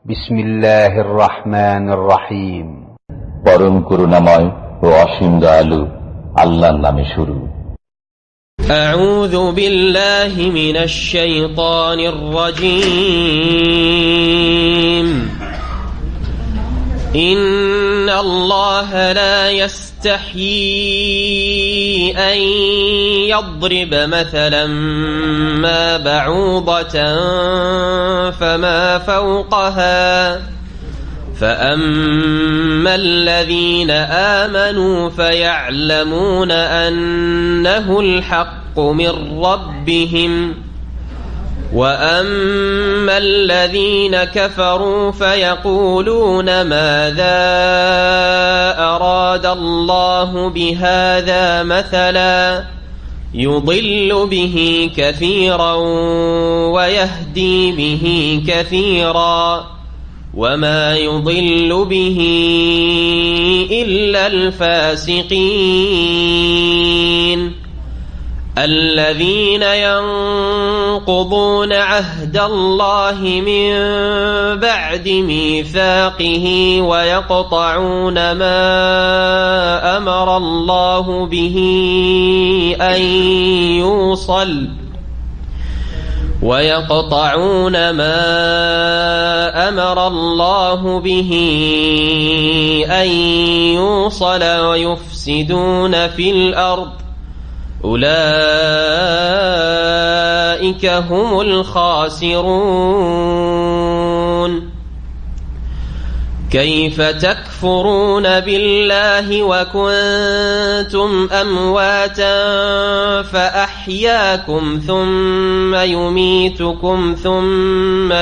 বিসমিল্লাহির রহমানির রহিম। পরম করুণাময় ও অসীম দয়ালু আল্লাহর নামে শুরু। আউযু বিল্লাহি মিনাশ শাইতানির রাজীম। ইন্নাল্লাহা লা ইয়াস্তাহয়ী আন ইয়াদরিবা মাসালান মা বাউদাতান ফামা ফাওকাহা فأما الذين آمنوا فيعلمون أنه الحق من ربهم وأما الذين كفروا فيقولون ماذا أراد الله بهذا مثلا يضل به كثيرا ويهدي به كثيرا وما يضل به إلا الفاسقين الذين ينقضون عهد الله من بعد ميثاقه ويقطعون ما أمر الله به أن يوصل ويقطعون ما أمر الله به أن يوصل ويفسدون في الأرض أولئك هم الخاسرون كيف تكفرون بالله وكنتم أمواتا فأحياكم ثم يميتكم ثم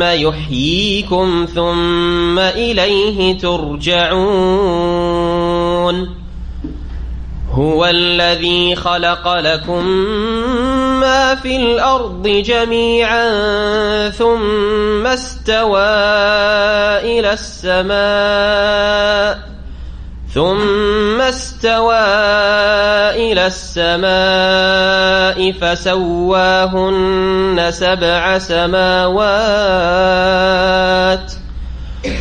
يحييكم ثم إليه ترجعون هو الذي خلق لكم ما في الأرض جميعا ثم استوى إلى السماء فسواهن 7 سماوات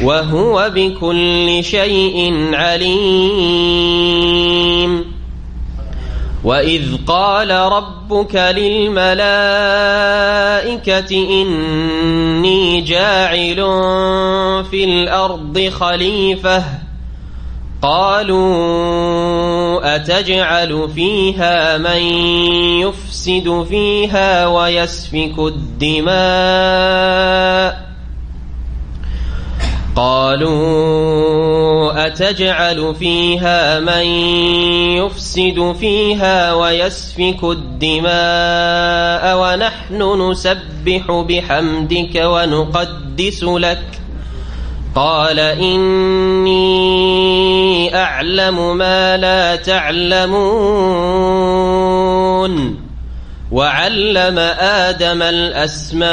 وهو بكل شيء عليم وإذ قال ربك للملائكة إني جاعل في الأرض خليفة قالوا أتجعل فيها من يفسد فيها ويسفك الدماء ونحن نسبح بحمدك ونقدس لك قال إني أعلم ما لا تعلمون وعلم آدم الأسماء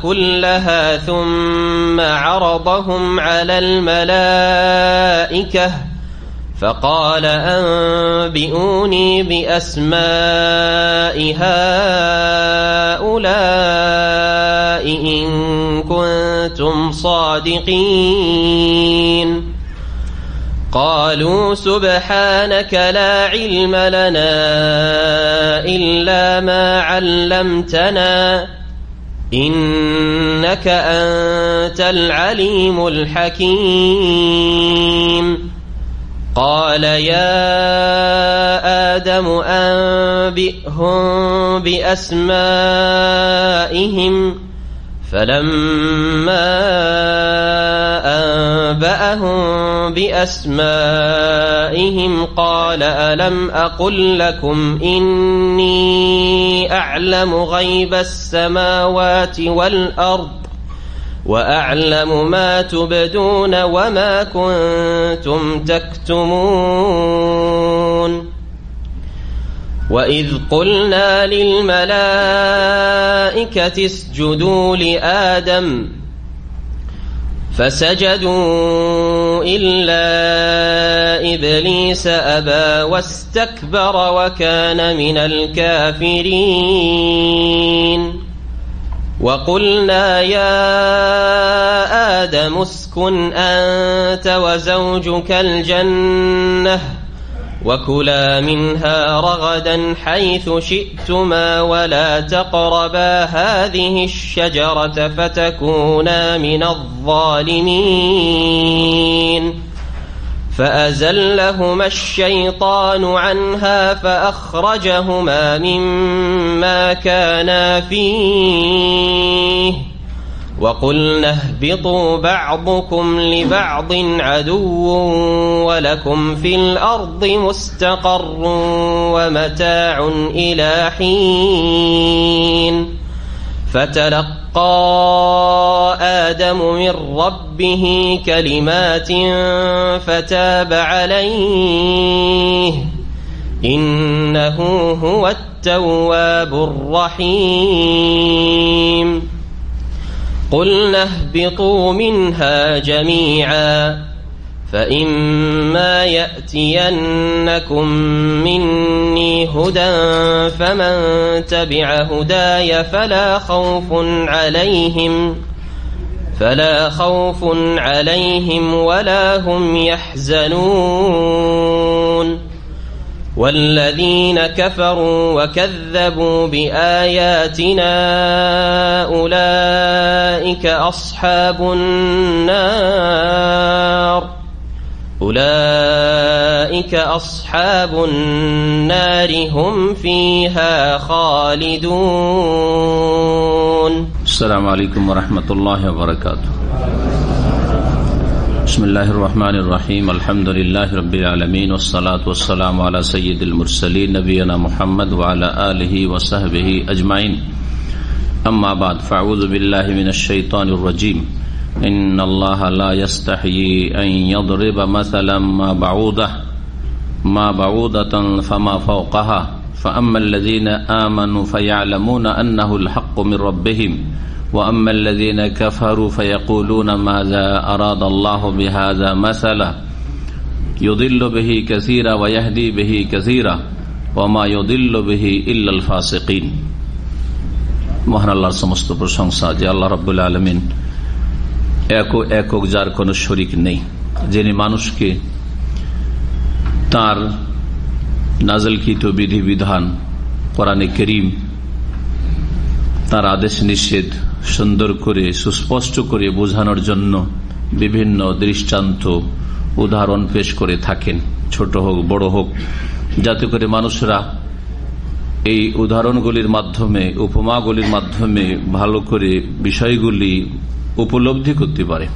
كلها ثم عرضهم على الملائكة فقال أنبئوني بأسماء هؤلاء إن كنتم صادقين قالوا سبحانك لا علم لنا إلا ما علمتنا إنك أنت العليم الحكيم قال يا آدم أنبئهم بأسمائهم فلما أنبأهم بأسمائهم قال ألم أقل لكم إني أعلم غيب السماوات والأرض وأعلم ما تبدون وما كنتم تكتمون وإذ قلنا للملائكة اسجدوا لآدم فسجدوا إلا إبليس أبى واستكبر وكان من الكافرين وقلنا يا آدم اسكن أنت وزوجك الجنة وكلا منها رغدا حيث شئتما ولا تقربا هذه الشجرة فتكونا من الظالمين فأزلهما الشيطان عنها فأخرجهما مما كانا فيه وقلنا اهبطوا بعضكم لبعض عدو ولكم في الأرض مستقر ومتاع إلى حين فتلقى آدم من ربه كلمات فتاب عليه إنه هو التواب الرحيم قلنا اهبطوا منها جميعا فإما يأتينكم مني هدى فمن تبع هداي فلا خوف عليهم ولا هم يحزنون والذين كفروا وكذبوا بآياتنا أولئك أصحاب النار هم فيها خالدون. السلام عليكم ورحمة الله وبركاته. بسم الله الرحمن الرحيم الحمد لله رب العالمين والصلاة والسلام على سيد المرسلين نبينا محمد وعلى آله وصحبه أجمعين أما بعد فأعوذ بالله من الشيطان الرجيم إن الله لا يستحيي أن يضرب مثلا ما بعوضة فما فوقها فأما الذين آمنوا فيعلمون أنه الحق من ربهم وأما الذين كفروا فيقولون ماذا أراد الله بهذا مثلا يضل به كثيرا ويهدي به كثيرا وما يضل به إلا الفاسقين. মহান আল্লাহর সমস্ত প্রশংসা যে আল্লাহ রাব্বুল আলামিন একক যার কোনো শরীক নেই, যিনি মানুষকে তার নাযিলকৃত বিধিবিধান কোরআনে কারীম তার আদেশ নিষেধ সুন্দর করে সুস্পষ্ট করে বোঝানোর জন্য বিভিন্ন দৃষ্টান্ত উদাহরণ পেশ করে থাকেন, ছোট হোক বড় হোক, যাতে করে মানুষরা এই উদাহরণগুলির মাধ্যমে উপমাগুলির মাধ্যমে ভালো করে বিষয়গুলি উপলব্ধি করতে পারে।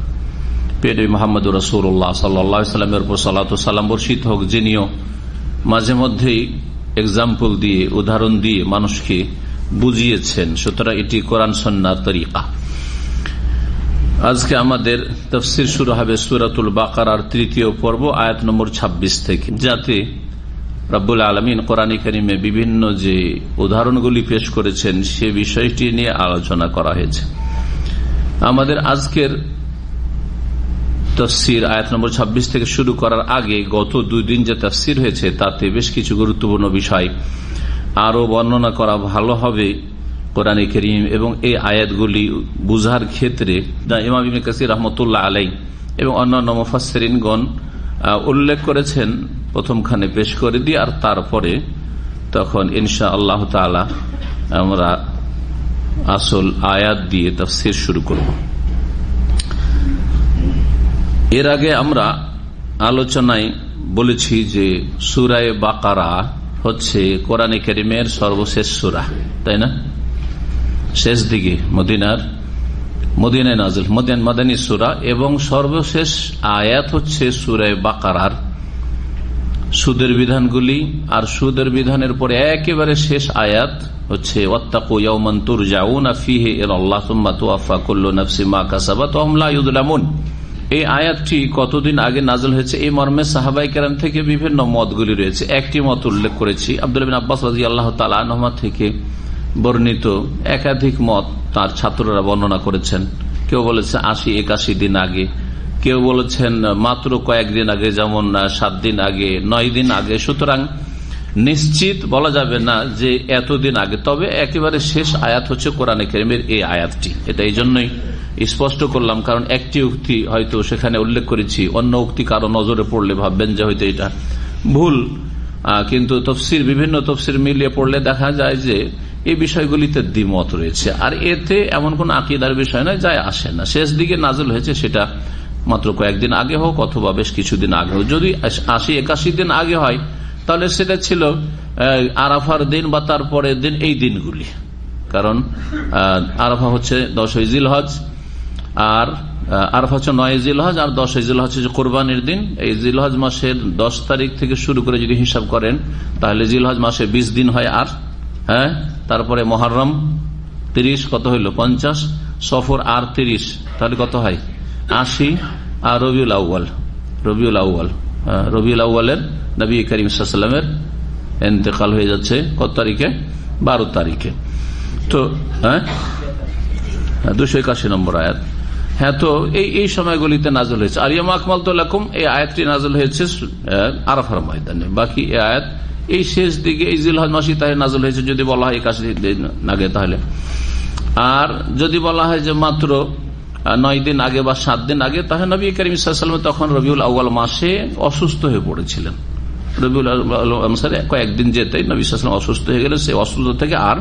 প্রিয় মুহাম্মদুর রাসূলুল্লাহ সাল্লাল্লাহু আলাইহি ওয়াসাল্লামের উপর সালাত ও সালাম বর্ষিত হোক, যিনিও মাঝে মধ্যেই এক্সাম্পল দিয়ে উদাহরণ দিয়ে মানুষকে বুঝিয়েছেন। সুতরাং এটি কোরআন সুন্নাহর তরিকা। আজকে আমাদের তাফসীর শুরু হবে সূরাতুল বাকারার ৩য় পর্ব আয়াত নম্বর ২৬ থেকে, যাতে রব্বুল আলামিন কোরআনে কারীমে বিভিন্ন যে উদাহরণগুলি পেশ করেছেন সে বিষয়টি নিয়ে আলোচনা করা হয়েছে। আমাদের আজকের তাফসীর আয়াত নম্বর ২৬ থেকে শুরু করার আগে গত ২ দিন যে তাফসীর হয়েছে তাতে বেশ কিছু গুরুত্বপূর্ণ বিষয় আরো বর্ণনা করা ভালো হবে কোরআনে কারীম এবং এই আয়াতগুলি বুঝার ক্ষেত্রে। ইমাম ইবনে কাসির রাহমাতুল্লাহ আলাইহি এবং অন্যান্য মুফাসসিরিনগণ উল্লেখ করেছেন, প্রথমখানে পেশ করে দিয়ে আর তারপরে তখন ইনশাআল্লাহ তাআলা আমরা আসল আয়াত দিয়ে তাফসীর শুরু করব। এর আগে আমরা আলোচনায় বলেছি যে সূরা বাকারা হচ্ছে কোরআনে কারীমের সর্বশেষ সূরা, তাই না? শেষ দিকে মদিনায় নাযিল মাদানী সূরা এবং সর্বশেষ আয়াত হচ্ছে সূরা বাকারার সুদের বিধানগুলি, আর সুদের বিধানের পরে একেবারে শেষ আয়াত হচ্ছে ওয়াত্তাকু ইয়াওমান তুরজাউনা ফীহি ইলাল্লাহ সুম্মা তুওয়াফা কুল্লু নাফসিন মা কাসাবাত ওয়া হুম লা ইউযলামুন। এই আয়াতটি কতদিন আগে নাযিল হয়েছে এই মর্মে সাহাবায়ে কেরাম থেকে বিভিন্ন মতগুলি রয়েছে। একটি মত উল্লেখ করেছি, আব্দুল্লাহ বিন আব্বাস রাদিয়াল্লাহু তাআলা আনহুমা থেকে বর্ণিত একাধিক মত তার ছাত্ররা বর্ণনা করেছেন। কেউ বলেছে 80-81 দিন আগে, কেউ বলেছেন মাত্র কয়েকদিন আগে, যেমন 7 দিন আগে, 9 দিন আগে। সুতরাং নিশ্চিত বলা যাবে না যে এতদিন আগে। তবে একেবারে শেষ আয়াত হচ্ছে কোরআনে কারীমের এই আয়াতটি। এটা এই জন্যই স্পষ্ট করলাম, কারণ একটি উক্তি হয়তো সেখানে উল্লেখ করেছি, অন্য উক্তি কারো নজরে পড়লে ভাববেন যে হয়তো এটা ভুল, কিন্তু তফসির, বিভিন্ন তফসির মিলিয়ে পড়লে দেখা যায় যে এই বিষয়গুলিতে দ্বিমত রয়েছে। আর এতে এমন কোন আকীদার বিষয় নয়, যায় আসে না। শেষ দিকে নাযিল হয়েছে, সেটা মাত্র কয়েকদিন আগে হোক অথবা বেশ কিছুদিন আগে হোক। যদি 80-81 দিন আগে হয় তাহলে সেটা ছিল আরাফার দিন বা তারপরের দিন, এই দিনগুলি। কারণ আরাফা হচ্ছে 10ই জিলহজ, আর আরাফা হচ্ছে 9ই জিলহজ, আর 10ই জিলহজ হচ্ছে কোরবানির দিন। এই জিলহজ মাসের 10 তারিখ থেকে শুরু করে যদি হিসাব করেন তাহলে জিলহজ মাসে 20 দিন হয়। আর তারপরে মুহররম 30, কত হইল 50, সফর আর 30, তাহলে কত হয় 80, আর রবিউল আউয়ালের নবী করিম সাল্লাল্লাহু আলাইহি ওয়াসাল্লামের ইন্তেকাল হয়ে যাচ্ছে কত তারিখে? 12 তারিখে। তো 281 নম্বর আয়াত। হ্যাঁ, তো এই সময়গুলিতে নাযিল হয়েছে। আর ইয়াউমা আকমালতু লাকুম, এই আয়াতটি নাযিল হয়েছে আরাফার ময়দানে। বাকি এই আয়াত এই শেষ দিকে, এই জিলহজ মাসে তাই নাযিল হয়েছে যদি বলা হয় 81 দিন আগে তাহলে। আর যদি বলা হয় যে মাত্র 9 দিন আগে বা 7 দিন আগে, তাহলে নবী করিম সাল্লাল্লাহু আলাইহি ওয়াসাল্লাম তখন রবিউল আউয়াল মাসে অসুস্থ হয়ে পড়েছিলেন। রবিউল আউয়াল মাসে কয়েকদিন যেতেই নবী সাল্লাল্লাহু আলাইহি ওয়াসাল্লাম অসুস্থ হয়ে গেলে সে অসুস্থ থেকে আর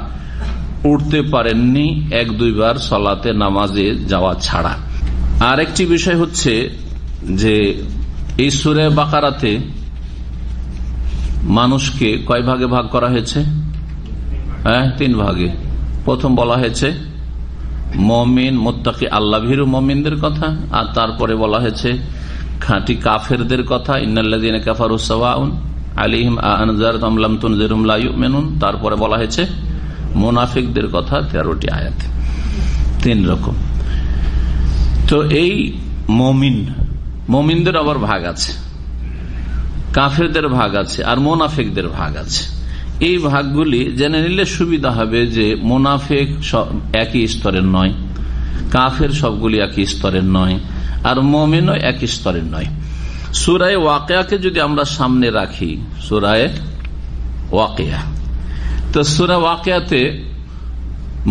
উঠতে পারেননি 1-2 বার সালাতে নামাজে যাওয়া ছাড়া। আর একটি বিষয় হচ্ছে যে এই সূরা বাকারাতে মানুষকে কয় ভাগে ভাগ করা হয়েছে? 3 ভাগে। প্রথম বলা হয়েছে মুমিন, মুত্তাকি, আল্লাহ ভীরু মুমিনদের কথা, আর তারপরে বলা হয়েছে খাঁটি কাফেরদের কথা, ইন্নাল্লাযীনা কাফারু সাওয়াউন আলাইহিম আনজারতুম লাম তুনজিরহুম লা ইউমিনুন। তারপরে বলা হয়েছে মুনাফিকদের কথা, 13টি আয়াত, 3 রকম। তো এই মুমিনদের আবার ভাগ আছে, কাফেরদের ভাগ আছে, আর মুনাফিকদের ভাগ আছে। এই ভাগগুলি জেনে নিলে সুবিধা হবে যে মুনাফিক একই স্তরের নয়, কাফের সবগুলি একই স্তরের নয়, আর মুমিনও একই স্তরের নয়। সূরা ওয়াকিয়াকে যদি আমরা সামনে রাখি, সূরা ওয়াকিয়া, তো সূরা ওয়াকিয়াতে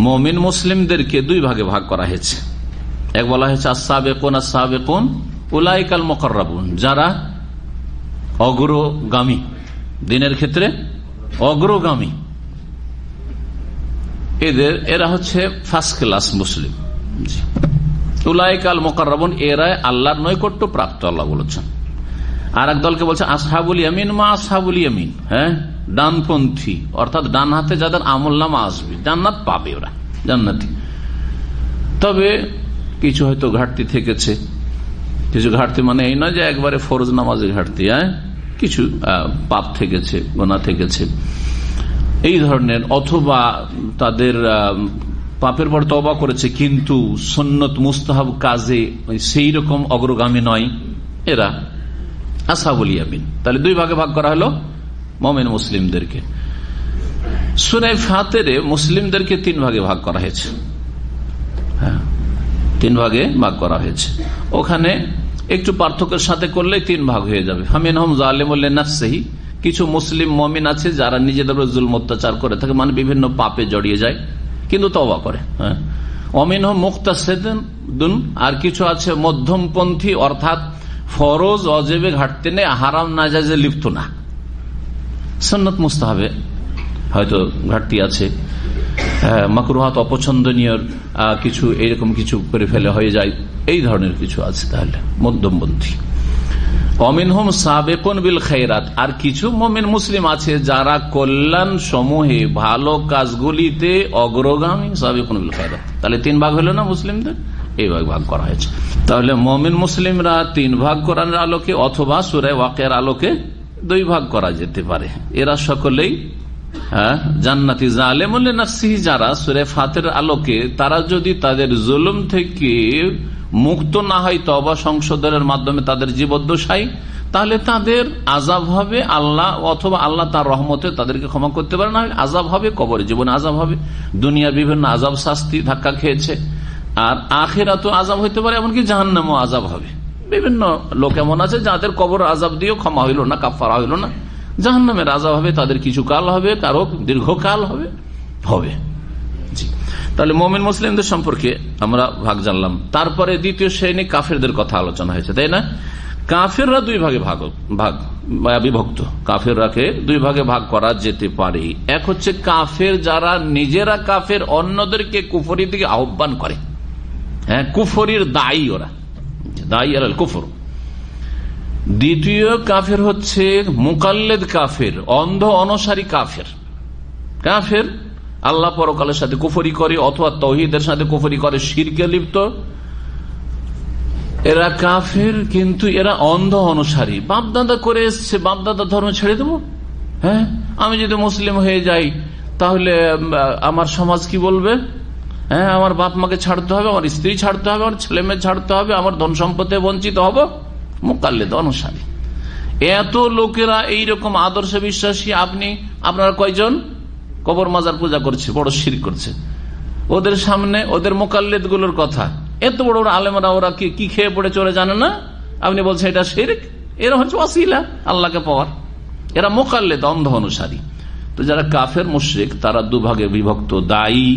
মুমিন মুসলিমদেরকে 2 ভাগে ভাগ করা হয়েছে। এক বলা হয়েছে আস-সাবিকুন উলাইকাল মুকাররাবুন, যারা অগ্রগামী, দিনের ক্ষেত্রে অগ্রগামী, এরা হচ্ছে ফার্স্ট ক্লাস মুসলিম। উলাইকাল মুকাররাবুন, এরা আল্লাহর নৈকট্য প্রাপ্ত, আল্লাহ বলেছেন। আর এক দলকে বলছে আসহাবুল ইয়ামিন, মা আসহাবুল ইয়ামিন, ডানপন্থী, অর্থাৎ ডান হাতে যাদের আমলনামা আসবে, জান্নাত পাবে, ওরা জান্নাতি। তবে কিছু হয়তো ঘাটতি থেকেছে, কিছু ঘাটতি মানে এই নয় যে একবারে ফরজ নামাজে ঘাটতি, কিছু পাপ থেকেছে, গুনাহ থেকেছে, এই ধরনের। অথবা তাদের পাপের পর তওবা করেছে কিন্তু সুন্নত মুস্তাহাব কাজে সেই রকম অগ্রগামী নয়, এরা আসহাবুল ইয়ামিন। তাহলে 2 ভাগে ভাগ করা হলো মুমিন মুসলিমদেরকে। সূরা ফাতিরে মুসলিমদেরকে 3 ভাগে ভাগ করা হয়েছে। 3 ভাগে ভাগ করা হয়েছে। ওখানে একটু পার্থক্যের সাথে করলে 3 ভাগ হয়ে যাবে। ফামিনহুম যালিমুল লিনাফসিহি, কিছু মুসলিম মুমিন আছে যারা নিজেদের উপর জুলম অত্যাচার করে থাকে, মানে বিভিন্ন পাপে জড়িয়ে যায় কিন্তু তওবা করে। ওয়ামিনহুম মুকতাসিদুন, আর কিছু আছে মধ্যমপন্থী, অর্থাৎ ফরজ ওয়াজিবে ঘাটতি নেই, হারাম নাজায়েজে লিপ্ত না, সুন্নাত মুস্তাহাবে হয়তো ঘাটতি আছে, মাকরুহাত অপছন্দনীয় কিছু এরকম কিছু করে ফেলে হয়ে যায়, এই ধরনের কিছু আছে। তাহলে মধ্যমপন্থী। অমিনহুম সাবিকুন বিল খায়রাত, আর কিছু মুমিন মুসলিম আছে যারা কল্যাণ সমূহে, ভালো কাজগুলিতে অগ্রগামী, সাবিকুন বিল খায়রাত। তাহলে 3 ভাগ হলো না মুসলিমদের, এইভাবে ভাগ করা হয়েছে। তাহলে মুমিন মুসলিমরা 3 ভাগ কোরআনের আলোকে, অথবা সূরা ওয়াকিয়ার আলোকে 2 ভাগ করা যেতে পারে। এরা সকলেই জান্নাতি। জালেমুল লিনাফসিহি, যারা সূরা ফাতির আলোকে তারা যদি তাদের জুলুম থেকে মুক্ত না হয় তওবা সংশোধনের মাধ্যমে তাদের জীবদ্দশায়, তাহলে তাদের আযাব হবে আল্লাহ, অথবা আল্লাহ তার রহমতে তাদেরকে ক্ষমা করতে পারে, না আযাব হবে কবরে, জীবনে আযাব হবে, দুনিয়ার বিভিন্ন আযাব শাস্তি ধাক্কা খেয়েছে, আর আখিরাতে আযাব হইতে পারে, এমনকি জাহান্নামও আযাব হবে। বিভিন্ন লোক এমন আছে যাদের কবর আযাব দিয়েও ক্ষমা হইল না, কাফারা হইল না, জাহান্নামের আযাব হবে, তাদের কিছু কাল হবে, কারো দীর্ঘকাল হবে। জি, তাহলে মুমিন মুসলিমদের সম্পর্কে আমরা ভাগ জানলাম। তারপরে দ্বিতীয় শ্রেণী কাফেরদের কথা আলোচনা হয়েছে, তাই না? কাফেররা দুই ভাগে বিভক্ত। কাফেররাকে দুই ভাগে ভাগ করা যেতে পারে। এক হচ্ছে কাফের যারা নিজেরা কাফের, অন্যদেরকে কুফরির দিকে আহ্বান করে। হ্যাঁ, কুফরির দায়ী ওরা, দায়ী আল কুফর। দ্বিতীয় কাফের হচ্ছে মুকাল্লিদ কাফের, অন্ধ অনুসারী কাফের। কাফের আল্লাহ পরকালের সাথে কুফরি করে অথবা তাওহীদের সাথে কুফরি করে, শিরকে লিপ্ত। এরা কাফের, কিন্তু এরা অন্ধ অনুসারী। বাপদাদা করে এসছে, বাপদাদা ধর্ম ছেড়ে দেবো? হ্যাঁ, আমি যদি মুসলিম হয়ে যাই তাহলে আমার সমাজ কি বলবে? হ্যাঁ, আমার বাপ মাকে ছাড়তে হবে, আমার স্ত্রী ছাড়তে হবে, আমার ছেলে মেয়ে ছাড়তে হবে, আমার ধন সম্পদে বঞ্চিত হব। মুকাল্লিদ অনুসারী এত লোকেরা এইরকম আদর্শে বিশ্বাসী। আপনারা কয়জন কবর মাজার পূজা করছে, বড় শিরক করছে। ওদের সামনে ওদের মুকাল্লিদ গুলোর কথা, এত বড় বড় আলেমরা, ওরা কি খেয়ে পড়ে চলে জানে না? আপনি বলছেন এটা শিরক। এরা হচ্ছে ওয়াসিলা আল্লাহকে পাওয়ার, এরা মুকাল্লিদ, অন্ধ অনুসারী। তো যারা কাফের মুশরিক তারা দুভাগে বিভক্ত। দায়ী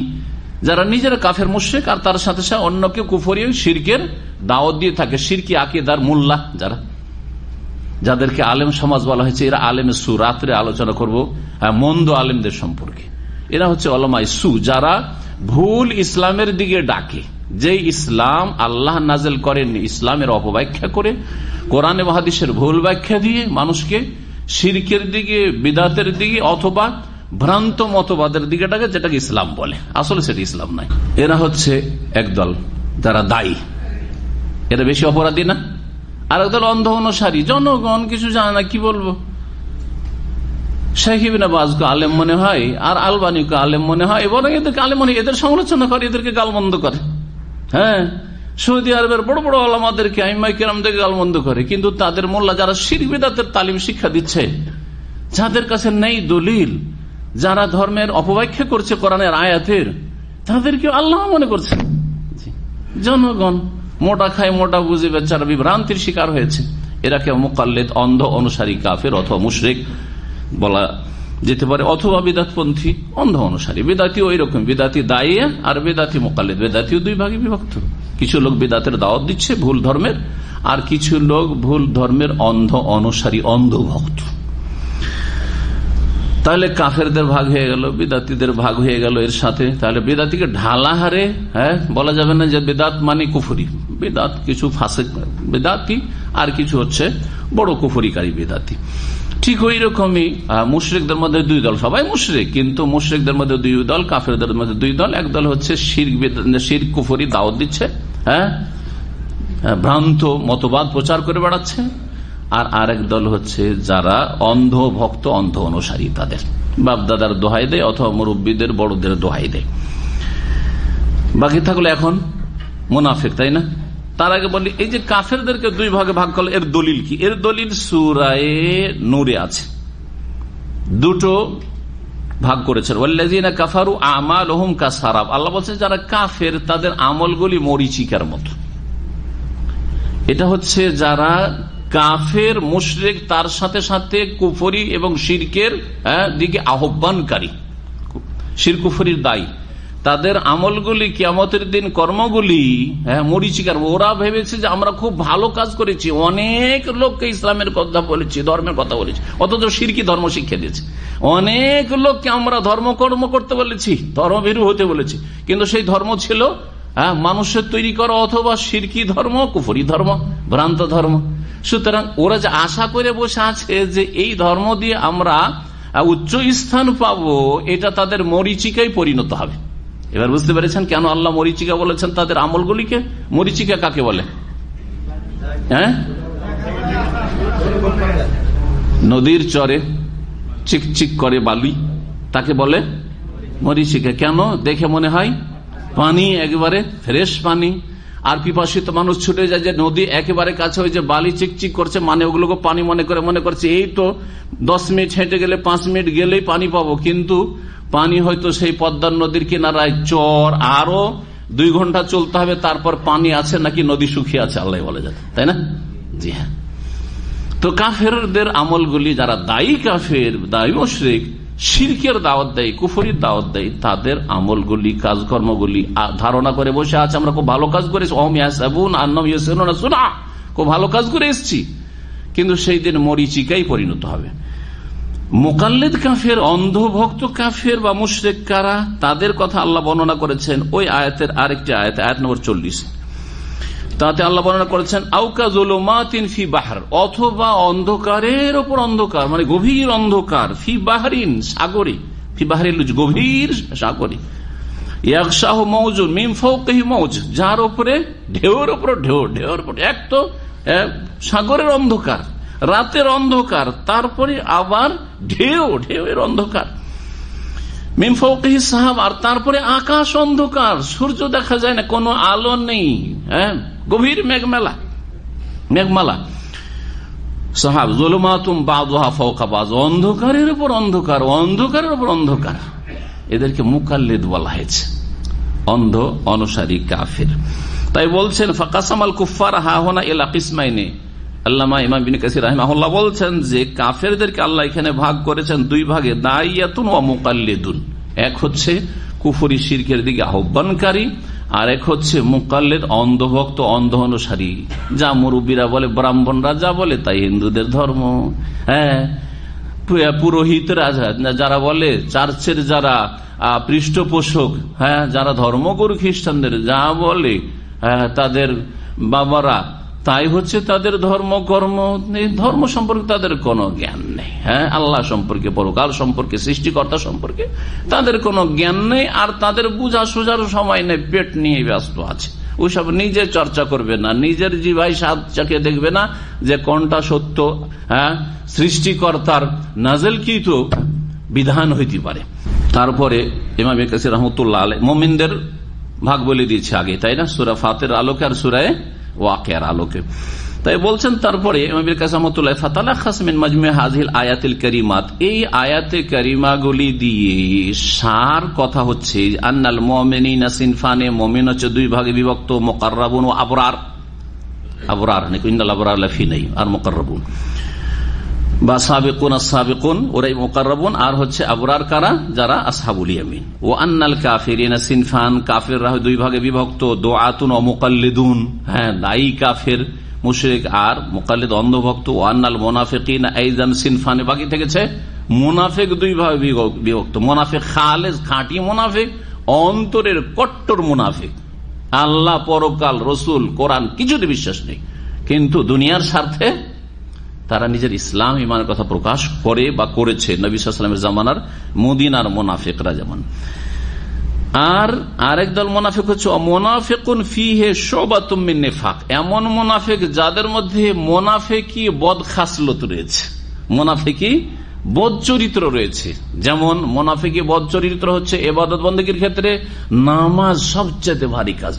যারা নিজেরা কাফের মুশরিক আর তার সাথে সাথে অন্যকে কুফরি শিরকের দাওয়াত দিয়ে থাকে, শিরকি আকীদার মোল্লা যাদেরকে আলেম সমাজ বলা হয়েছে, এরা আলেমে সু। রাত্রে আলোচনা করব মন্দ আলেমদের সম্পর্কে। এরা হচ্ছে উলামায়ে সু, যারা ভুল ইসলামের দিকে ডাকে। যে ইসলাম আল্লাহ নাজেল করেননি, ইসলামের অপব্যাখ্যা করে, কোরআন এবং হাদিসের ভুল ব্যাখ্যা দিয়ে মানুষকে শিরকের দিকে, বিদাতের দিকে অথবা ভ্রান্ত মতবাদের দিকে ডাকে, যেটাকে ইসলাম বলে, আসলে সেটা ইসলাম নাই। এরা হচ্ছে একদল যারা দায়ী, এরা বেশি অপরাধী না। আর একদল অন্ধ অনুসারী, জনগণ কিছু জানে না, কি বলবো, শাইখ ইবনে বাজকে আলেম মনে হয় আর আলবানীকে আলেম মনে হয়, এবং এদেরকে আলেম মনে হয়, এদের সমালোচনা করে, এদেরকে গালমন্দ করে। হ্যাঁ, সৌদি আরবের বড় বড় আলেমদেরকে, আইম্মায়ে কেরামদেরকে গালমন্দ করে। কিন্তু তাদের মোল্লা যারা শিরক বিদআতের তালিম শিক্ষা দিচ্ছে, যাদের কাছে নেই দলিল, যারা ধর্মের অপব্যাখ্যা করছে কোরআনের আয়াতের, তাদেরকে আল্লাহ মনে করছে। জনগণ মোটা খায়, মোটা বুঝে বেচারা বিভ্রান্তির শিকার হয়েছে। এরাকে মুকাল্লিদ, অন্ধ অনুসারী কাফের অথবা মুশরিক বলা যেতে পারে, অথবা বিদাতপন্থী, অন্ধ অনুসারী। বিদাতি ওই রকম, বিদাতি দায়ী আর বিদাতি মুকাল্লিদ। বিদাতিও দুই ভাগে বিভক্ত। কিছু লোক বিদাতের দাওয়াত দিচ্ছে ভুল ধর্মের, আর কিছু লোক ভুল ধর্মের অন্ধ অনুসারী, অন্ধভক্ত। তাহলে কাফেরদের ভাগ হয়ে গেল, বিদাতিদের ভাগ হয়ে গেল এর সাথে। তাহলে বিদাতিকে ঢালা হারে বলা যাবে না যে বিদাত মানে কুফরি। বিদাত কিছু ফাসেক বিদাতি, আর কিছু হচ্ছে বড় কুফরিকারী বিদাতি। ঠিক ওই রকমই মুশরিকদের মধ্যে দুই দল, সবাই মুশরিক, কিন্তু মুশরিকদের মধ্যে দুই দল, কাফেরদের মধ্যে দুই দল। একদল হচ্ছে শিরক কুফরি দাওয়াত দিচ্ছে, ভ্রান্ত মতবাদ প্রচার করে বেড়াচ্ছে। আর আরেক দল হচ্ছে যারা অন্ধ ভক্ত, অন্ধ অনুসারী, তাদের বাপদাদার দোহাই দেয় অথবা মুরব্বীদের বড়দের দোহাই দেয়। বাকি থাকলো এখন মুনাফিক, তাই না? তার আগে বলি, এই যে কাফেরদেরকে দুই ভাগে ভাগ করলো, এর দলিল কি? এর দলিল সূরা নূরে আছে। দুটো ভাগ করেছেন, ওয়াল্লাযীনা কাফারু আমালুহুম কাসারাব। আল্লাহ বলছেন যারা কাফের তাদের আমলগুলি মরীচিকার মতো। এটা হচ্ছে যারা কাফের মুশরিক, তার সাথে সাথে কুফরি এবং শিরকের দিকে আহ্বানকারী, শিরক কুফরির দায়ী, তাদের আমলগুলি, কিয়ামতের দিন কর্মগুলি মরীচিকার। ওরা ভেবেছে যে আমরা খুব ভালো কাজ করেছি, অনেক লোককে ইসলামের কথা বলেছি, ধর্মের কথা বলেছি, অথচ শিরকি ধর্ম শিক্ষা দিয়েছে। অনেক লোককে আমরা ধর্মকর্ম করতে বলেছি, ধর্মভীরু হতে বলেছি, কিন্তু সেই ধর্ম ছিল মানুষের তৈরি করা অথবা শিরকি ধর্ম, কুফরি ধর্ম, ভ্রান্ত ধর্ম। সুতরাং ওরা যে আশা করে বসে আছে যে এই ধর্ম দিয়ে আমরা উচ্চ স্থান পাবো, এটা তাদের মরীচিকায় পরিণত হবে। এবার বুঝতে পেরেছেন কেন আল্লাহ মরীচিকা বলেছেন তাদের আমলগুলিকে? মরীচিকা কাকে বলে? নদীর চরে চিকচিক করে বালি, তাকে বলে মরীচিকা। কেন? দেখে মনে হয় পানি, একেবারে ফ্রেশ পানি। আর পিপাসিত মানুষ ছুটে যায় যে নদী একেবারে কাছে, ওই যে বালি চিকচিক করছে, মানে ওগুলোকে পানি মনে করছে এই তো 10 মিনিট হেঁটে গেলে, 5 মিনিট গেলেই পানি পাবো। কিন্তু পানি হয়তো সেই পদ্মার নদীর কিনারায় চর, আরো 2 ঘন্টা চলতে হবে, তারপর পানি আছে নাকি নদী শুকিয়ে আছে আল্লাহ বলে যাবে, তাই না? জি হ্যাঁ। তো কাফেরদের আমলগুলি, যারা দায়ী কাফের, দায়ী মুশরিক, শিরকের দাওয়াত দেয়, কুফরির দাওয়াত দেয়, তাদের আমলগুলি, কাজকর্মগুলি ধারণা করে বসে আছে আমরা খুব ভালো কাজ করেছি, খুব ভালো কাজ করে এসছি, কিন্তু সেই দিন মরিচিকাই পরিণত হবে। মুকাল্লিদ কাফের, অন্ধভক্ত কাফের বা মুশরিক কারা, তাদের কথা আল্লাহ বর্ণনা করেছেন ওই আয়াতের আরেকটি আয়াত, আয়াত নম্বর 40। তাতে আল্লাহ বর্ণনা করেছেন আউকা যুলুমাতিন ফি বাহর, অথবা অন্ধকারের উপর অন্ধকার, মানে গভীর অন্ধকার, ফি বাহরিন, সাগরে, ফি বাহরিন, গভীর সাগরে, ইয়াগশাহু মাউজুন মিন ফাওকিহি মাউজ, যার উপরে ঢেউর উপর ঢেউ, ঢেউর উপর, এক তো সাগরের অন্ধকার, রাতের অন্ধকার, তারপরে আবার ঢেউ, ঢেউয়ের অন্ধকার, মিন ফাওকিহি সাহাব, আর তারপরে আকাশ অন্ধকার, সূর্য দেখা যায় না, কোনো আলো নেই, হ্যাঁ, গভীর মেঘমেলা, মেঘমালা, সাহাব, যুলুমাতুম বাযুহা ফাওকা বায, অন্ধকারের উপর অন্ধকার, অন্ধকারের উপর অন্ধকার, এদেরকে মুকাল্লিদ বলা হয়েছে, অন্ধ অনুসারী কাফের। তাই বলছেন ফাকাসামাল কুফার হাহুনা ইলা কিসমাইনি, আল্লামা ইমাম ইবনে কাসির রাহিমাহুল্লাহ বলছেন যে কাফেরদেরকে আল্লাহ এখানে ভাগ করেছেন 2 ভাগে, দাইয়াতুন ওয়া মুকাল্লিদুন। এক হচ্ছে কুফরি শিরকের দিকে আহ্বানকারী, আর এক হচ্ছে মুকাল্লিদ, অন্ধভক্ত, অন্ধ অনুসারী, যা মুরব্বীরা বলে, ব্রাহ্মণরা যা বলে তাই হিন্দুদের ধর্ম, হ্যাঁ, পুরোহিতরা যারা বলে, চার্চের যারা পৃষ্ঠপোষক, হ্যাঁ, যারা ধর্মগুরু খ্রিস্টানদের যা বলে, হ্যাঁ, তাদের বাবারা তাই হচ্ছে তাদের ধর্মকর্ম, ধর্ম সম্পর্কে তাদের কোনো জ্ঞান নেই, হ্যাঁ, আল্লাহ সম্পর্কে, পরকাল সম্পর্কে, সৃষ্টিকর্তা সম্পর্কে তাদের কোনো জ্ঞান নেই, আর তাদের বুঝা সোজার সময় নেই, পেট নিয়ে ব্যস্ত আছে, ওইসব নিজে চর্চা করবে না, নিজের জিভাই স্বাদ চাকে দেখবে না যে কোনটা সত্য, হ্যাঁ, সৃষ্টিকর্তার নাযিলকৃত বিধান হইতে পারে। তারপরে ইমাম ইবনে কাসির রাহমাতুল্লাহ আলাইহি মুমিনদের ভাগ বলে দিয়েছে আগে, তাই না, সূরা ফাতির আলোকে আর সূরা ওয়াকিয়ার আলোকে। তাই বলছেন তারপরে ইমাম ইবনে কাসির রাহমাতুল্লাহ ফাতালাখাস মিন মাজমু হাযিহিল আয়াতিল কারীমাত, এই আয়াতে কারিমাগুলি দিয়ে সার কথা হচ্ছে আন্নাল মুমিনিনা সিনফানে, মুমিন হচ্ছে 2 ভাগে বিভক্ত, মুকাররাবুন ও আবরার, আবরার নাকি ইন্নাল আবরার লাফি নাই, আর মুকাররাবুন বা সাবিকুন, সাবিকুন ওরাই মুকাররাবুন, আর হচ্ছে আবরার কারা, যারা আসহাবুল ইয়ামিন। ও আন্নাল কাফিরিনা সিনফান, কাফেররা 2 ভাগে বিভক্ত, দুআতুন ও মুকাল্লিদুন, হ্যাঁ, দায়ী কাফের মুশরিক আর মুকাল্লিদ অন্ধভক্ত। ও আন্নাল মুনাফিকিনা আইযান সিনফান, বাকি থেকেছে মুনাফিক 2 ভাগে বিভক্ত, মুনাফিক খালেস, খাঁটি মুনাফিক, অন্তরের কট্টর মুনাফিক, আল্লাহ, পরকাল, রসুল, কোরআন কিছুতে বিশ্বাস নেই, কিন্তু দুনিয়ার স্বার্থে তারা নিজের ইসলাম ইমানের কথা প্রকাশ করে বা করেছে, নবী সাল্লাল্লাহু আলাইহি ওয়াসাল্লামের জামানার মদিনার মুনাফিকরা যেমন। আর আরেক দল মুনাফিক হচ্ছে মুনাফিকুন ফিহি শুবাতুম মিন নিফাক, এমন মুনাফিক যাদের মধ্যে মুনাফিকি বদখাসলত রয়েছে, মুনাফিকি বদ চরিত্র রয়েছে। যেমন মুনাফিকি বদ চরিত্র হচ্ছে ইবাদত বন্দেগীর ক্ষেত্রে নামাজ সবচেয়ে ভারী কাজ,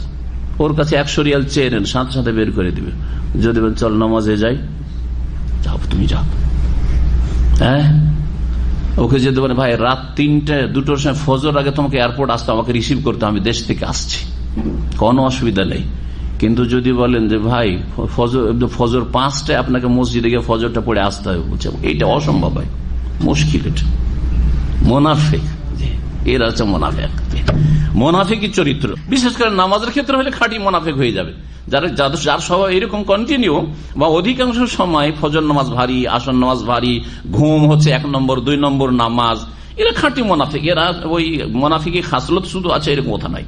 ওর কাছে 100 রিয়াল চেয়ে নেন, সাথে সাথে বের করে দিবে, যদি বলেন চল নামাজে যাই, যাও, তুমি যাও, হ্যাঁ, ওকে যেতে পারে ভাই রাত 3টে 2টোর সময় ফজর আগে তোমাকে এয়ারপোর্ট আসতে, আমাকে রিসিভ করতে, আমি দেশ থেকে আসছি, কোনো অসুবিধা নেই। কিন্তু যদি বলেন যে ভাই ফজর 5টায় আপনাকে মসজিদে গিয়ে ফজরটা পড়ে আসতে হবে, বলছে এইটা অসম্ভব, ভাই মুশকিল, এটা মুনাফিক, এরা হচ্ছে মুনাফিক, মুনাফিকি চরিত্র। বিশেষ করে নামাজের ক্ষেত্রে হলে খাঁটি মুনাফিক হয়ে যাবে, যার স্বভাব এরকম কন্টিনিউ বা অধিকাংশ সময় ফজর নামাজ ভারী, আসর নামাজ ভারী, ঘুম হচ্ছে 1 নম্বর 2 নম্বর নামাজ, এরা খাঁটি মুনাফিক। এরা ওই মুনাফিকি খাসলত শুধু আছে এরকম কথা নাই।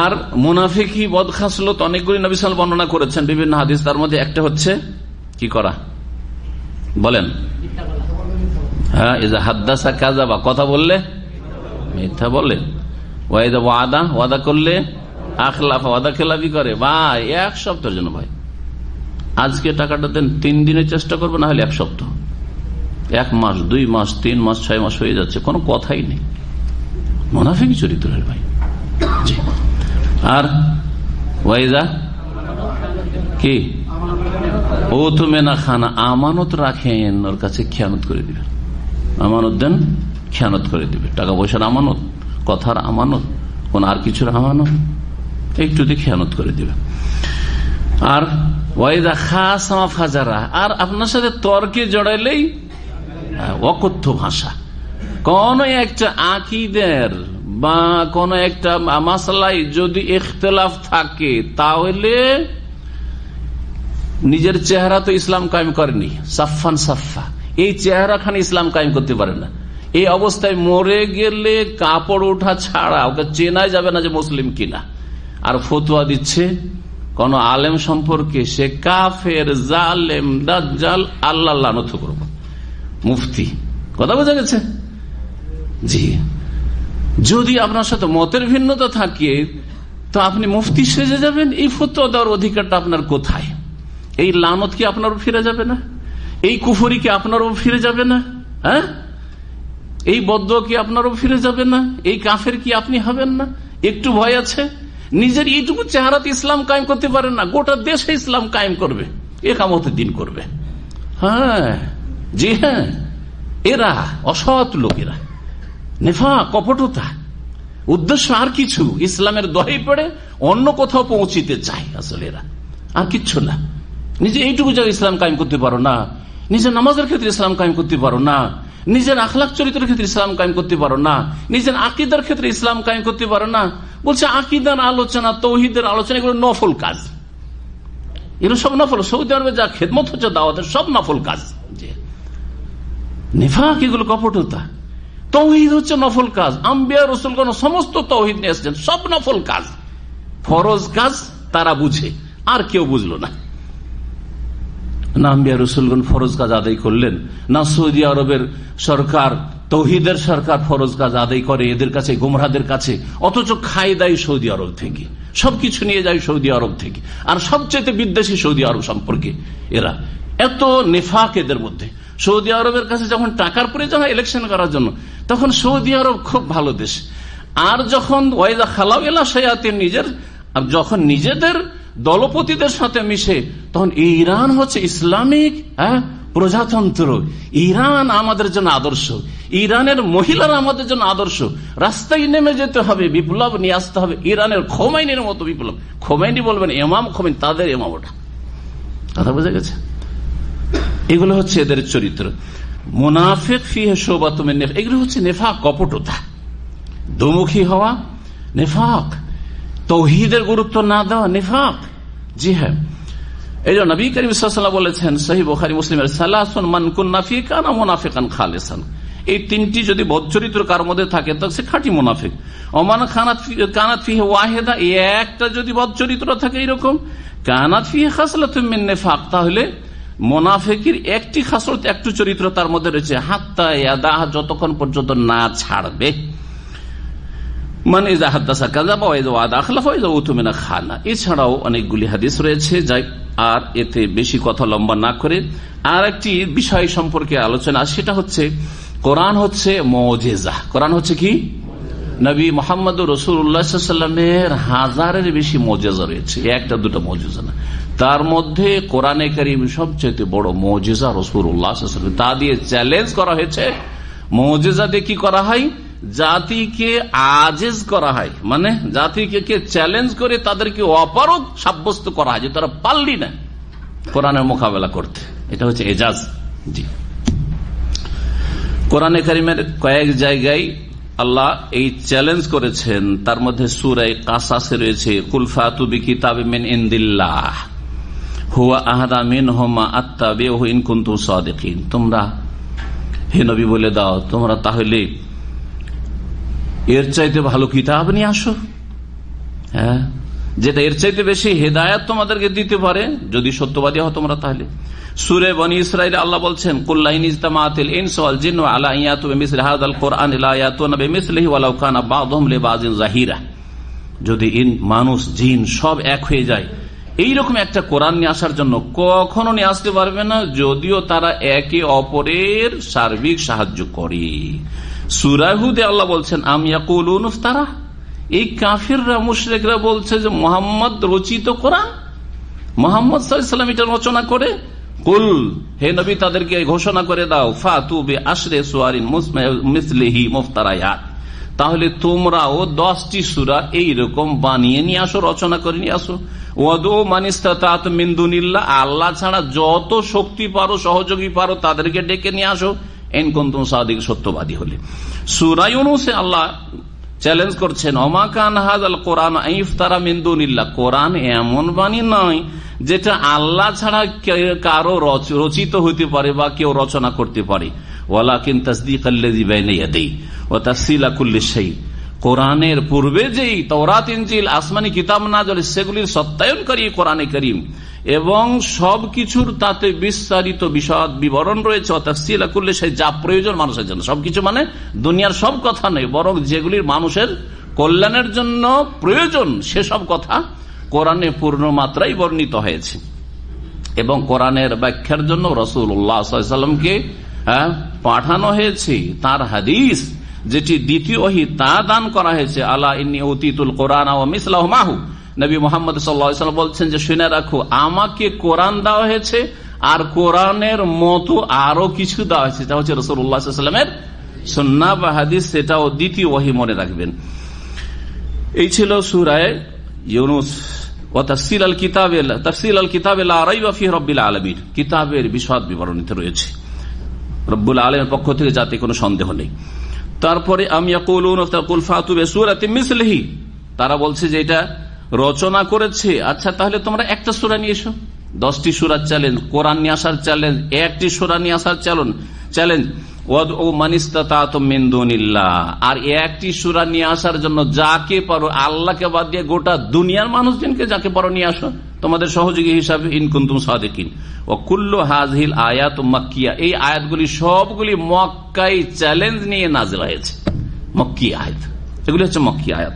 আর মুনাফিকি বদ খাসলত অনেকগুলি নবী সাল্লাল্লাহু আলাইহি ওয়াসাল্লাম বর্ণনা করেছেন বিভিন্ন হাদিস, তার মধ্যে একটা হচ্ছে কি করা, বলেন, হ্যাঁ, ইজা হাদ্দাসা কাযাবা, কথা বললে মিথ্যা বলে, ওয়াইদা ওয়াদা, ওয়াদা করলে আখলাফা, ওয়াদা খেলাফি করে। ভাই 1 সপ্তাহের জন্য, ভাই আজকে টাকাটা দেন, 3 দিনের চেষ্টা করবে, না হলে 1 সপ্তাহ, 1 মাস, 2 মাস, 3 মাস, 6 মাস হয়ে যাচ্ছে, কোনো কথাই নেই, মুনাফিক চরিত্রের ভাই। আর ওয়াইদা কি, ও তুমি না খানা, আমানত রাখেন, ওর কাছে খেয়ানত করে দিবে, আমানত দেন, খেয়ানত করে দিবে, টাকা পয়সার আমানত, কথার আমানত, কোন আর কিছুর আমানো একটু দিয়ে খেয়ানত করে দিবে। আর ওয়াইদা খাসামা ফাজারা, আর আপনার সাথে তর্কে জড়াইলেই অকথ্য ভাষা। কোন একটা আকীদার বা কোন একটা মাসলায় যদি ইখতিলাফ থাকে তাহলে নিজের চেহারা তো ইসলাম কায়েম করেনি, সাফান সাফা, এই চেহারাখানে ইসলাম কায়েম করতে পারে না। এই অবস্থায় মরে গেলে কাপড় ওঠা ছাড়া ওকে চেনাই যাবে না যে মুসলিম কিনা। আর ফতোয়া দিচ্ছে কোন আলেম সম্পর্কে সে কাফের, জালেম, দাজ্জাল, আল্লাহ লানত করব, মুফতি। কথা বোঝা গেছে? জি, যদি আপনার সাথে মতের ভিন্নতা থাকে তো আপনি মুফতি সেজে যাবেন। এই ফতোয়া দেওয়ার অধিকারটা আপনার কোথায়? এই লানত কি আপনার ফিরে যাবে না? এই কুফরি কি আপনারও ফিরে যাবে না? হ্যাঁ, এই বদদুয়া কি আপনারও ফিরে যাবে না? এই কাফের কি আপনি হবেন না? একটু ভয় আছে? নিজের এইটুকু চেহারাতে ইসলাম কায়েম করতে পারেন না, গোটা দেশে ইসলাম কায়েম করবে, একামতের দিন করবে। হ্যাঁ, জি হ্যাঁ, এরা অসৎ লোকেরা, নেফাক, কপটতা, উদ্দেশ্য আর কিছু, ইসলামের দোহাই পড়ে অন্য কোথাও পৌঁছিতে চায়। আসলে এরা আর কিচ্ছু না। নিজে এইটুকু জায়গায় ইসলাম কায়েম করতে পারো না, নিজের নামাজের ক্ষেত্রে ইসলাম কায়েম করতে পারো না, নিজের আখলাক চরিত্রের ক্ষেত্রে ইসলাম কায়েম করতে পারো না, নিজের আকীদার ক্ষেত্রে ইসলাম কায়েম করতে পারো না। বলছে আকীদার আলোচনা, তৌহিদের আলোচনা এগুলো নফল কাজ, এগুলো সব নফল। সৌদি আরবে যা খেদমত হচ্ছে দাওয়াতের, সব নফল কাজ। নিফাক, এগুলো কপটতা। তৌহিদ হচ্ছে নফল কাজ। আম্বিয়া রাসূলগণ সমস্ত তৌহিদ নিয়ে এসেছেন, সব নফল কাজ। ফরজ কাজ তারা বুঝে, আর কেউ বুঝলো না। না আম্বিয়া রাসূলগণ ফরজ কাজ আদায় করলেন, না সৌদি আরবের সরকার, তৌহিদের সরকার ফরজ কাজ আদায় করে এদের কাছে, গোমরাহদের কাছে। অথচ খাই দেয় সৌদি আরব থেকে, সবকিছু নিয়ে যায় সৌদি আরব থেকে। আর সবচেয়ে বিদ্বেষী সৌদি আরব সম্পর্কে এরা, এত নেফাক এদের মধ্যে। সৌদি আরবের কাছে যখন টাকার প্রয়োজন হয় ইলেকশন করার জন্য, তখন সৌদি আরব খুব ভালো দেশ। আর যখন ওয়াইদা খালাউ ইলা শায়াতিন, যখন নিজেদের দলপতিদের সাথে মিশে, তখন ইরান হচ্ছে ইসলামিক প্রজাতন্ত্র, ইরান আমাদের জন্য আদর্শ, ইরানের মহিলারা আমাদের জন্য আদর্শ, রাস্তায় নেমে যেতে হবে, বিপ্লব নিয়ে আসতে হবে, ইরানের খোমেনির মতো বিপ্লব। খোমেনি বলবেন ইমাম খোমেনি, তাদের ইমাম ওটা। কথা বোঝা গেছে? এগুলো হচ্ছে এদের চরিত্র। মুনাফিক ফিহে শুবাতুম মিন নিফাক, এগুলো হচ্ছে নেফাক, কপটতা, দুমুখী হওয়া, নেফাক। তৌহিদের গুরুত্ব না দেওয়া নেফাক। জি হ্যাঁ, এই জন্য নবী করিম সাল্লাল্লাহু আলাইহি ওয়াসাল্লাম বলেছেন সহিহ বুখারী মুসলিমের, সালাসুন মান কুন্না ফী কানা মুনাফিকান খালিসান। এই তিনটি যদি বদচরিত্র কার মধ্যে থাকে তো সে খাঁটি মুনাফিক। ওমান কানাত ফীহি ওয়াহিদা, একটা যদি বদচরিত্র থাকে এরকম, কানাত ফীহি খাসলাতুম মিন নিফাক, তাহলে মুনাফিকের একটি খাসলত, একটু চরিত্র তার মধ্যে রয়েছে, হাত্তা ইয়াদাহ, যতক্ষণ পর্যন্ত না ছাড়বে। এছাড়াও অনেকগুলি হাদিস রয়েছে, যাই আর এতে বেশি কথা লম্বা না করে আর একটি বিষয় সম্পর্কে আলোচনা, সেটা হচ্ছে কোরআন হচ্ছে মুজিজা। কোরআন হচ্ছে কি? নবী মুহাম্মদ রাসূলুল্লাহ সাল্লাল্লাহু আলাইহি ওয়াসাল্লামের হাজারের বেশি মুজিজা রয়েছে, একটা দুটো মুজিজা না। তার মধ্যে কোরআনে কারীম সবচেয়ে বড় মুজিজা রাসূলুল্লাহ সাল্লাল্লাহু আলাইহি ওয়াসাল্লাম। তা দিয়ে চ্যালেঞ্জ করা হয়েছে। মুজিজা দিয়ে কি করা হয়? জাতিকে আজেজ করা হয়, মানে জাতিকে চ্যালেঞ্জ করে তাদেরকে অপারগ সাব্যস্ত করা হয় যে তারা পারলি না কোরআনের মোকাবেলা করতে। এটা হচ্ছে এজাজ। জি, কোরআনে কারীমের কয়েক জায়গায় আল্লাহ এই চ্যালেঞ্জ করেছেন। তার মধ্যে সূরা কাসাসে রয়েছে, কুল ফাতু বিকিতাবিম মিন ইনদিল্লাহ হুয়া আহাদা মিনহুমা আত্তাবিউহু ইন কুনতুম সাদিকিন। তোমরা হে নবী বলে দাও, তোমরা তাহলে এর চাইতে ভালো কিতাব নিয়ে আসো, হ্যাঁ, যেটা এর চাইতে বেশি হেদায়েত তোমাদেরকে দিতে পারে, যদি সত্যবাদী হও তোমরা। তাহলে সূরা বনী ইসরাঈলে আল্লাহ বলছেন, কুল লা ইন ইজতামাআতিল ইনসু ওয়াল জিন্নু আলা আন ইয়াতু বিমিসলি হাযাল কুরআন লা ইয়াতুনা বিমিসলিহি ওয়ালাউ কানা বাযুহুম লিবাযিন যাহিরা। যদি মানুষ জিন সব এক হয়ে যায় এইরকম একটা কোরআন নিয়ে আসার জন্য, কখনো নিয়ে আসতে পারবে না যদিও তারা একে অপরের সার্বিক সাহায্য করে। সূরা হুদে আল্লাহ বলছেন, আম ইয়াকুলুন ইফতারা, এই কাফিররা মুশরিকরা বলছে যে মুহাম্মদ রচিত কোরআন, মুহাম্মদ সাল্লাল্লাহু আলাইহি ওয়াসাল্লাম এটা রচনা করে। কুল, হে নবী তাদেরকে ঘোষণা করে দাও, ফাতু বিআশরি সুওয়ারিন মিসলিহি মুফতারায়াত, তাহলে তোমরাও 10টি সূরা এইরকম বানিয়ে নিয়ে আসো, রচনা করে নিয়ে আসো। ওয়াদু মান ইসতাতা'ত মিন দুনিল্লাহ, আল্লাহ ছাড়া যত শক্তি পারো, সহযোগী পারো, তাদেরকে ডেকে নিয়ে আসো, ইন কুনতুম সাদিক, সত্যবাদী হলে। সূরা ইউনূসে আল্লাহ চ্যালেঞ্জ করছেন, ওমা কান হাযাল কোরআন ইফতারা মিন দুনিল্লাহ, কোরআন এমন বাণী নয় যেটা আল্লাহ ছাড়া কারো রচিত হইতে পারে বা কেউ রচনা করতে পারে। ওয়ালাকিন তাসদীকাল্লাযী বাইনা ইয়াদাইহি ওয়া তাফসীলা কুল্লি শাই, কোরআনের পূর্বে যেই তাওরাত ইনজিল আসমানি কিতাব নাযিল সেগুলির সত্যায়নকারী কোরআনে কারীম, এবং সবকিছুর তাতে বিস্তারিত বিশদ বিবরণ রয়েছে। তাফসীলা কুল্লি শাই, যা প্রয়োজন মানুষের জন্য, সবকিছু মানে দুনিয়ার সব কথা নেই, বরং যেগুলির মানুষের কল্যাণের জন্য প্রয়োজন সেসব কথা কোরআনে পূর্ণ মাত্রায় বর্ণিত হয়েছে। এবং কোরআনের ব্যাখ্যার জন্য রাসূলুল্লাহ সাল্লাল্লাহু আলাইহি ওয়াসাল্লামকে পাঠানো হয়েছে, তার হাদিস যেটি দ্বিতীয় ওহী তা দান করা হয়েছে। আলা ইন্নী উতীতুল কোরআন ওয়া মিসলাহু মাহু, নবী মুহাম্মদ সাল্লাল্লাহু আলাইহি ওয়াসাল্লাম বলছেন যে শুনে রাখো, আমাকে কোরআন দেওয়া হয়েছে আর কোরআনের মতো আরো কিছু দেওয়া হয়েছে, যা হচ্ছে রাসূলুল্লাহ সাল্লাল্লাহু আলাইহি ওয়াসাল্লামের সুন্নাহ বা হাদিস, সেটাও দ্বিতীয় ওহী মনে রাখবেন। এই ছিল সূরা ইউনূস। ওয়া তাফসীলাল কিতাবে লা রাইবা ফিহি রাব্বিল আলামিন, কিতাবের বিশদ বিবরণীতে রয়েছে রব্বুল আলামিনের পক্ষ থেকে, যাতে কোনো সন্দেহ নেই। তারপরে আমি ইয়াকুলুনা তাকুল ফাতু বিসূরাতিন মিসলিহি, তারা বলছে যে এটা রচনা করেছে, আচ্ছা তাহলে তোমরা একটা সূরা নিয়ে এসো। 10টি সূরা চ্যালেঞ্জ, কোরআন নিয়ে আসার চ্যালেঞ্জ, একটি সূরা নিয়ে আসার চ্যালেঞ্জ। ওয়াদউ মান ইসতাতা'তুম মিন দুনিল্লাহ, আর একটি সূরা নিয়ে আসার জন্য যাকে পারো, আল্লাহকে বাদ দিয়ে গোটা দুনিয়ার মানুষজনকে যাকে পারো নিয়ে আসো তোমাদের সহযোগী হিসাবে, ইন কুনতুম সাদিকিন। ওয়া কুল্লু হাযিহিল আয়াতু মাক্কিয়া, এই আয়াতগুলি সবগুলি মক্কায় চ্যালেঞ্জ নিয়ে নাযিল হয়েছে, মক্কি আয়াত, এগুলি হচ্ছে মক্কি আয়াত।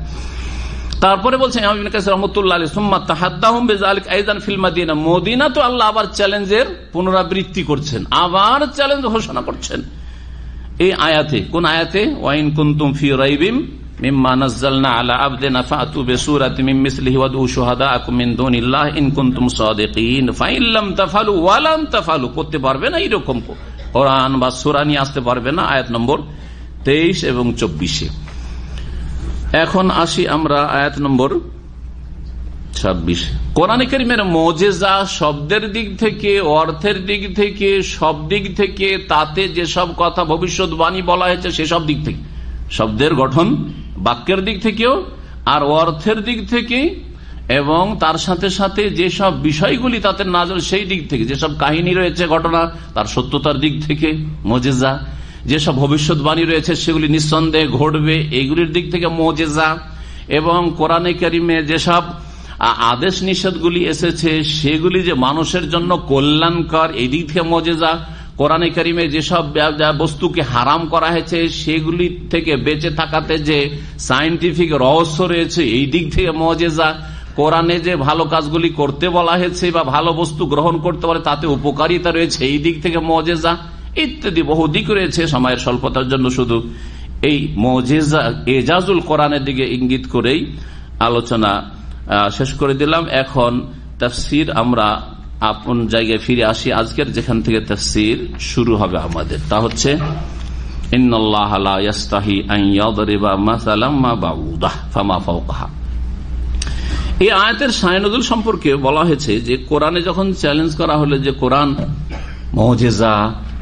তারপরে বলছেন ইমাম ইবনে কাসির রাহমাতুল্লাহ আলাইহি, সুম্মা তাহাদ্দাহুম বিযালিক আইযান ফিল মাদিনা, মদিনা তো আল্লাহ আবার চ্যালেঞ্জের পুনরাবৃত্তি করছেন, আবার চ্যালেঞ্জ ঘোষণা করছেন এই আয়াতে। কোন আয়াতে? ওয়াইন কুনতুম ফি রাইবিম মিম্মা নাযালনা আলা আবদিনা ফাতু বিসূরাতিন মিন মিসলিহি ওয়াদউ শুহাদাআকুম মিন দুনিল্লাহ ইন কুনতুম সাদিকিন ফাইন লাম তাফআলু ওয়া লাম তাফআলু, করতে পারবে না এরকম কোরআন বা সূরা নিয়ে আসতে পারবে না। আয়াত নম্বর 23 এবং 24। এখন আসি আমরা আয়াত নম্বর 26। কোরআনে কারীমের মুজিজা শব্দের দিক থেকে, অর্থের দিক থেকে, সব দিক থেকে, তাতে যেসব কথা ভবিষ্যৎবাণী বলা হয়েছে সেসব দিক থেকে, শব্দের গঠন বাক্যের দিক থেকেও আর অর্থের দিক থেকে, এবং তার সাথে সাথে যেসব বিষয়গুলি তাতে নাযিল সেই দিক থেকে, যেসব কাহিনী রয়েছে ঘটনা তার সত্যতার দিক থেকে মুজিজা, যেসব ভবিষ্যৎবাণী রয়েছে সেগুলি নিঃসন্দেহে ঘটবে এইগুলির দিক থেকে মুজিজা, এবং কোরআনে কারীমে যেসব আদেশ নিষেধগুলি এসেছে সেগুলি যে মানুষের জন্য কল্যাণকর এই দিক থেকে মুজিজা, কোরআনে কারীমে যেসব বস্তুকে হারাম করা হয়েছে সেগুলি থেকে বেঁচে থাকাতে যে সায়েন্টিফিক রহস্য রয়েছে এই দিক থেকে মুজিজা, কোরআনে যে ভালো কাজগুলি করতে বলা হয়েছে বা ভালো বস্তু গ্রহণ করতে পারে তাতে উপকারিতা রয়েছে এই দিক থেকে মুজিজা, ইত্যাদি বহু দিক রয়েছে। সময়ের স্বল্পতার জন্য শুধু এই মুজিজা এজাজুল কোরআনের দিকে ইঙ্গিত করেই আলোচনা শেষ করে দিলাম। এখন তাফসীর আমরা আপন জায়গায় ফিরে আসি। আজকের যেখান থেকে তাফসীর শুরু হবে আমাদের, তা হচ্ছে ইন্নাল্লাহা লা ইয়াস্তাহি আন ইয়াদরিবা মাসালাম মা বাউদাহ ফামা ফাওকাহা। এই আয়াতের শায়নুজুল সম্পর্কে বলা হয়েছে যে কোরআনে যখন চ্যালেঞ্জ করা হলো যে কোরআন মুজিজা,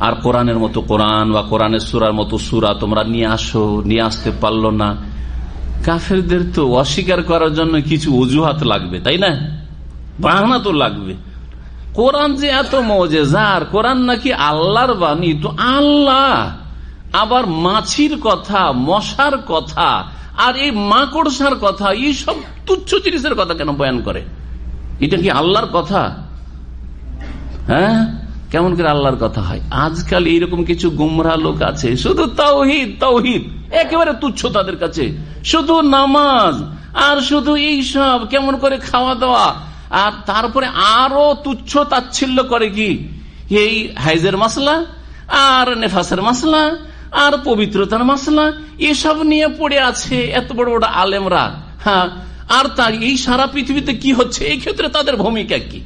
আর কোরআনের মতো কোরআন বা কোরআনের সূরার মতো সূরা তোমরা নিয়ে আসো, নিয়ে আসতে পারলো না, কাফেরদের তো অস্বীকার করার জন্য কিছু অজুহাত লাগবে, তাই না? বাহানা তো লাগবে। কোরআন যে এত মুজিজা, আর কোরআন নাকি আল্লাহর বাণী, তো আল্লাহ আবার মাছির কথা, মশার কথা, আর এই মাকড়সার কথা, এই সব তুচ্ছ জিনিসের কথা কেন বয়ান করে? এটা কি আল্লাহর কথা? হ্যাঁ, কেমন করে আল্লাহর কথা হয়? আজকাল এইরকম কিছু গুমরাহ লোক আছে, শুধু তাওহীদ তাওহীদ, একেবারে তুচ্ছ তাদের কাছে, শুধু নামাজ আর শুধু এইসব, কেমন করে খাওয়া দাওয়া, আর তারপরে আরো তুচ্ছ তাচ্ছিল্য করে কি এই হাইজের মাসলা আর নেফাসের মাসলা আর পবিত্রতার মাসলা, এসব নিয়ে পড়ে আছে এত বড় বড় আলেমরা। হ্যাঁ, আর তার এই সারা পৃথিবীতে কি হচ্ছে এই ক্ষেত্রে তাদের ভূমিকা কি?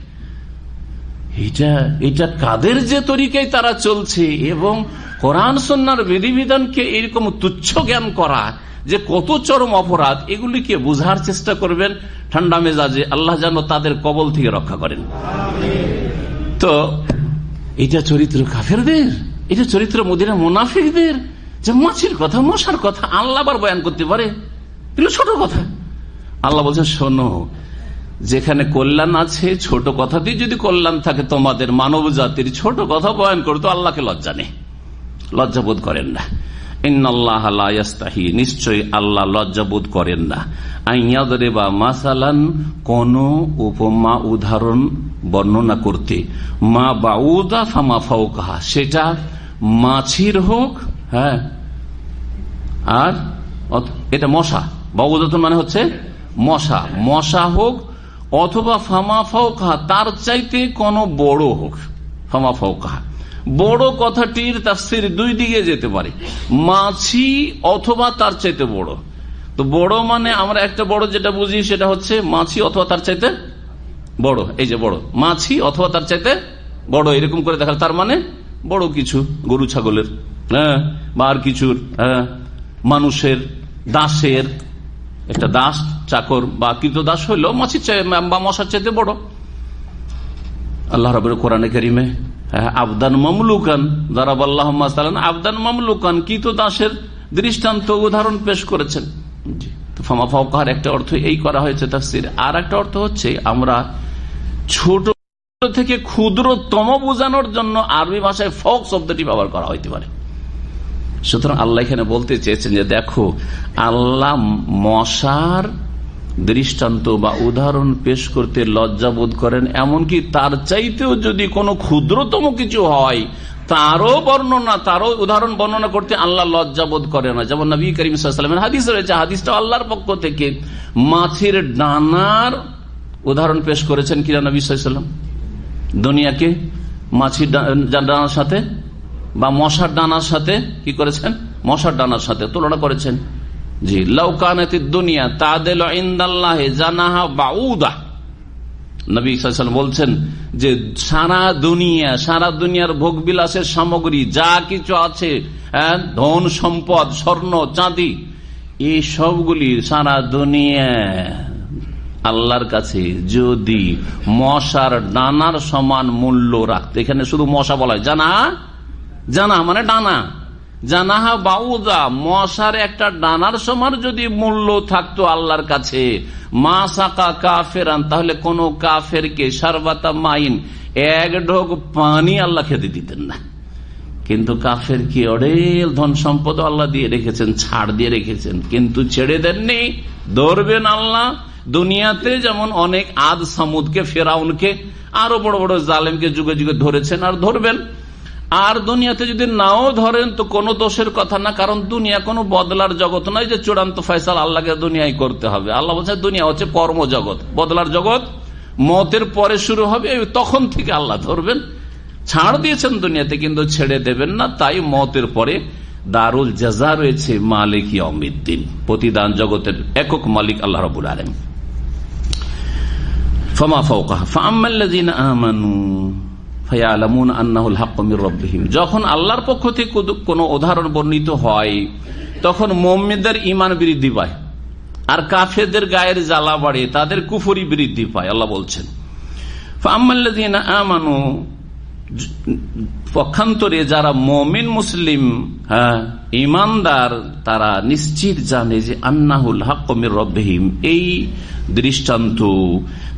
এটা কাদের যে তরিকায় তারা চলছে, এবং কোরআন সুন্নাহর বিধিবিধানকে এরকম তুচ্ছ জ্ঞান করা, যে কত চরম অপরাধ, এগুলিকে বোঝার চেষ্টা করবেন ঠান্ডা মেজাজে। আল্লাহ যেন তাদের কবল থেকে রক্ষা করেন। তো এটা চরিত্র কাফেরদের, এটা চরিত্র মদিনা মুনাফিকদের, যে মাছির কথা মশার কথা আল্লাহ আবার বয়ান করতে পারে, এগুলো ছোট কথা। আল্লাহ বলছেন শোনো, যেখানে কল্যাণ আছে ছোট কথা দিয়ে যদি কল্যাণ থাকে তোমাদের মানব জাতির, ছোট কথা বয়ান করতো আল্লাহকে লজ্জা নেই, লজ্জাবোধ করেন না। ইন্নাল্লাহ লা ইস্তাহি, নিশ্চয়ই আল্লাহ লজ্জাবোধ করেন না। আইয়াদরিবা মাসালান, কোন উপমা উদাহরণ বর্ণনা করতে, মা বাউদা ফামা ফাওকাহা, সেটা মাছির হোক, হ্যাঁ, আর এটা মশা, বাউদাতুন মানে হচ্ছে মশা, মশা হোক, অথবা ফামা ফাওকাহা তার চাইতে কোন বড় হোক। ফামা ফাওকাহা বড় কথাটির তাফসীর দুই দিকে যেতে পারে, মাছি অথবা তার চাইতে বড়। তো বড় মানে আমরা একটা বড় যেটা বুঝি সেটা হচ্ছে মাছি অথবা তার চাইতে বড়। এই যে বড়, মাছি অথবা তার চাইতে বড়, এরকম করে দেখা, তার মানে বড় কিছু, গরু ছাগলের, হ্যাঁ, বা আর কিছুর, হ্যাঁ, মানুষের, দাসের, একটা দাস চাকর বা কৃতদাস হইলো মাছির বা মশার চাইতে বড়। আল্লাহ রাব্বুল কোরআনে কারীমে আবদান মামলুকান, দারাবাল্লাহু মাসালান আবদান মামলুকান, কৃতদাসের দৃষ্টান্ত উদাহরণ পেশ করেছেন। ফামা ফাওকাহার একটা অর্থ এই করা হয়েছে তাফসীরে, আর একটা অর্থ হচ্ছে আমরা ছোট থেকে ক্ষুদ্রতম বোঝানোর জন্য আরবি ভাষায় ফক শব্দটি ব্যবহার করা হইতে পারে। সুতরাং আল্লাহ এখানে বলতে চেয়েছেন যে দেখো, আল্লাহ মশার দৃষ্টান্ত বা উদাহরণ পেশ করতে লজ্জাবোধ করেন, এমনকি তার চাইতেও যদি কোনো ক্ষুদ্রতম কিছু হয় তারও বর্ণনা, তারও উদাহরণ বর্ণনা করতে আল্লাহ লজ্জাবোধ করে না। যেমন নবী করিম সাল্লাল্লাহু আলাইহি ওয়াসাল্লামের হাদিস রয়েছে, হাদিসটা আল্লাহর পক্ষ থেকে, মাছির ডানার উদাহরণ পেশ করেছেন কিনা নবী সাল্লাল্লাহু আলাইহি ওয়াসাল্লাম, দুনিয়াকে মাছির ডানার সাথে বা মশার ডানার সাথে কি করেছেন, মশার ডানার সাথে তুলনা করেছেন। জি, লাউ কানাতিদ দুনিয়া তাদিলু ইনদাল্লাহি জানাহা বাউদা, নবী সাল্লাল্লাহু আলাইহি ওয়াসাল্লাম বলছেন যে সারা দুনিয়ার ভোগ বিলাসের সামগ্রী যা কিছু আছে, ধন সম্পদ, স্বর্ণ চাঁদি, এই সবগুলি সারা দুনিয়া আল্লাহর কাছে যদি মশার ডানার সমান মূল্য রাখতে, এখানে শুধু মশা বলা হয়, জানা মানে ডানা, জানাহা বাউদা, মশার একটা ডানার সমান যদি মূল্য থাকতো আল্লাহর কাছে, মা সাকা কাফেরান, তাহলে কোন কাফেরকে শারবাতা মাইন, এক ঢোক পানি আল্লাহ খেতে দিতেন না। কিন্তু কাফের কি অঢেল ধন সম্পদ আল্লাহ দিয়ে রেখেছেন, ছাড় দিয়ে রেখেছেন, কিন্তু ছেড়ে দেননি, ধরবেন আল্লাহ। দুনিয়াতে যেমন অনেক আদ সামুদকে, ফেরাউনকে, আরো বড় বড় জালেমকে যুগে যুগে ধরেছেন আর ধরবেন। আর দুনিয়াতে যদি নাও ধরেন তো কোনো দোষের কথা না, কারণ দুনিয়া কোনো বদলার জগৎ নয় যে চূড়ান্ত ফয়সালা আল্লাহকে দুনিয়ায় করতে হবে। আল্লাহ বলছেন দুনিয়া হচ্ছে কর্মজগৎ, বদলার জগৎ, মতের পরে শুরু হবে, তখন থেকে আল্লাহ ধরবেন। ছাড় দিয়েছেন দুনিয়াতে কিন্তু ছেড়ে দেবেন না, তাই মতের পরে দারুল জাযা রয়েছে, মালিক ইয়াউমিদ্দিন, প্রতিদান জগতের একক মালিক আল্লাহ রাব্বুল আলামিন। ফামা ফাওকাহা ফাআম্মাল্লাযীনা আমানু ফায়ালামুন আন্নাহুল হাক্কু মির রাব্বিহিম, যখন আল্লাহর পক্ষ থেকে কোনো উদাহরণ বর্ণিত হয় তখন মুমিনদের ঈমান বৃদ্ধি পায়, আর কাফেরদের গায়ের জ্বালা বাড়ে, তাদের কুফরি বৃদ্ধি পায়। আল্লাহ বলছেন ফাআম্মাল্লাযীনা আমানু, পক্ষান্তরে যারা মুমিন মুসলিম, হ্যাঁ, ঈমানদার, তারা নিশ্চিত জানে যে আন্নাহুল হাক্কু মির রাব্বিহিম, এই দৃষ্টান্ত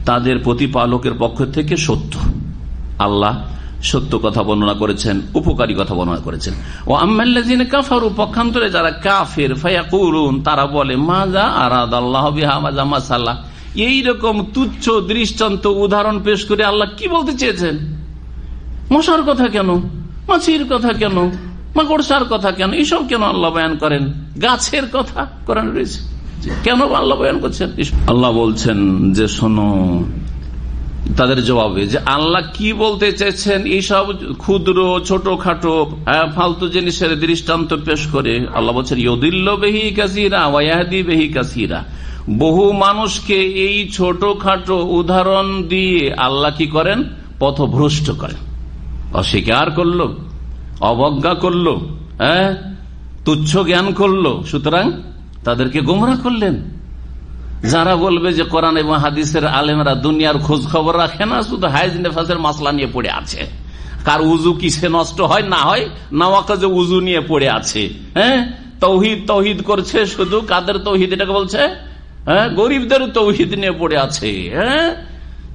তাদের প্রতিপালকের পক্ষ থেকে সত্য। আল্লাহ সত্য কথা বর্ণনা করেছেন, উপকারী কথা বর্ণনা করেছেন। ও আম্মাল্লাযীনা কাফারু, পক্ষান্তরে যারা কাফের, ফায়াকুলুন, তারা বলে মাযা আরাদাল্লাহু বিহা মাযা মাসালা, এইরকম তুচ্ছ দৃষ্টান্ত উদাহরণ পেশ করে আল্লাহ কি বলতে চেয়েছেন? মশার কথা কেন, মাছির কথা কেন, মাকড়সার কথা কেন, এসব কেন আল্লাহ বয়ান করেন? গাছের কথা কোরআনে রয়েছে, কেন আল্লাহ বয়ান করছেন? আল্লাহ বলছেন যে শোনো, তাদের জবাবে যে আল্লাহ কি বলতে চাইছেন এইসব ক্ষুদ্র ছোটখাটো ফালতু জিনিসের দৃষ্টান্ত পেশ করে। আল্লাহ বলছেন ইউদিল্লু বিহি কাসীরা ওয়া ইয়াহদি বিহি কাসীরা, বহু মানুষকে এই ছোটখাটো উদাহরণ দিয়ে আল্লাহ কি করেন? পথভ্রষ্ট করেন, অস্বীকার করলো, অবজ্ঞা করলো, তুচ্ছ জ্ঞান করলো। সুতরাং তাদেরকে গোমরাহ করলেন। যারা বলবে যে কোরআন এবং হাদিসের আলেমরা দুনিয়ার খোঁজ খবর রাখে না, শুধু হাইজ নেফাসের মাসলা নিয়ে পড়ে আছে, কার উজু কিসে নষ্ট হয় না হয়, নাওয়াকাজে উজু নিয়ে পড়ে আছে। হ্যাঁ, তৌহিদ তৌহিদ করছে, শুধু কাদের তৌহিদ এটাকে বলছে? হ্যাঁ, গরিবদের তৌহিদ নিয়ে পড়ে আছে। হ্যাঁ,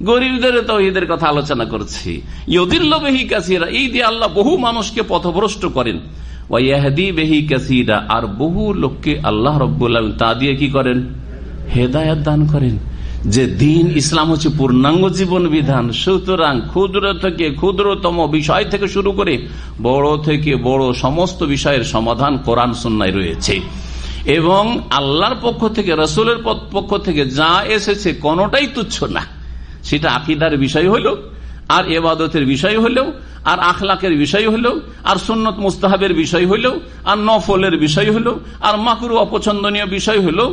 গরিবদের তৌহিদের কথা আলোচনা করছি। ইউদিল্লু বিহি কাসীরা, এই দিয়ে আল্লাহ বহু মানুষকে পথভ্রষ্ট করেন। ওয়া ইয়াহদি বিহি কাসীরা, আর বহু লোককে আল্লাহ রাব্বুল আলামিন তা দিয়ে কি করেন? হেদায়েত দান করেন। যে দিন ইসলাম হচ্ছে পূর্ণাঙ্গ জীবন বিধান, সুতরাং ক্ষুদ্র থেকে ক্ষুদ্রতম বিষয় থেকে শুরু করে বড় থেকে বড় সমস্ত বিষয়ের সমাধান কোরআন সুন্নায় রয়েছে। এবং আল্লাহর পক্ষ থেকে, রাসূলের পক্ষ থেকে যা এসেছে কোনটাই তুচ্ছ না। সেটা আকীদার বিষয় হলো, আর ইবাদতের বিষয় হলেও, আর আখলাকের বিষয় হলেও, আর সুন্নত মুস্তাহাবের বিষয় হলেও, আর নফলের বিষয় হলেও, আর মাকরুহ অপছন্দনীয় বিষয় হলেও,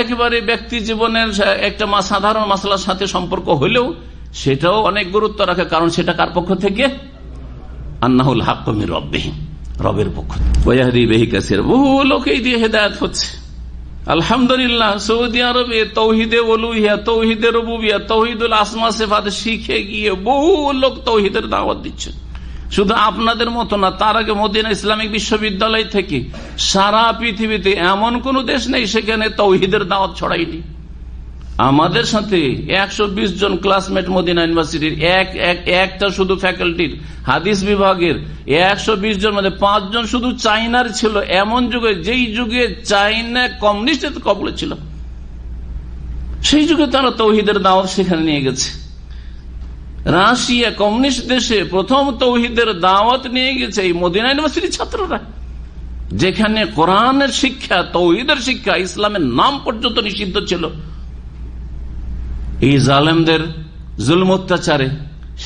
একেবারে ব্যক্তি জীবনের একটা সাধারণ মাসলার সাথে সম্পর্ক হলেও সেটাও অনেক গুরুত্ব রাখে। কারণ সেটা কার পক্ষ থেকে? আন্নাহুল হাক্কু মির রাব্বিহিম, রবের পক্ষ থেকে। ওয়া ইয়াহদি বিহি কাসীরা, বহু লোকই দিয়ে হেদায়েত হচ্ছে। আলহামদুলিল্লাহ, সৌদি আরবে তৌহিদে উলুহিয়া, তৌহিদে রুবুবিয়া, তৌহিদুল আসমা সিফাত শিখে গিয়ে বহু লোক তৌহিদের দাওয়াত দিচ্ছে। শুধু আপনাদের মতো না, তার আগে মদিনা ইসলামিক বিশ্ববিদ্যালয় থেকে সারা পৃথিবীতে এমন কোন দেশ নেই সেখানে তৌহিদের দাওয়াত ছড়াইনি। আমাদের সাথে 120 জন ক্লাসমেট মদিনা ইউনিভার্সিটির, একটা শুধু ফ্যাকাল্টির হাদিস বিভাগের 120 জন মধ্যে 5 জন শুধু চাইনার ছিল। এমন যুগে, যেই যুগে চাইনা কমিউনিস্টের কবলে ছিল, সেই যুগে তারা তৌহিদের দাওয়াত সেখানে নিয়ে গেছে। রাশিয়া কমিউনিস্ট দেশে প্রথম তৌহিদের দাওয়াত নিয়ে গেছে এই মদিনা ইউনিভার্সিটির ছাত্ররা, যেখানে কোরআনের শিক্ষা, তৌহিদের শিক্ষা, ইসলামের নাম পর্যন্ত নিষিদ্ধ ছিল। এই জালেমদের জুলম অত্যাচারে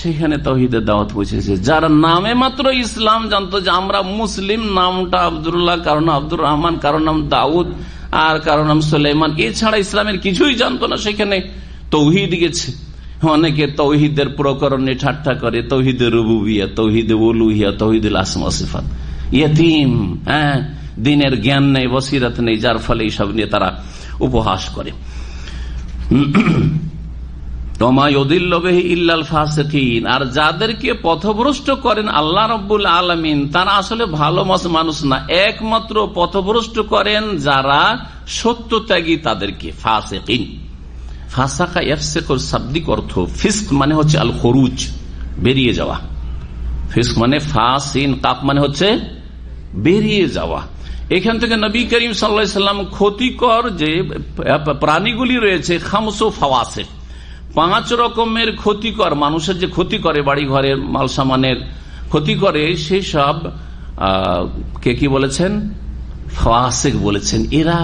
সেখানে তৌহিদের দাওয়াত পৌঁছেছে। যারা নামে মাত্র ইসলাম জানতো, যে আমরা মুসলিম, নামটা আব্দুল্লাহ, কারো নাম আব্দুর রহমান, কারো নাম দাউদ, আর কারো নাম সুলাইমান, এছাড়া ইসলামের কিছুই জানতো না, সেখানে তৌহিদ গেছে। অনেকে তৌহিদের প্রকরণে ঠাট্টা করে, তৌহিদের রুবুবিয়া, তৌহিদে উলুহিয়া, তৌহিদুল আসমা সিফাত। ইয়তীম, হ্যাঁ, দিনের জ্ঞান নেই, বসিরত নেই, যার ফলে এইসব নিয়ে তারা উপহাস করে। আর যাদেরকে পথভ্রষ্ট করেন আল্লাহ রাব্বুল আলামিন, তারা আসলে ভালো মানুষ না, একমাত্র পথভ্রষ্ট করেন যারা সত্যত্যাগী তাদেরকে। ফাসিকিন, ফাসাকা ইয়াফসিকুর শাব্দিক অর্থ ফিস্ক মানে হচ্ছে আল খুরুজ, বেরিয়ে যাওয়া। ফিস্ক মানে ফাসিন, কাপ মানে হচ্ছে বেরিয়ে যাওয়া। এখান থেকে নবী করিম সাল্লাল্লাহু আলাইহি সাল্লাম ক্ষতিকর যে প্রাণীগুলি রয়েছে, খামসু ফাওয়াসিক, 5 রকমের ক্ষতিকর, মানুষের যে ক্ষতি করে, বাড়ি ঘরের মাল সামানের ক্ষতি করে, সেই সব কে কি বলেছেন? ফাসিক বলেছেন। এরা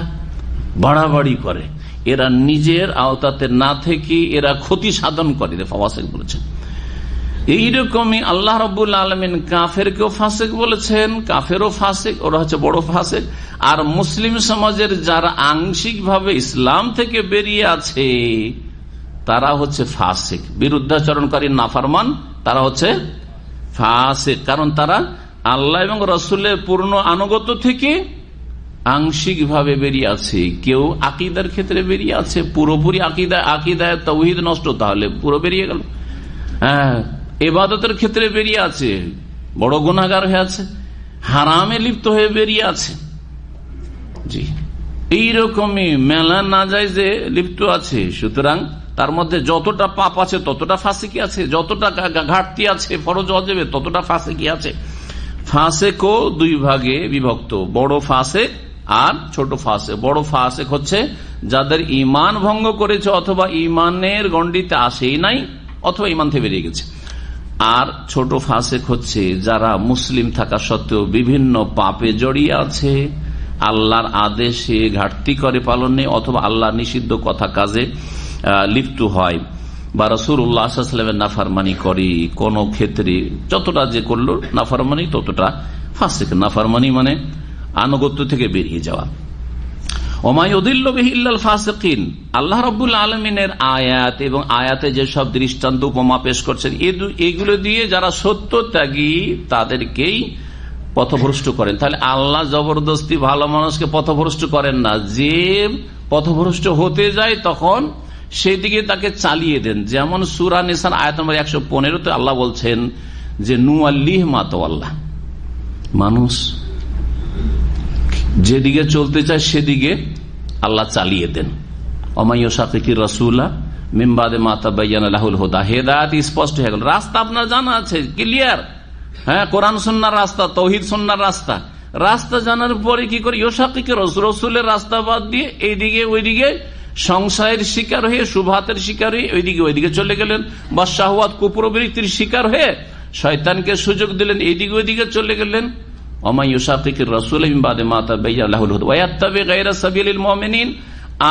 বাড়াবাড়ি করে, এরা নিজের আওতাতে না থেকে এরা ক্ষতি সাধন করে, ফাসিক বলেছেন। এইরকমই আল্লাহ রাব্বুল আলামিন কাফেরকেও ফাসিক বলেছেন, কাফেরও ফাসিক, ওরা হচ্ছে বড় ফাসিক। আর মুসলিম সমাজের যারা আংশিক ভাবে ইসলাম থেকে বেরিয়ে আছে তারা হচ্ছে ফাসিক, বিরুদ্ধাচরণকারী, নাফরমান, তারা হচ্ছে ফাসিক। কারণ তারা আল্লাহ এবং রাসূলের পূর্ণ আনুগত্য থেকে আংশিক ভাবে বেরিয়ে আছে। কেউ আকীদার ক্ষেত্রে বেরিয়ে আছে, পুরোপুরি আকীদায় তাওহীদ নষ্ট, তাহলে পুরো বেরিয়ে গেল। হ্যাঁ, ইবাদতের ক্ষেত্রে বেরিয়ে আছে, বড় গুনাহগার হয়ে আছে, হারামে লিপ্ত হয়ে বেরিয়ে আছে। জি, এইরকমই মেলা নাজায়েজে লিপ্ত আছে। সুতরাং তার মধ্যে যতটা পাপ আছে ততটা ফাসিকি আছে, যতটা ঘাটতি আছে ফরজ ওয়াজিবে ততটা ফাসিকি আছে। ফাসিকও 2 ভাগে বিভক্ত, বড় ফাসিক আর ছোট ফাসিক। বড় ফাসিক হচ্ছে যাদের ঈমান ভঙ্গ করেছে, অথবা ঈমানের গণ্ডিতে আসেই নাই, অথবা ঈমান থেকে বেরিয়ে গেছে। আর ছোট ফাসিক হচ্ছে যারা মুসলিম থাকা সত্ত্বেও বিভিন্ন পাপে জড়িয়ে আছে, আল্লাহর আদেশে ঘাটতি করে পালনে, অথবা আল্লাহর নিষিদ্ধ কথা কাজে লিপ্ত হয়, বা রাসূলুল্লাহ সাল্লাল্লাহু আলাইহি ওয়াসাল্লামের নাফরমানি করে। কোন ক্ষেত্রে যতটা যে করলো নাফরমানি ততটা ফাসিক। নাফরমানি মানে আনুগত্য থেকে বেরিয়ে যাওয়া। ওমা ইউদিল্লু বিহি ইল্লাল ফাসিকিন, আল্লাহ রাব্বুল আলামিনের আয়াত এবং আয়াতে যে সব দৃষ্টান্ত উপমা পেশ করছেন, এগুলো দিয়ে যারা সত্যত্যাগী তাদেরকেই পথভ্রষ্ট করেন। তাহলে আল্লাহ জবরদস্তি ভালো মানুষকে পথভ্রষ্ট করেন না, যে পথভ্রষ্ট হতে যায় তখন সেদিকে তাকে চালিয়ে দেন। যেমন সূরা নিসার আয়াত নম্বর 115 আল্লাহ বলছেন যে নুআল্লিহ মা তাওয়াল্লা, মানুষ যেদিকে চলতে চায় সেদিকে আল্লাহ চালিয়ে দেন। ওমাইয়া শাকিকির রাসূলা মিন বাদে মা তাবায়্যানা লাহুল হুদা, হেদায়েত স্পষ্ট হয়ে গেল, রাস্তা আপনার জানা আছে, ক্লিয়ার। হ্যাঁ, কোরআন সুন্নাহর রাস্তা, তাওহীদ সুন্নাহর রাস্তা, রাস্তা জানার পরে কি করে শাকিকির রাসূলের রাস্তা বাদ দিয়ে এইদিকে ওইদিকে সংশয়ের শিকার হয়ে, শুবহাতের শিকার হয়ে ওইদিকে চলে গেলেন, বা শাহওয়াত কুপ্রবৃত্তির শিকার হয়ে শয়তানকে সুযোগ দিলেন, এইদিকে ওইদিকে চলে গেলেন। ওমাইয়া শাকিকির রাসূলা মিন বাদে মা তাবায়্যানা লাহুল হুদা ওয়া ইয়াত্তাবি গায়রা সাবিলিল মুমিনিন,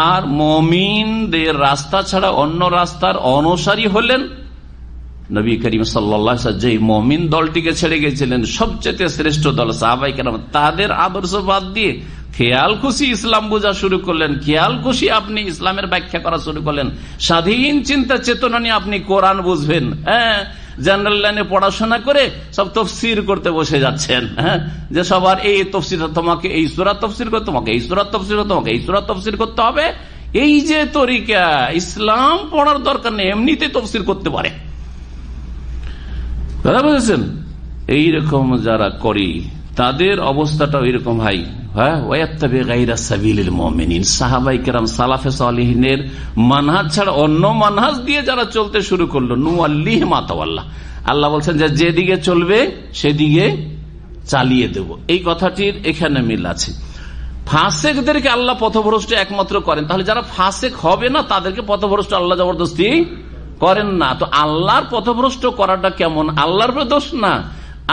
আর মুমিনদের রাস্তা ছাড়া অন্য রাস্তার অনুসারী হলেন নবী করিম সাল্লাল্লাহু আলাইহি ওয়াসাল্লাম। যে মুমিন দলটিকে ছেড়ে গেছিলেন, সবচেয়ে শ্রেষ্ঠ দল সাহাবায়ে কেরাম, তাদের আদর্শ বাদ দিয়ে খেয়াল খুশি ইসলাম বোঝা শুরু করলেন, খেয়াল খুশি আপনি ইসলামের ব্যাখ্যা করা শুরু করলেন, স্বাধীন চিন্তা চেতনা নিয়ে আপনি কোরআন বুঝবেন। হ্যাঁ, জেনারেল লাইনে পড়াশোনা করে সব তফসির করতে বসে যাচ্ছেন। হ্যাঁ, যে সবার এই তফসির, তোমাকে এই সূরা তফসির করতে, তোমাকে এই সূরা তফসির করতে, তোমাকে এই সূরা তফসির করতে হবে। এই যে তরিকা, ইসলাম পড়ার দরকার নেই, এমনিতে তফসির করতে পারে। কথা বুঝেছেন? এইরকম যারা করি তাদের অবস্থাটা এরকম ভাই। হ্যাঁ, ওয়াত্তাবি গায়রা সাবিলিল মুমিনিন, সাহাবায়ে কেরাম সালাফে সালেহিনের মানহাজ ছাড়া অন্য মানহাজ দিয়ে যারা চলতে শুরু করলো, নুআল্লিহ মা তাওয়াল্লা, আল্লাহ বলছেন যে যেদিকে চলবে সেদিকে চালিয়ে দেব। এই কথাটির এখানে মিল আছে। ফাসেকদেরকে আল্লাহ পথভ্রষ্ট একমাত্র করেন, তাহলে যারা ফাসেক হবে না তাদেরকে পথভ্রষ্ট আল্লাহ জবরদস্তি করেন না। তো আল্লাহর পথভ্রষ্ট করাটা কেমন? আল্লাহর দোষ না,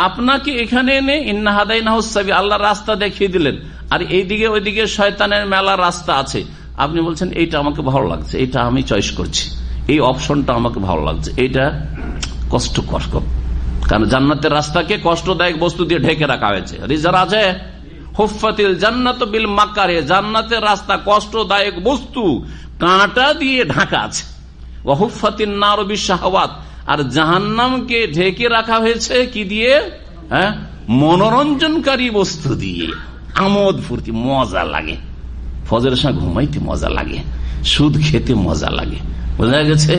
আপনাকে এখানে এনে ইন্না হাদাইনাহুস সাবিল, আল্লাহ রাস্তা দেখিয়ে দিলেন, আর এইদিকে ওইদিকে শয়তানের মেলা রাস্তা আছে। আপনি বলছেন এইটা আমাকে ভালো লাগছে, এটা আমি চয়েস করছি, এই অপশনটা আমাকে ভালো লাগছে, এইটা কষ্টকর। কারণ জান্নাতের রাস্তাকে কষ্টদায়ক বস্তু দিয়ে ঢেকে রাখা হয়েছে। রিজার আছে হুফফাতিল জান্নাতু বিল মাকারে, জান্নাতের রাস্তা কষ্টদায়ক বস্তু কাঁটা দিয়ে ঢাকা আছে। ওয়া হুফফাতিন নারু বিশ-শাহাওয়াত, আর জাহান্নামকে ঢেকে রাখা হয়েছে কি দিয়ে? হ্যাঁ, মনোরঞ্জনকারী বস্তু দিয়ে। আমোদ ফুর্তি, মজা লাগে, ফজরের সময় ঘুমাইতে মজা লাগে, সুদ খেতে মজা লাগে, বোঝা গেছে?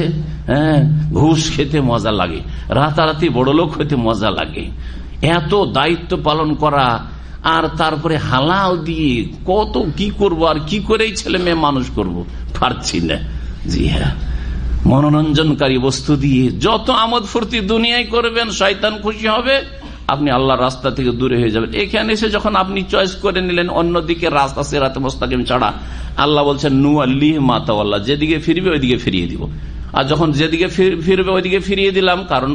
হ্যাঁ, ঘুষ খেতে মজা লাগে, রাতারাতি বড় লোক হইতে মজা লাগে, এত দায়িত্ব পালন করা, আর তারপরে হালাল দিয়ে কত কি করব, আর কি করেই ছেলে মেয়ে মানুষ করব, পারছি না। জি হ্যাঁ, মনোরঞ্জনকারী বস্তু দিয়ে যত আমোদ ফুর্তি দুনিয়ায় করবেন, শয়তান খুশি হবে, আপনি আল্লাহর রাস্তা থেকে দূরে হয়ে যাবেন। এখানে এসে যখন আপনি চয়েস করে নিলেন অন্যদিকে রাস্তা, সিরাতে মুস্তাকিম ছাড়া, আল্লাহ বলছেন নুআল্লিহ মা তাওয়াল্লা, যেদিকে ফিরবে ওইদিকে ফিরিয়ে দিব। আর যখন যেদিকে ফিরবে ওইদিকে ফিরিয়ে দিলাম, কারণ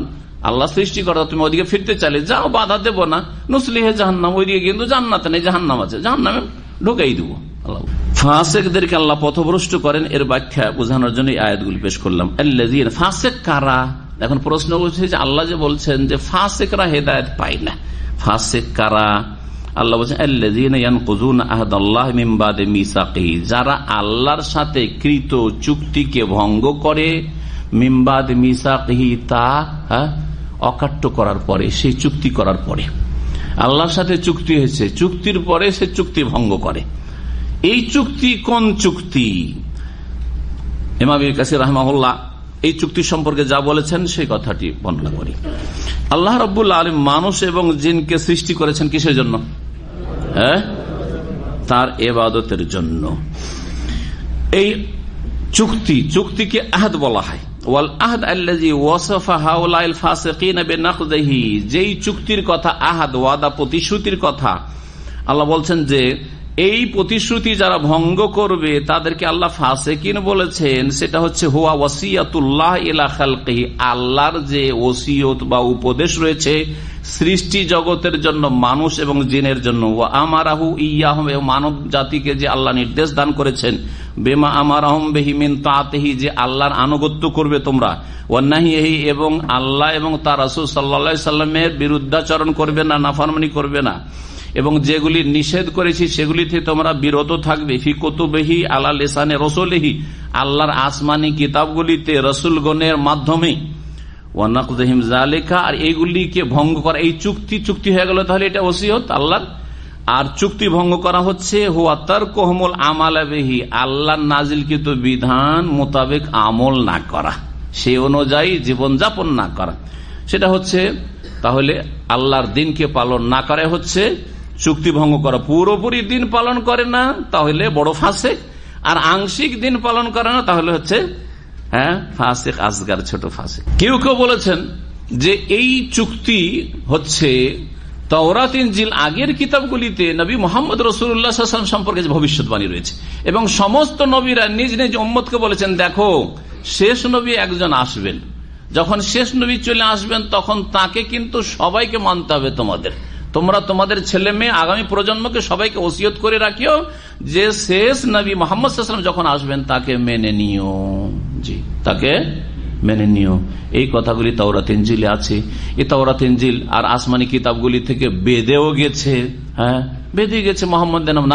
আল্লাহ সৃষ্টি করা, তুমি ওইদিকে ফিরতে চাইলে যাও, বাধা দেব না। নুসলিহে জাহান্নাম, ওইদিকে কিন্তু জান্নাত নেই, জাহান্নাম আছে, জাহান্নামে ঢুকাই দিব। আল্লাহ ফাসেকদেরকে আল্লাহ পথভ্রষ্ট করেন, এর ব্যাখ্যা বোঝানোর জন্য এই আয়াতগুলি পেশ করলাম। আল্লাযীনা, ফাসেক কারা? এখন প্রশ্ন উঠছে যে আল্লাহ যে বলছেন যে ফাসেকরা হেদায়েত পায় না, ফাসেক কারা? আল্লাহ বলছেন আল্লাযীনা ইয়ানকুযুনা আহদাল্লাহি মিন বাদি মিসাকিহি, যারা আল্লাহর সাথে কৃত চুক্তিকে ভঙ্গ করে, মিন বাদি মিসাকিহি, তা অকাট্য করার পরে, সেই চুক্তি করার পরে, আল্লাহর সাথে চুক্তি হয়েছে, চুক্তির পরে সে চুক্তি ভঙ্গ করে। এই চুক্তি কোন চুক্তি? ইমাম ইবনে কাসির রাহিমাহুল্লাহ এই চুক্তি সম্পর্কে যা বলেছেন সেই কথাটি বর্ণনা করি। আল্লাহ রাব্বুল আলামিন মানুষ এবং জিনকে সৃষ্টি করেছেন কিসের জন্য? হ্যাঁ, তার ইবাদতের জন্য। এই চুক্তিকে আহদ বলা হয়। ওয়াল আহদ আল্লাযী ওয়াসাফা হাউলাইল ফাসিকিনা বিনাকযিহি, যেই চুক্তির কথা, আহদ ওয়াদা, প্রতিশ্রুতির কথা আল্লাহ বলছেন যে এই প্রতিশ্রুতি যারা ভঙ্গ করবে তাদেরকে আল্লাহ ফাসিকিন বলেছেন। সেটা হচ্ছে হুয়া ওয়াসিয়াতুল্লাহ ইলা খালকিহি, আল্লাহর যে ওসিয়ত বা উপদেশ রয়েছে সৃষ্টি জগতের জন্য, মানুষ এবং জিনের জন্য। ওয়া আমারাহু ইয়াহুম, মানব জাতিকে যে আল্লাহ নির্দেশ দান করেছেন, বেমা আমারাহুম বিহি মিন তাআতিহি, যে আল্লাহর আনুগত্য করবে তোমরা, ওয়া নাহিহি, এবং আল্লাহ এবং তার রাসূল সাল্লাল্লাহু আলাইহি সাল্লামের বিরুদ্ধাচরণ করবে না, নাফরমানি করবে না, এবং যেগুলি নিষেধ করেছি সেগুলি থেকে তোমরা বিরত থাকবে। ফি কুতুবিহি আলা লিসানে রাসূলিহি, আল্লাহর আসমানি কিতাবগুলিতে রাসূলগণের মাধ্যমে। ওয়া নাকযিহিম যালিকা, আর এইগুলিকে ভঙ্গ করা, এই চুক্তি হয়ে গেল, তাহলে এটা ওসিয়ত আল্লাহর। আর চুক্তি ভঙ্গ করা হচ্ছে হুয়া তারকুহুমুল আমালা বিহি, আল্লাহর নাজিলকৃত বিধান মোতাবেক আমল না করা, সেই অনুযায়ী জীবনযাপন না করা, সেটা হচ্ছে তাহলে আল্লাহর দিনকে পালন না করা হচ্ছে চুক্তি ভঙ্গ করা। পুরোপুরি দিন পালন করে না তাহলে বড় ফাসিক, আর আংশিক দিন পালন করে না তাহলে হচ্ছে ফাসিক আসগার, ছোট ফাসিক। কেউ কেউ বলেছেন যে এই চুক্তি হচ্ছে তাওরাত ইনজিল আগের কিতাবগুলিতে নবী মুহাম্মদ রাসূলুল্লাহ সাল্লাল্লাহু আলাইহি ওয়াসাল্লাম সম্পর্কে ভবিষ্যৎবাণী রয়েছে, এবং সমস্ত নবীরা নিজ নিজ উম্মতকে বলেছেন দেখো শেষ নবী একজন আসবেন, যখন শেষ নবী চলে আসবেন তখন তাকে কিন্তু সবাইকে মানতে হবে, তোমরা তোমাদের ছেলে মেয়ে আগামী প্রজন্মকে সবাইকে ওসিয়ত করে রাখিও যে শেষ নবী মুহাম্মদ সাল্লাল্লাহু আলাইহি ওয়াসাল্লাম যখন আসবেন তাকে মেনে নিও, জি তাকে মেনে নিও। এই কথাগুলি তাওরাত ইনজিলে আছে। এই তাওরাত ইনজিল আর আসমানি কিতাবগুলি থেকে বেদেও গেছে, বেদে গেছে মোহাম্মদের নাম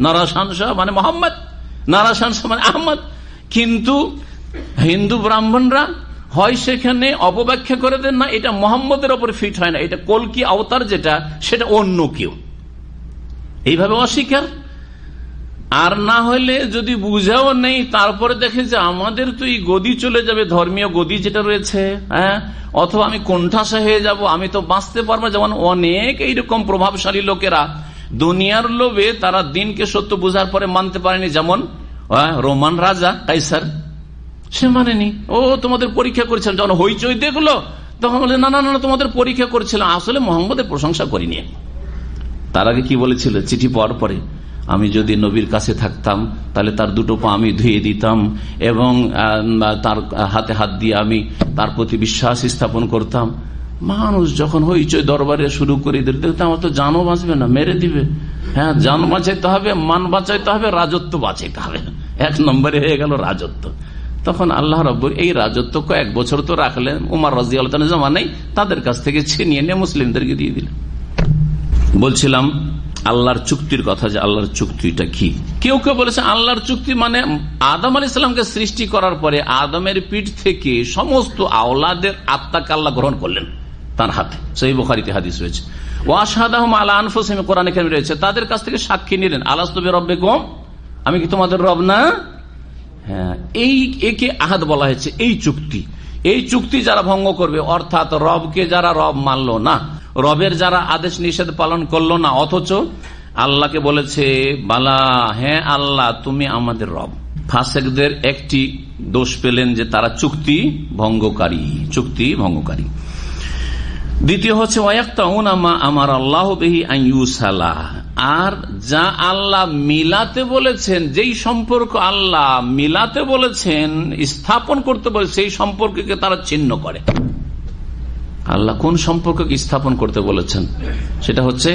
নারাশানশাহ মানে মোহাম্মদ, নারাশানশাহ মানে আহমদ। কিন্তু হিন্দু ব্রাহ্মণরা হয় সেখানে অপব্যাখ্যা করে দেন, না এটা মোহাম্মদের ওপর ফিট হয় না, এটা কলকি অবতার যেটা সেটা অন্য কেউ, এইভাবে অস্বীকার। আর না হলে যদি বুঝাও নেই তারপরে দেখে যে আমাদের তো এই গদি চলে যাবে, ধর্মীয় গদি যেটা রয়েছে, অথবা আমি কোণঠাসা হয়ে যাব, আমি তো বাঁচতে পারবো। যেমন অনেক এইরকম প্রভাবশালী লোকেরা দুনিয়ার লোভে তারা দিনকে সত্য বুঝার পরে মানতে পারেনি, যেমন রোমান রাজা কাইসার, সে মানেনি। ও তোমাদের পরীক্ষা করেছিলাম, যখন হইচই দেখলো তখন বলে না না না তোমাদের পরীক্ষা করেছিলাম, আসলে মোহাম্মদের প্রশংসা করিনি। তার আগে কি বলেছিল চিঠি পাওয়ার পরে, আমি যদি নবীর কাছে থাকতাম তাহলে তার দুটো পা আমি ধুয়ে দিতাম এবং তার হাতে হাত দিয়ে আমি তার প্রতি বিশ্বাস স্থাপন করতাম। মানুষ যখন হইচই দরবারে শুরু করে দিতে আমার তো জানও বাঁচবে না, মেরে দিবে। জান বাঁচাইতে হবে, মান বাঁচাইতে হবে, রাজত্ব বাঁচাইতে হবে, 1 নম্বরে হয়ে গেল রাজত্ব। তখন আল্লাহ রাব্বুল এই রাজত্ব কয়েক বছর তো রাখলেন, উমর রাদিয়াল্লাহু তাআলা জামানায় তাদের কাছ থেকে ছিনিয়ে নিয়ে মুসলিমদেরকে দিয়ে দিলেন। বলছিলাম আল্লাহর চুক্তির কথা, যে আল্লাহর চুক্তিটা কি। কেউ কেউ বলেছে আল্লাহর চুক্তি মানে আদম আলাইহিস সালামকে সৃষ্টি করার পরে আদমের পিঠ থেকে সমস্ত আওলাদের আত্মাকে আল্লাহ গ্রহণ করলেন তার হাতে, সহিহ বুখারীতে হাদিস রয়েছে। ওয়া আশহাদাহুম আলা আনফুসিহিম, কোরআনে কারিমে রয়েছে, তাদের কাছ থেকে সাক্ষী নিলেন, আলাস্তু বিরাব্বিকুম, আমি কি তোমাদের রব না। এই একে আহাদ বলা হয়েছে। এই চুক্তি যারা ভঙ্গ করবে, অর্থাৎ রবকে যারা রব মানল না, রবের যারা আদেশ নিষেধ পালন করলো না, অথচ আল্লাহকে বলেছে বালা হ্যাঁ আল্লাহ তুমি আমাদের রব। ফাসেকদের একটি দোষ পেলেন যে তারা চুক্তি ভঙ্গকারী। দ্বিতীয় হচ্ছে ওয়ায়াক্তাউনা মা আমার আল্লাহ বিহি আন ইউসালা, আর যা আল্লাহ মিলাতে বলেছেন, যেই সম্পর্ক আল্লাহ মিলাতে বলেছেন, স্থাপন করতে বলে, সেই সম্পর্ককে তারা ছিন্ন করে। আল্লাহ কোন সম্পর্ককে স্থাপন করতে বলেছেন সেটা হচ্ছে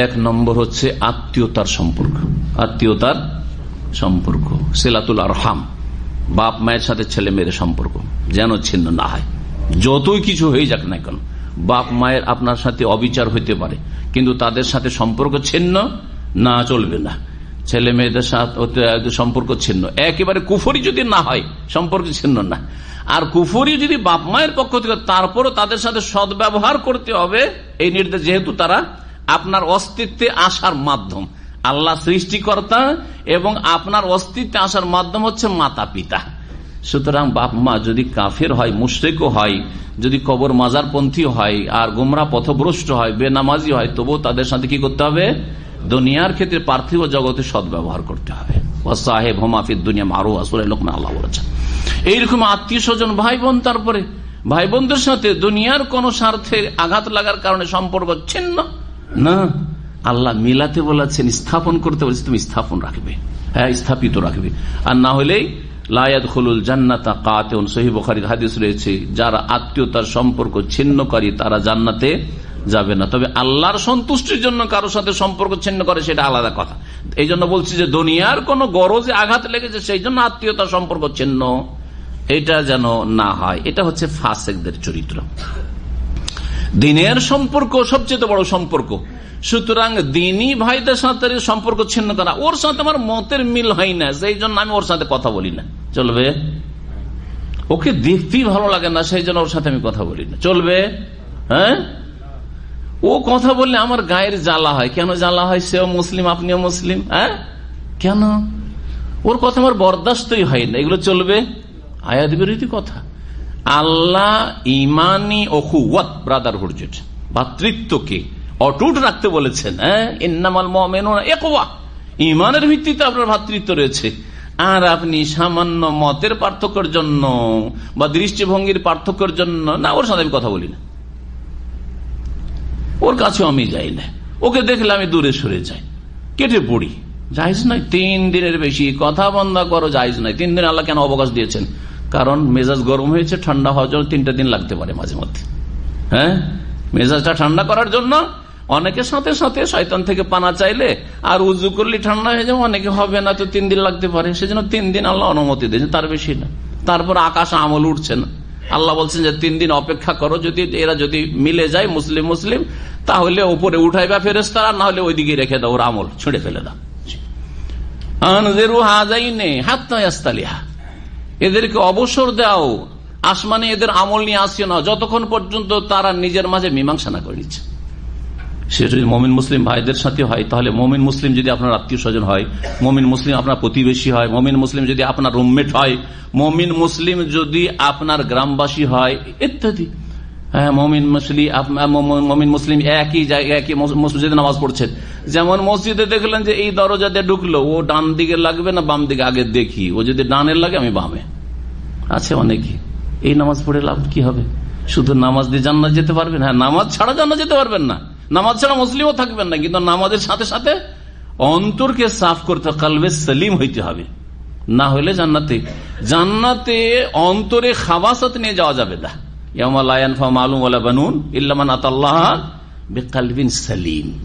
1 নম্বর হচ্ছে আত্মীয়তার সম্পর্ক, সিলাতুল আরহাম, বাপ মায়ের সাথে ছেলে মেয়ের সম্পর্ক যেন ছিন্ন না হয়। যতই কিছু হয়ে যাক না কেন, বাপ মায়ের আপনার সাথে অবিচার হইতে পারে, কিন্তু তাদের সাথে সম্পর্ক ছিন্ন না, চলবে না। ছেলে মেয়েদের সাথে সম্পর্ক ছিন্ন, একেবারে কুফরি যদি না হয় সম্পর্ক ছিন্ন না। আর কুফরি যদি বাপ মায়ের পক্ষ থেকে, তারপরও তাদের সাথে সদ্ব্যবহার করতে হবে এই নির্দেশ, যেহেতু তারা আপনার অস্তিত্বে আসার মাধ্যম। আল্লাহ সৃষ্টিকর্তা এবং আপনার অস্তিত্বে আসার মাধ্যম হচ্ছে মাতা পিতা। সুতরাং বাপ মা যদি কাফের হয়, মুশরিকও হয়, যদি কবর মাজারপন্থী হয়, আর গোমরা পথভ্রষ্ট হয়, বেনামাজি হয়, তবুও তাদের সাথে কি করতে হবে, দুনিয়ার ক্ষেত্রে পার্থিব জগতে সদ্ব্যবহার করতে হবে। ওয়াসাহেব হুমা ফিদ দুনিয়া মারুফা, সূরা লোকমান আল্লাহ বলেছেন। এইরকম আত্মীয় স্বজন, ভাই বোন, তারপরে ভাই বোনদের সাথে দুনিয়ার কোন স্বার্থে আঘাত লাগার কারণে সম্পর্ক ছিন্ন না, আল্লাহ মিলাতে বলেছেন, স্থাপন করতে বলেছে, তুমি স্থাপন রাখবে, স্থাপিত রাখবে। আর না হলেই লা ইয়াদখুলুল জান্নাতা কাতিউন, সহিহ বুখারীর হাদিস রয়েছে, যারা আত্মীয়তার সম্পর্ক ছিন্নকারী তারা জান্নাতে যাবে না। তবে আল্লাহর সন্তুষ্টির জন্য কারোর সাথে সম্পর্ক ছিন্ন করে সেটা আলাদা কথা। এই জন্য বলছি যে দুনিয়ার কোন গরজে আঘাত লেগেছে সেই জন্য আত্মীয়তার সম্পর্ক ছিন্ন, এটা যেন না হয়। এটা হচ্ছে ফাসেকদের চরিত্র। দিনের সম্পর্ক সবচেয়ে বড় সম্পর্ক। সুতরাং দিনী ভাইদের সাথে সম্পর্ক ছিন্ন করা, ওর সাথে আমার মতের মিল হয় না, সেই জন্য আমি ওর সাথে কথা বলি না, চলবে? ওকে দেখতেই ভালো লাগে না, সেই জন্য ওর সাথে আমি কথা বলি না। চলবে? হ্যাঁ, ও কথা বললে আমার গায়ের জ্বালা হয়। কেন জ্বালা হয়? সেও মুসলিম, আপনিও মুসলিম। হ্যাঁ, কেন? ওর কথা আমার বরদাস্তই হয় না। এগুলো চলবে? আয়াত বিরোধী কথা। আল্লাহ ইমানি ওখুওয়াত, ব্রাদারহুড, যেটা ভাতৃত্বকে অটুট রাখতে বলেছেন। হ্যাঁ, ইন্নামাল মুমিনুনা ইখওয়া, ইমানের ভিত্তিতে আপনার ভাতৃত্ব রয়েছে। আর আপনি সামান্য মতের পার্থক্যের জন্য বা দৃষ্টিভঙ্গির পার্থক্যের জন্য না, ওর সাথে আমি কথা বলি না, ওর কাছেও আমি যাই না। ওকে দেখলে আমি দূরে সরে যাই, কেটে পড়ি। জায়েজ নয়। 3 দিনের বেশি কথা বন্ধ করো, জায়েজ নয়। 3 দিন আল্লাহ কেন অবকাশ দিয়েছেন? কারণ মেজাজ গরম হয়েছে, ঠান্ডা হওয়ার জন্য 3টা দিন লাগতে পারে মাঝে মধ্যে। হ্যাঁ, মেজাজটা ঠান্ডা করার জন্য অনেকের সাথে সাথে শয়তান থেকে পানা চাইলে আর উজু করলে ঠান্ডা হয়ে যাবে, অনেকে হবে না, তো 3 দিন লাগতে পারে। সেজন্য 3 দিন আল্লাহ অনুমতি দিয়েছেন, তার বেশি না। তারপর আকাশ আমল উঠছে না। আল্লাহ বলছেন যে 3 দিন অপেক্ষা করো, যদি এরা যদি মিলে যায় মুসলিম মুসলিম, তাহলে উপরে উঠাইবা ফেরেশতারা, না হলে ওইদিকে রেখে দাও, ওর আমল ছুঁড়ে ফেলে দাও। এদেরকে অবসর দাও, আসমানে এদের আমল নিয়ে আসছে না, যতক্ষণ পর্যন্ত তারা নিজের মাঝে মীমাংসা না করে নিচ্ছে। সে যদি মমিন মুসলিম ভাইদের সাথে হয়, তাহলে মমিন মুসলিম যদি আপনার আত্মীয় স্বজন হয়, মমিন মুসলিম আপনার প্রতিবেশী হয়, মমিন মুসলিম যদি আপনার রুমমেট হয়, মমিন মুসলিম যদি আপনার গ্রামবাসী হয়, ইত্যাদি। হ্যাঁ, মমিন মুসলিম একই জায়গায় একই মসজিদে নামাজ পড়ছেন। যেমন মসজিদে দেখলেন যে এই দরজা দিয়ে ঢুকলো, ও ডান দিকে লাগবে না বাম দিকে, আগে দেখি, ও যদি ডানের লাগে আমি বামে। আছে অনেকে, এই নামাজ পড়ে লাভ কি হবে? শুধু নামাজ দিয়ে জান্নাত যেতে পারবেন? হ্যাঁ, নামাজ ছাড়া জান্নাত যেতে পারবেন না, নামাজ ছাড়া মুসলিমও থাকবেন না, কিন্তু নামাজের সাথে সাথে অন্তরকে সাফ করতে, কালবে সালিম হইতে হবে, না হলে জান্নাতে অন্তরে খাবাসাত নিয়ে যাওয়া যাবে না।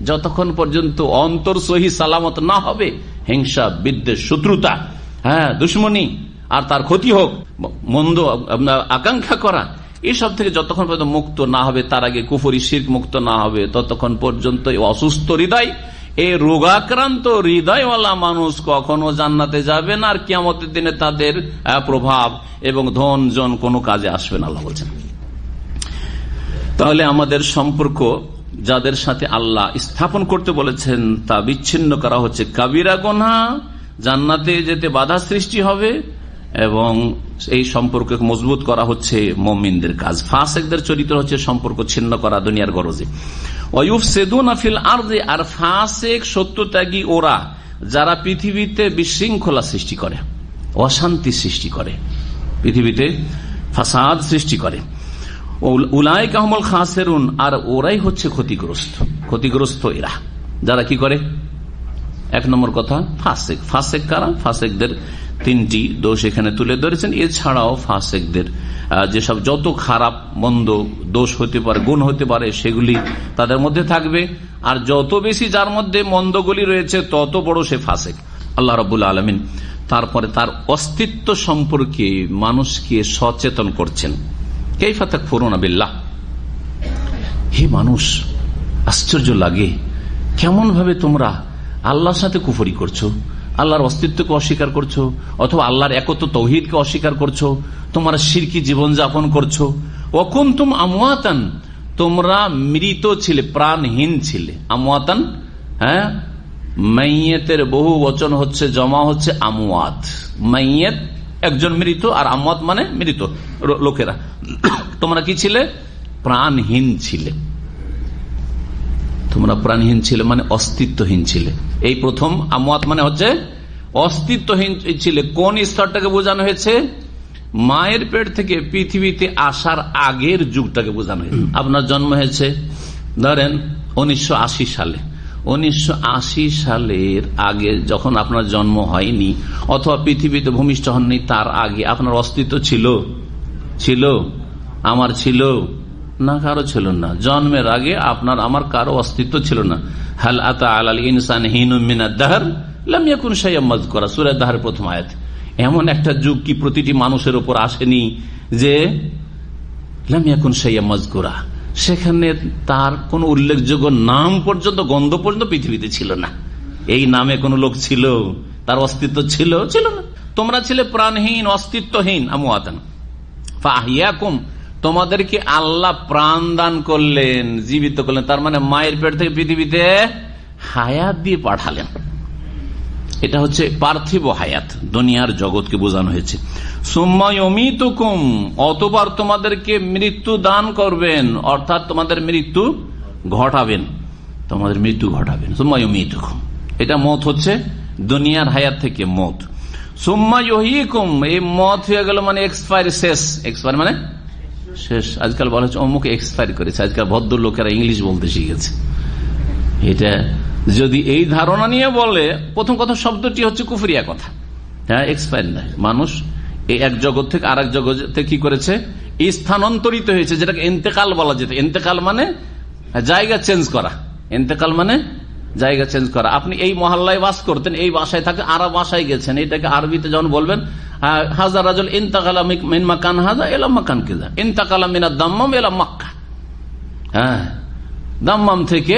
যতক্ষণ পর্যন্ত অন্তর সহি সালামত না হবে, হিংসা, বিদ্বেষ, শত্রুতা, হ্যাঁ, দুশ্মনী, আর তার ক্ষতি হোক, মন্দ আকাঙ্ক্ষা করা, এসব থেকে যতক্ষণ পর্যন্ত মুক্ত না হবে, তার আগে কুফরি শিরক মুক্ত না হবে, ততক্ষণ পর্যন্ত অসুস্থ হৃদয়, এই রোগাক্রান্ত হৃদয়ওয়ালা মানুষ কখনো জান্নাতে যাবে না। আর কিয়ামতের দিনে তাদের প্রভাব এবং ধন জন কোনো কাজে আসবে না, আল্লাহ বলছেন। তাহলে আমাদের সম্পর্ক যাদের সাথে আল্লাহ স্থাপন করতে বলেছেন তা বিচ্ছিন্ন করা হচ্ছে কাবিরা গুনাহ, জান্নাতে যেতে বাধা সৃষ্টি হবে, এবং এই সম্পর্ক মজবুত করা হচ্ছে মুমিনদের কাজ। ফাসিকদের চরিত্র হচ্ছে সম্পর্ক ছিন্ন করা দুনিয়ার গরজে। ওয়ায়ুফসিদুনা ফিল আরদি, আর ফাসিক সত্যত্যাগী ওরা যারা পৃথিবীতে বিশৃঙ্খলা সৃষ্টি করে, অশান্তি সৃষ্টি করে, পৃথিবীতে ফাসাদ সৃষ্টি করে। উলাইকা হুমুল খাসিরুন, আর ওরাই হচ্ছে ক্ষতিগ্রস্ত এরা যারা কি করে। 1 নম্বর কথা ফাসিক। ফাসিক কারা? ফাসিকদের 3টি দোষ এখানে তুলে ধরেছেন। এছাড়াও ফাসিকদের যেসব যত খারাপ মন্দ দোষ হতে পারে, গুণ হতে পারে, সেগুলি তাদের মধ্যে থাকবে। আর যত বেশি যার মধ্যে মন্দগুলি রয়েছে, তত বড় সে ফাসিক। আল্লাহ রাব্বুল আলামিন তারপরে তার অস্তিত্ব সম্পর্কে মানুষকে সচেতন করছেন। কাইফা তাকফুরুনা বিল্লাহ, হে মানুষ, আশ্চর্য লাগে কেমন ভাবে তোমরা আল্লাহর সাথে কুফরি করছো, আল্লাহর অস্তিত্বকে অস্বীকার করছো, অথবা আল্লাহর একত্ব তৌহিদকে অস্বীকার করছো, তোমরা শিরকি জীবনযাপন করছো। ওয়াকুনতুম আমওয়াতান, তোমরা মৃত ছিলে, প্রাণহীন ছিলে। আমওয়াতান, হ্যাঁ, মাইয়েতের বহু বচন হচ্ছে, জমা হচ্ছে আমওয়াত। মাইয়েত একজন মৃত, আর আমওয়াত মানে মৃত লোকেরা। তোমরা কি ছিলে? প্রাণহীন ছিলে। তোমরা প্রাণহীন ছিলে মানে অস্তিত্বহীন ছিলে। এই প্রথম আমওয়াত মানে হচ্ছে অস্তিত্বহীন ছিলে। কোন স্তরটাকে বোঝানো হয়েছে? মায়ের পেট থেকে পৃথিবীতে আসার আগের যুগটাকে বোঝানো হয়েছে। আপনার জন্ম হয়েছে ধরেন 1980 সালে। 1980 সালের আগে যখন আপনার জন্ম হয়নি, অথবা পৃথিবীতে ভূমিষ্ঠ হননি, তার আগে আপনার অস্তিত্ব ছিল? আমার ছিল না? কারো ছিল না। জন্মের আগে আপনার আমার কারো অস্তিত্ব ছিল না। হাল আতা আলাল ইনসান হিনুম মিনাদ দাহর লাম ইয়াকুন শাইআম মাযকুরা, সূরা দাহরের প্রথম আয়াত। এমন একটা যুগ কি প্রতিটি মানুষের উপর আসেনি যে লাম ইয়াকুন শাইআম মাযকুরা, সেখানে তার কোন উল্লেখযোগ্য নাম পর্যন্ত, গন্ধ পর্যন্ত পৃথিবীতে ছিল না। এই নামে কোন লোক ছিল? তার অস্তিত্ব ছিল না। তোমরা ছিলে প্রাণহীন, অস্তিত্বহীন। আমওয়াতান, ফাহিয়াকুম, তোমাদেরকে আল্লাহ প্রাণ দান করলেন, জীবিত করলেন, তার মানে মায়ের পেট থেকে পৃথিবীতে হায়াত দিয়ে পাঠালেন। এটা হচ্ছে পার্থিব হায়াত, দুনিয়ার জগৎকে বোঝানো হয়েছে। সুম্মা ইউমীতুকুম, অতঃপর তোমাদেরকে মৃত্যু দান করবেন, অর্থাৎ তোমাদের মৃত্যু ঘটাবেন, তোমাদের মৃত্যু ঘটাবেন। সুম্মা ইউমীতুকুম, এটা মত হচ্ছে দুনিয়ার হায়াত থেকে মত। সুম্মা ইউহয়িকুম, এই মত হয়ে গেল মানে এক্সপায়ার, শেষ। এক্সপায়ার মানে শেষ। আজকাল বলা হচ্ছে অমুক এক্সপায়ার করেছে, আজকাল ভদ্রলোকেরা ইংলিশ বলতে শিখেছে। এটা যদি এই ধারণা নিয়ে বলে, প্রথম কথা শব্দটি হচ্ছে কুফরিয়া কথা। হ্যাঁ, এক্সপায়ার নয়, মানুষ এই এক জগৎ থেকে আর এক জগতে কি করেছে, স্থানান্তরিত হয়েছে, যেটাকে ইন্তেকাল বলা যেত। ইন্তেকাল মানে জায়গা চেঞ্জ করা, ইন্তেকাল মানে জায়গা চেঞ্জ করা। আপনি এই মহল্লায় বাস করতেন, এই বাসায় থাকে আর বাসায় গেছেন, এটাকে আরবিতে যখন বলবেন হাজার রাজুল ইন্তাকালা মিন মাকান হাজা এলা মাকান কিজা, ইন্তাকালা মিনা দাম্মাম এলা মক্কা। হ্যাঁ, দাম্মাম থেকে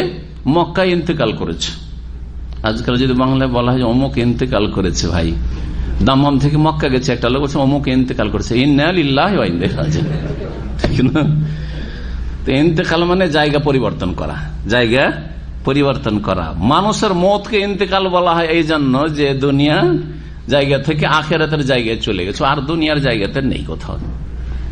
মক্কায় ইন্তেকাল করেছে। আজকাল যদি বাংলায় বলা হয় অমুক ইন্তেকাল করেছে, ভাই দাম্মাম থেকে মক্কা গেছে, একটা লোক বলছে অমুক ইন্তেকাল করেছে, ইন্না লিল্লাহি ওয়া ইন্না ইলাইহি রাজিউন। ঠিক না? তো ইন্তেকাল মানে জায়গা পরিবর্তন করা, জায়গা পরিবর্তন করা। মানুষের মতকে ইন্তেকাল বলা হয় এই জন্য যে দুনিয়া জায়গা থেকে আখিরাতের জায়গায় চলে গেছে, আর দুনিয়ার জায়গাতে নেই কোথাও।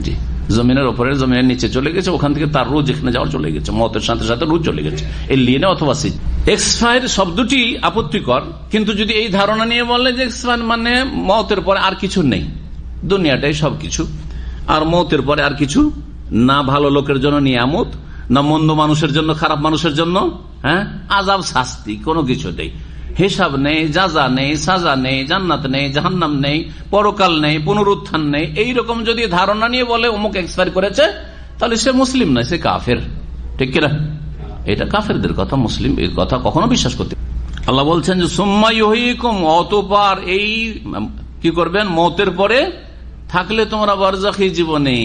জি, জমিনের উপরে জমিনের নিচে চলে গেছে, ওখান থেকে তার রুহ যেখানে যাওয়ার চলে গেছে, মতের সাথে সাথে রুহ চলে গেছে। এই লিনে অথবা সিজ এক্সপায়ার শব্দটি আপত্তিকর, কিন্তু যদি এই ধারণা নিয়ে বলে যে এক্সপায়ার মানে মতের পরে আর কিছু নেই, দুনিয়াটাই সবকিছু, আর মতের পরে আর কিছু না, ভালো লোকের জন্য নিয়ামত, না মন্দ মানুষের জন্য, খারাপ মানুষের জন্য হ্যাঁ আযাব শাস্তি, কোনো কিছু নেই, হিসাব নেই, যাজা নেই, সাজা নেই, জান্নাত নেই, জাহান্নাম নেই, পরকাল নেই, পুনরুত্থান নেই, এইরকম যদি ধারণা নিয়ে বলে অমুক এক্সপায়ার করেছে, তাহলে সে মুসলিম নয়, সে কাফের। ঠিক কিনা? এটা কাফেরদের কথা, মুসলিম এই কথা কখনো বিশ্বাস করতে। আল্লাহ বলছেন যে সুম্মা ইউহয়িকুম, অতঃপর এই কি করবেন, মতের পরে থাকলে তোমরা বারজাখী জীবনে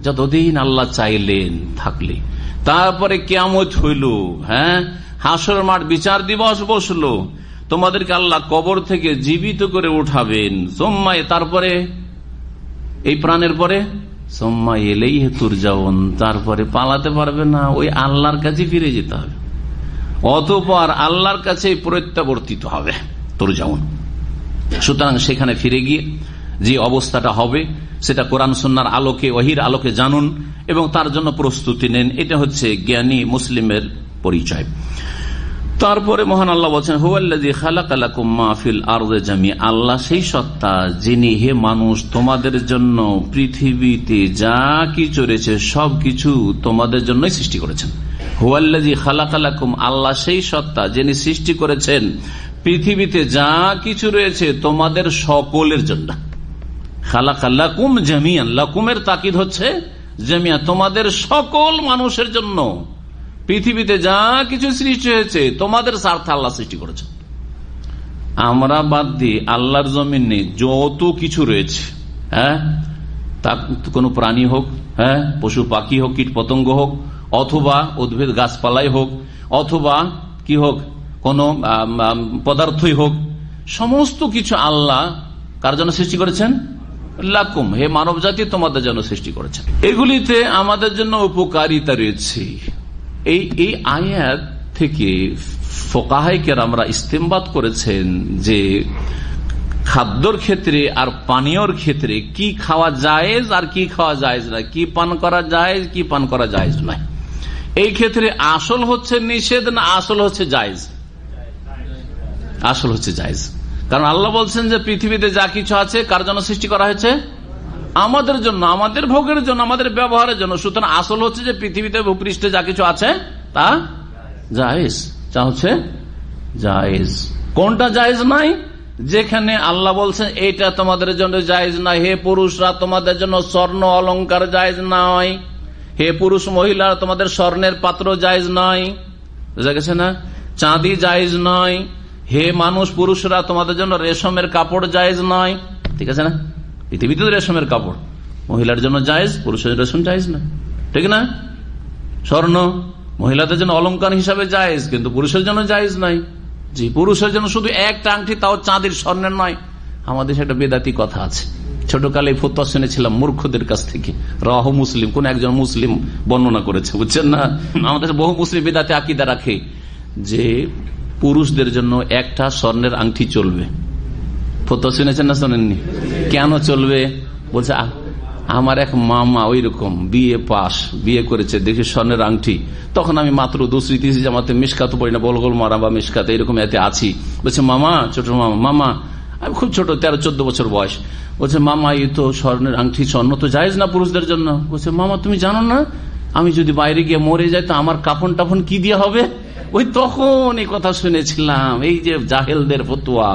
যতদিন আল্লাহ চাইলেন থাকলে, তারপরে কিয়ামত হইল, হ্যাঁ হাসর মাঠ বিচার দিবস বসলো, তোমাদেরকে আল্লাহ কবর থেকে জীবিত করে উঠাবেন। সোম্মায়, তারপরে এই প্রাণের পরে সোম্মা ইলাইহি তুরজাউন, তারপরে পালাতে পারবে না, ওই আল্লাহর কাছে ফিরে যেতে হবে, অতঃপর আল্লাহর কাছে প্রত্যাবর্তিত হবে, তুরজাউন। সুতরাং সেখানে ফিরে গিয়ে যে অবস্থাটা হবে সেটা কোরআন সুন্নাহর আলোকে, ওহীর আলোকে জানুন এবং তার জন্য প্রস্তুতি নেন। এটা হচ্ছে জ্ঞানী মুসলিমের পরিচয়। তারপরে মহান আল্লাহ বলছেন হুয়াল্লাযী খালাকা লাকুম মা ফিল আরদি জামিআ, আল্লাহ সেই সত্তা যিনি হে মানুষ তোমাদের জন্য পৃথিবীতে যা কিছু রয়েছে সবকিছু তোমাদের জন্যই সৃষ্টি করেছেন। হুয়াল্লাযী খালাকা লাকুম, আল্লাহ সেই সত্তা যিনি সৃষ্টি করেছেন পৃথিবীতে যা কিছু রয়েছে তোমাদের সকলের জন্য। খালাকা লাকুম জামিআন, লাকুমের তাকিদ হচ্ছে জামিআ, তোমাদের সকল মানুষের জন্য পৃথিবীতে যা কিছু সৃষ্টি হয়েছে তোমাদের স্বার্থে আল্লাহ সৃষ্টি করেছে। আমরা বাদ দিয়ে আল্লাহর জমিনে যত কিছু রয়েছে, হ্যাঁ তা কোনো প্রাণী হোক, হ্যাঁ পশু পাখি হোক, কীট পতঙ্গ হোক, অথবা উদ্ভিদ গাছপালাই হোক, অথবা কি হোক কোনো পদার্থই হোক, সমস্ত কিছু আল্লাহ কার জন্য সৃষ্টি করেছেন? লাকুম, হে মানব জাতি তোমাদের জন্য সৃষ্টি করেছেন। এগুলিতে আমাদের জন্য উপকারিতা রয়েছে। এই আয়াত থেকে ফুকাহায়ে কেরামরা ইস্তেমবাত করেছেন যে খাদ্যর ক্ষেত্রে আর পানীয়র ক্ষেত্রে কি খাওয়া জায়েজ আর কি খাওয়া জায়েজ নয়, কি পান করা জায়েজ, কি পান করা জায়েজ নয়। এই ক্ষেত্রে আসল হচ্ছে নিষেধ না আসল হচ্ছে জায়েজ? আসল হচ্ছে জায়েজ। কারণ আল্লাহ বলছেন যে পৃথিবীতে যা কিছু আছে কার জন্য সৃষ্টি করা হয়েছে? আমাদের জন্য, আমাদের ভোগের জন্য, আমাদের ব্যবহারের জন্য। সুতরাং আসল হচ্ছে যে পৃথিবীতে ভূপৃষ্ঠে যা কিছু আছে তা জায়েজ, যা হচ্ছে জায়েজ। কোনটা জায়েজ নাই? যেখানে আল্লাহ বলছেন এটা তোমাদের জন্য জায়েজ নাই, হে পুরুষরা তোমাদের জন্য স্বর্ণ অলংকার জায়েজ নয়, হে পুরুষ মহিলা তোমাদের স্বর্ণের পাত্র জায়েজ নয়, বুঝা গেছে না? চাঁদি জায়েজ নয়, হে মানুষ পুরুষরা তোমাদের জন্য রেশমের কাপড় জায়েজ নয়। ঠিক আছে না? পৃথিবীতে রেশমের কাপড় মহিলার জন্য জায়েজ, পুরুষের রেশম জায়েজ না, ঠিক না? স্বর্ণ মহিলাদের জন্য অলংকার হিসাবে জায়েজ, কিন্তু পুরুষের জন্য জায়েজ নাই। জি, পুরুষের জন্য শুধু একটা আংটি, তাও চাঁদির স্বর্ণের নয়, আমাদের একটা বেদাতি কথা আছে, ছোটকালে ফতোয়া শুনেছিলাম মূর্খদের কাছ থেকে। রাহু মুসলিম, কোন একজন মুসলিম বর্ণনা করেছে, বুঝছেন না। আমাদের বহু মুসলিম বেদাতি আকীদা রাখে যে পুরুষদের জন্য একটা স্বর্ণের আংটি চলবে। ফতোয়া শুনেছেন না শোনেননি? কেন চলবে? বলছে আমার এক মামা ওই রকম বিয়ে পাস, বিয়ে করেছে, দেখি স্বর্ণের আংটি। তখন আমি মাত্র দুসরি তিসরি জামাতে মিশকাত পড়ি না, বলগোল মারা বা মিশকাত এরকম এতে আছি। বলছে মামা, ছোট মামা, আমি খুব ছোট, 13-14 বছর বয়স। বলছে মামা এই তো স্বর্ণের আংটি, স্বর্ণ তো জায়েজ না পুরুষদের জন্য। বলছে মামা তুমি জানো না, আমি যদি বাইরে গিয়ে মরে যাই তো আমার কাফন টাফন কি দিয়ে হবে? ওই তখন এই কথা শুনেছিলাম। এই যে জাহেলদের ফতোয়া,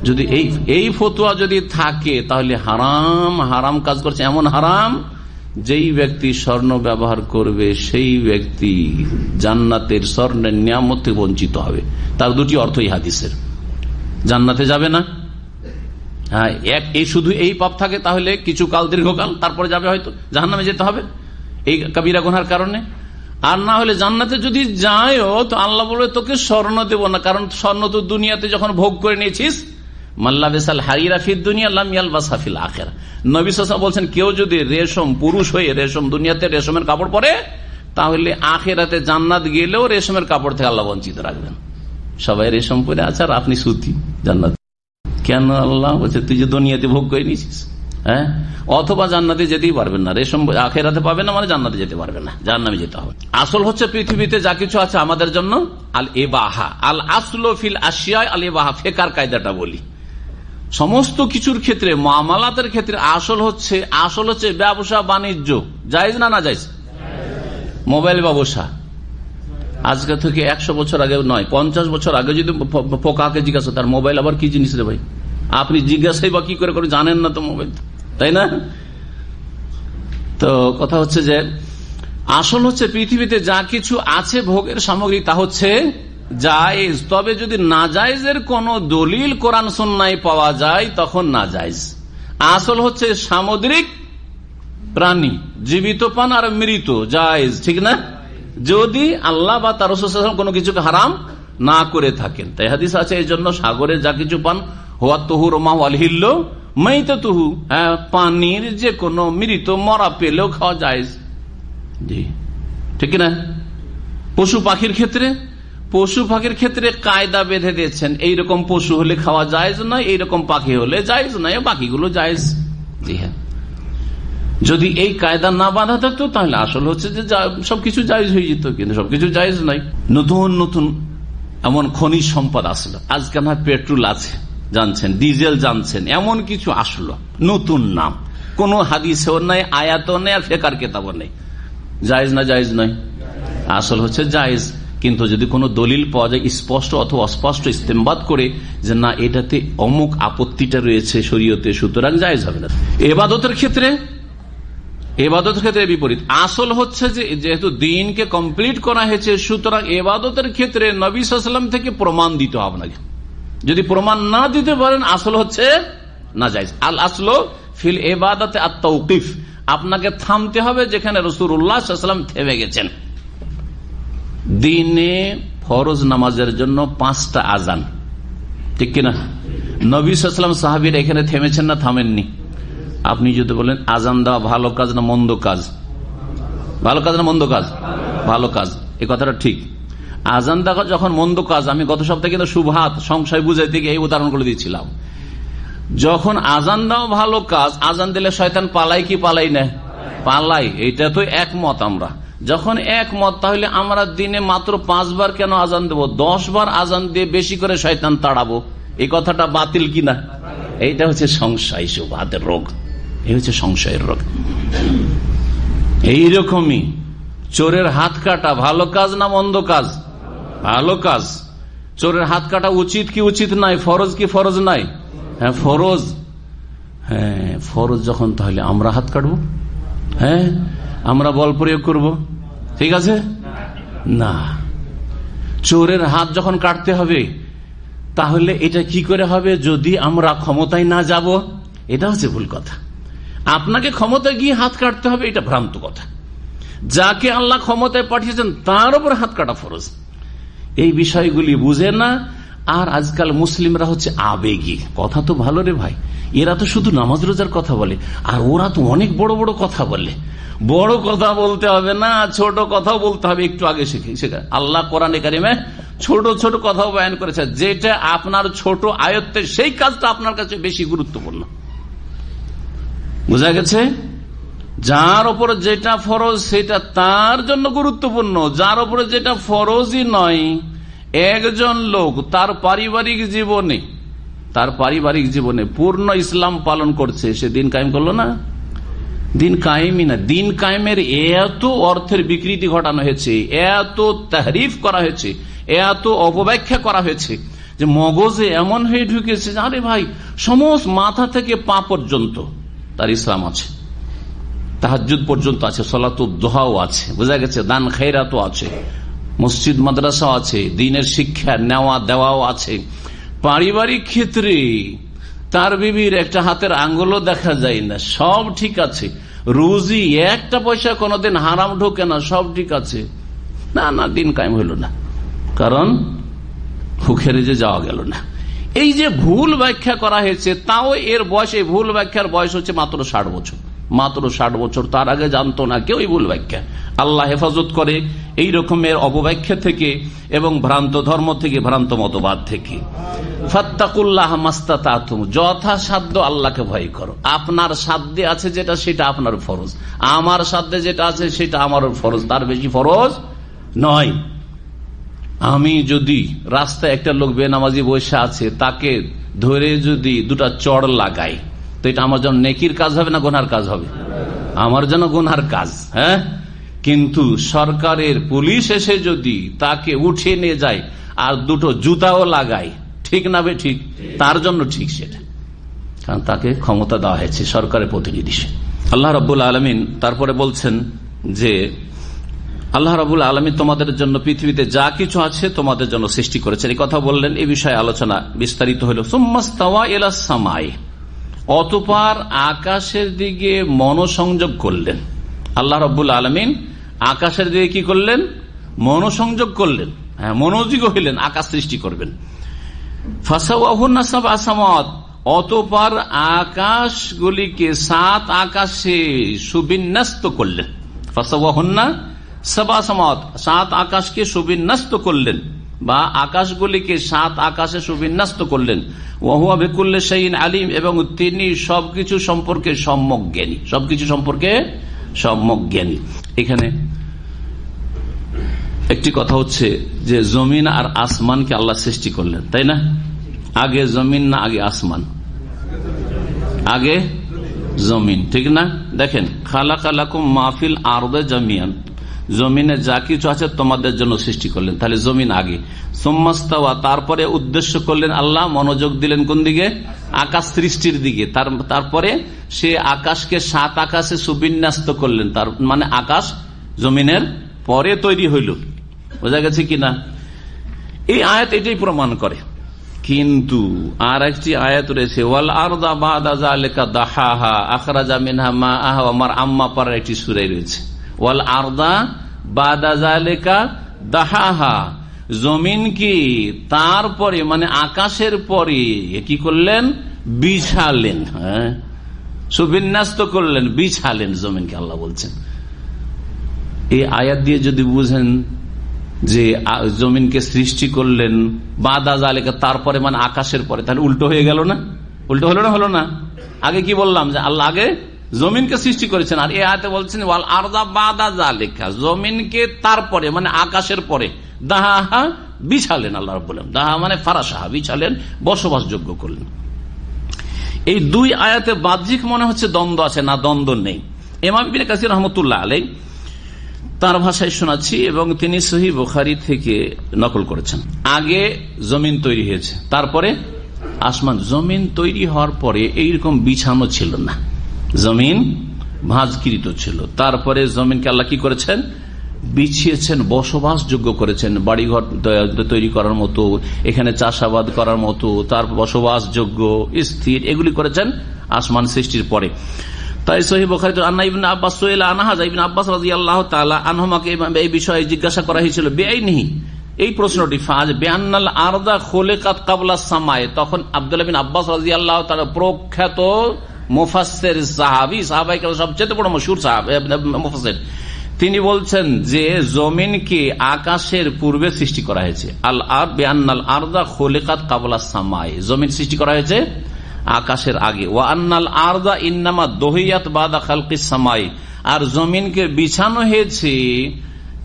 যদি এই ফতোয়া যদি থাকে তাহলে হারাম কাজ করছে। এমন হারাম, যেই ব্যক্তি স্বর্ণ ব্যবহার করবে সেই ব্যক্তি জান্নাতের স্বর্ণের নিয়ামত থেকে বঞ্চিত হবে। তার দুটি অর্থ এই হাদিসের, জান্নাতে যাবে না। হ্যাঁ, এই শুধু এই পাপ থাকে তাহলে কিছু কাল, দীর্ঘকাল, তারপরে যাবে হয়তো জাহান্নামে যেতে হবে এই কবিরা গুনার কারণে। আর না হলে জান্নাতে যদি যায়ও তো আল্লাহ বলবে তোকে স্বর্ণ দেব না, কারণ স্বর্ণ তো দুনিয়াতে যখন ভোগ করে নিয়েছিস। মাল্লাবিসাল হারিরা ফিদ দুনিয়া লাম ইয়ালবাসহা ফিল আখিরাহ। নবী সাল্লাল্লাহু আলাইহি ওয়াসাল্লাম বলছেন কেউ যদি রেশম, পুরুষ হয়ে রেশম, দুনিয়াতে রেশমের কাপড় পরে, তাহলে আখিরাতে জান্নাত গেলেও রেশমের কাপড় থেকে আল্লাহ বঞ্চিত রাখবেন। সবাই রেশম পরে আছে আর আপনি সুতি, জান্নাত কেন? আল্লাহ বলছে তুই যে দুনিয়াতে ভোগ করে নিয়েছিস। হ্যাঁ, অথবা জান্নাতে যেতেই পারবেন না, রেশম আখিরাতে পাবেন না, মানে জান্নাতে যেতে পারবেন না, জাহান্নামে যেতে হবে। আসল হচ্ছে পৃথিবীতে যা কিছু আছে আমাদের জন্য আল ইবাহা, আল আসলু ফিল আশিয়া আল ইবাহা। ফিকহের কায়দাটা বলি, সমস্ত কিছুর ক্ষেত্রে, মুআমালাতের ক্ষেত্রে আসল হচ্ছে ব্যবসা বাণিজ্য জায়েজ না না জায়েজ? মোবাইল ব্যবসা আজকে থেকে 100 বছর আগে নয়, 50 বছর আগে যদি পোকাকে জিজ্ঞাসা তার মোবাইল আবার কি জিনিস রে ভাই, আপনি জিজ্ঞাসাই বা কি করে জানেন না তো মোবাইল, তাই না? তো কথা হচ্ছে যে আসল হচ্ছে পৃথিবীতে যা কিছু আছে ভোগের সামগ্রী তা হচ্ছে জায়েজ। তবে যদি নাজায়েজের কোন দলিল কোরআন সুন্নাহয় পাওয়া যায় তখন নাজায়েজ। আসল হচ্ছে সামুদ্রিক প্রাণী, জীবিত পান আর মৃত জায়েজ, ঠিক না? যদি আল্লাহ বা তার রাসূল সাল্লাল্লাহু আলাইহি ওয়াসাল্লাম কোনো কিছুকে হারাম না করে থাকেন। তাই হাদিস আছে এই জন্য সাগরে যা কিছু পান হুয়া তুহুর মা ওয়াল হিল্লু মাইতাতুহু, পানির যে কোনো মৃত মরা পেলেও খাওয়া জায়েজ। জি, ঠিক না? পশু পাখির ক্ষেত্রে কায়দা বেঁধে দিয়েছেন, এইরকম পশু হলে খাওয়া জায়েজ নয়, এইরকম পাখি হলে জায়েজ নয়, বাকিগুলো জায়েজ। জি হ্যাঁ, যদি এই কায়দা না বাঁধা থাকতো তাহলে আসল হচ্ছে যে সবকিছু জায়েজ হয়ে যেত, কিন্তু সবকিছু জায়েজ নয়। নতুন নতুন এমন খনিজ সম্পদ আসলো, আজকাল না পেট্রোল আছে জানছেন, ডিজেল জানছেন, এমন কিছু আসলো নতুন নাম, কোন হাদিসেও নাই, আয়াতও নেই, আর ফিকহের কিতাবও নেই। জায়েজ না জায়েজ নয়? আসল হচ্ছে জায়েজ। কিন্তু যদি কোনো দলিল পাওয়া যায় স্পষ্ট অথবা অস্পষ্ট ইস্তেমবাদ করে যে না এটাতে অমুক আপত্তিটা রয়েছে শরীয়তে, সুতরাং জায়েজ হবে না। ইবাদতের ক্ষেত্রে বিপরীত। আসল হচ্ছে যে যেহেতু দ্বীনকে কমপ্লিট করা হয়েছে, সুতরাং ইবাদতের ক্ষেত্রে নবী সাল্লাল্লাহু আলাইহি ওয়াসাল্লাম থেকে প্রমাণ দিতে হবে আপনাকে। যদি প্রমাণ না দিতে পারেন আসল হচ্ছে নাজায়েজ। আল আসলু ফিল ইবাদাতে আত-তাওকিফ, আপনাকে থামতে হবে যেখানে রাসূলুল্লাহ সাল্লাল্লাহু আলাইহি ওয়াসাল্লাম থেমে গেছেন। দিনে ফরজ নামাজের জন্য 5টা আজান, ঠিক কিনা? নবী সাল্লাল্লাহু আলাইহি ওয়াসাল্লাম সাহাবীরা এখানে থেমেছেন না থামেননি? আপনি যদি বলেন আজান দেওয়া ভালো কাজ না মন্দ কাজ, ভালো কাজ না মন্দ কাজ? ভালো কাজ, এই কথাটা ঠিক। আজান দেওয়া যখন মন্দ কাজ, আমি গত সপ্তাহে কিন্তু শুবহাত সংশয় বুঝাইতে গিয়ে এই উদাহরণগুলো দিচ্ছিলাম। যখন আজান দেওয়া ভালো কাজ, আজান দিলে শয়তান পালাই কি পালাই না? পালাই, এটা তো একমত আমরা। যখন একমত, তাহলে আমরা দিনে মাত্র 5 বার কেন আজান দেব? 10 বার আজান দিয়ে বেশি করে শয়তান তাড়াবো, এই কথাটা বাতিল কিনা? এইটা হচ্ছে সংশয়, শুবহাতের রোগ, এই হচ্ছে সংশয়ের রোগ। এইরকমই চোরের হাত কাটা ভালো কাজ না মন্দ কাজ? ভালো কাজ। চোরের হাত কাটা উচিত কি উচিত নাই, ফরজ কি ফরজ নাই? হ্যাঁ ফরজ। হ্যাঁ ফরজ যখন, তাহলে আমরা হাত কাটবো? হ্যাঁ আমরা বল প্রয়োগ করব? ঠিক আছে না। চোরের হাত যখন কাটতে হবে, তাহলে এটা কি করে হবে যদি আমরা ক্ষমতায় না যাব? এটা হচ্ছে ভুল কথা। আপনাকে ক্ষমতায় গিয়ে হাত কাটতে হবে, এটা ভ্রান্ত কথা। যাকে আল্লাহ ক্ষমতায় পাঠিয়েছেন তার উপর হাত কাটা ফরজ। এই বিষয়গুলি বুঝে না, আর আজকাল মুসলিমরা হচ্ছে আবেগী। কথা তো ভালো রে ভাই, এরা তো শুধু নামাজ রোজার কথা বলে, আর ওরা তো অনেক বড় বড় কথা বলে। বড় কথা বলতে হবে না, ছোট কথাও বলতে হবে। একটু আগে শেখা আল্লাহ কোরআনে কারিমে ছোট ছোট কথাও বয়ান করেছে, যেটা আপনার ছোট আয়ত্তে সেই কাজটা আপনার কাছে বেশি গুরুত্বপূর্ণ। বোঝা গেছে? যার উপরে যেটা ফরজ সেটা তার জন্য গুরুত্বপূর্ণ, যার উপরে যেটা ফরজই নয়। একজন লোক তার পারিবারিক জীবনে পূর্ণ ইসলাম পালন করছে, সে দিন কায়েম করলো না? দিন কায়েমই না। দিন কায়েমের এত অর্থের বিকৃতি ঘটানো হয়েছে, এত তাহরিফ করা হয়েছে, এত অপব্যাখ্যা করা হয়েছে যে মগজে এমন হয়ে ঢুকেছে, আরে ভাই সমস্ত মাথা থেকে পা পর্যন্ত তার ইসলাম আছে, তাহাজ্জুদ পর্যন্ত আছে, সালাতুদ দুহাও আছে, বোঝা গেছে, দান খায়রাতও আছে, মসজিদ মাদ্রাসাও আছে, দ্বীনের শিক্ষা নেওয়া দেওয়াও আছে। পারিবারিক ক্ষেত্রে তার বিবির একটা হাতের আঙ্গুলও দেখা যায় না, সব ঠিক আছে। রুজি একটা পয়সা কোনোদিন হারাম ঢোকে না, সব ঠিক আছে। না, দিন কায়েম হইল না, কারণ হুখেরে যে যাওয়া গেল না। এই যে ভুল ব্যাখ্যা করা হয়েছে, তাও এর বয়স, এই ভুল ব্যাখ্যার বয়স হচ্ছে মাত্র 60 বছর। মাত্র 60 বছর, তার আগে জানতো না কেউ এই ভুল ব্যাখ্যা। আল্লাহ হেফাজত করে এই রকমের অপব্যাখ্যা থেকে এবং ভ্রান্ত ধর্ম থেকে, ভ্রান্ত মতবাদ থেকে। ফাত্তাকুল্লাহ মাস্তাতাতুম, যথাসাধ্য আল্লাহকে ভয় করো। আপনার সাধ্যে আছে যেটা, সেটা আপনার ফরজ। আমার সাধ্যে যেটা আছে সেটা আমার ফরজ, তার বেশি ফরজ নয়। আমি যদি রাস্তায় একটা লোক বেনামাজি বসে আছে, তাকে ধরে যদি দুটা চড় লাগাই, তো এটা আমার জন্য নেকির কাজ হবে না গুনহার কাজ হবে? আমার জন্য গুনহার কাজ। হ্যাঁ, কিন্তু সরকারের পুলিশ এসে যদি তাকে উঠিয়ে নিয়ে যায় আর দুটো জুতাও লাগায়, ঠিক না বে ঠিক? তার জন্য ঠিক সেটা, কারণ তাকে ক্ষমতা দেওয়া হয়েছে সরকারের প্রতিনিধি। আল্লাহ রাব্বুল আলামিন তারপরে বলছেন যে আল্লাহ রাব্বুল আলামিন তোমাদের জন্য পৃথিবীতে যা কিছু আছে তোমাদের জন্য সৃষ্টি করেছেন, এই কথা বললেন। এই বিষয়ে আলোচনা বিস্তারিত হল। সুম্মাস্তাওয়া ইলাস সামাই, অতঃপর আকাশের দিকে মনোসংযোগ করলেন। আল্লাহ রাব্বুল আলামিন আকাশের দিকে কি করলেন? মনোসংযোগ করলেন। হ্যাঁ, মনোযোগ হইলেন আকাশ সৃষ্টি করবেন। ফাসাওয়াহুন্না সাবআ সামাওয়াত, অতঃপর আকাশগুলিকে 7 আকাশে সুবিন্যস্ত করলেন। ফাসাওয়াহুন্না সাবআ সামাওয়াত, 7 আকাশকে সুবিন্যস্ত করলেন, বা আকাশগুলিকে 7 আকাশে সুবিন্যস্ত করলেন। ওয়া হুয়া বিকুল্লি শাইইন আলিম, এবং তিনি সবকিছু সম্পর্কে সম্যক জ্ঞানী, সবকিছু সম্পর্কে সম্যক জ্ঞানী। এখানে একটি কথা হচ্ছে যে জমিন আর আসমানকে আল্লাহ সৃষ্টি করলেন, তাই না? আগে জমিন না আগে আসমান? আগে জমিন, ঠিক না? দেখেন, খালাকালাকুম মাহফিল আরদে জামিয়ান, জমিনে যা কিছু আছে তোমাদের জন্য সৃষ্টি করলেন, তাহলে জমিন আগে। সুম্মাস্তাওয়া, তারপরে উদ্দেশ্য করলেন আল্লাহ, মনোযোগ দিলেন কোন দিকে? আকাশ সৃষ্টির দিকে। তারপরে সে আকাশকে 7 আকাশে সুবিন্যস্ত করলেন, তার মানে আকাশ জমিনের পরে তৈরি হইল। বোঝা গেছে কিনা? এই আয়াত এটাই প্রমাণ করে। কিন্তু আর একটি আয়াত রয়েছে, ওয়াল আরদা বাদা যালিকা দাহাহা আখরাজা মিনহা মাআহা, আমার আম্মা পারার একটি সূরা রয়েছে, ওয়াল আরদা বাদা যালিকা দাহাহা, জমিন কি তারপরে মানে আকাশের পরে কি করলেন? বিছালেন। হ্যাঁ, সুবিন্যস্ত করলেন, বিছালেন জমিনকে আল্লাহ বলছেন। এই আয়াত দিয়ে যদি বুঝেন যে জমিনকে সৃষ্টি করলেন বাদা যালিকা, তারপরে মানে আকাশের পরে, তাহলে উল্টো হয়ে গেল না? উল্টো হলো না? হলো না? আগে কি বললাম যে আল্লাহ আগে জমিনকে সৃষ্টি করেছেন, আর এই আয়াতে বলছেন ওয়াল আরদা বাদা যালিকা, জমিনকে তারপরে মানে আকাশের পরে দাহা বিছালেন। আল্লাহ রাব্বুল আলামিন দাহা মানে ফারাশাহা, বিছালেন, বসবাসযোগ্য করলেন। এই দুই আয়াতে বাহ্যিক মনে হচ্ছে দ্বন্দ্ব আছে, না দ্বন্দ্ব নেই। ইমাম ইবনে কাসির রাহমাতুল্লাহ আলাইহি তার ভাষায় শোনাচ্ছি, এবং তিনি সহিহ বুখারী থেকে নকল করেছেন। আগে জমিন তৈরি হয়েছে, তারপরে আসমান। জমিন তৈরি হওয়ার পরে এইরকম বিছানো ছিল না, জমিন ভাঁজকৃত ছিল। তারপরে জমিনকে আল্লাহ কি করেছেন? বিছিয়েছেন, বসবাসযোগ্য করেছেন, বাড়িঘর তৈরি করার মতো, এখানে চাষাবাদ করার মতো, তার বসবাসযোগ্য স্থির, এগুলি করেছেন আসমান সৃষ্টির পরে। তাই সহিহ বুখারীতে আন্না ইবনে আব্বাস সুইলা আনহা, ইবনে আব্বাস রাদিয়াল্লাহু তাআলা আনহুমাকে এই বিষয়ে জিজ্ঞাসা করা হয়েছিল, বেআইনিহি, এই প্রশ্নটি ফাজ বেআন্নাল আরদা খুলিকাত ক্বাবলা সামায়ে, তখন আব্দুল্লাহ বিন আব্বাস রাদিয়াল্লাহু তাআলা প্রখ্যাত মুফাসসির সাহাবী, সাহাবায়ে কেরাম সবচেয়ে বড় মশহুর মুফাসসির, তিনি বলছেন যে জমিনকে আকাশের পূর্বে সৃষ্টি করা হয়েছে। আল আরদ বেআন্নাল আরদা খুলিকাত ক্বাবলা সামায়ে, জমিন সৃষ্টি করা হয়েছে আকাশের আগে। ওয়া আন্নাল আরদা ইন্নামা দুহিয়াত বাদা খালকিস সামায়ে, আর জমিনকে বিছানো হয়েছে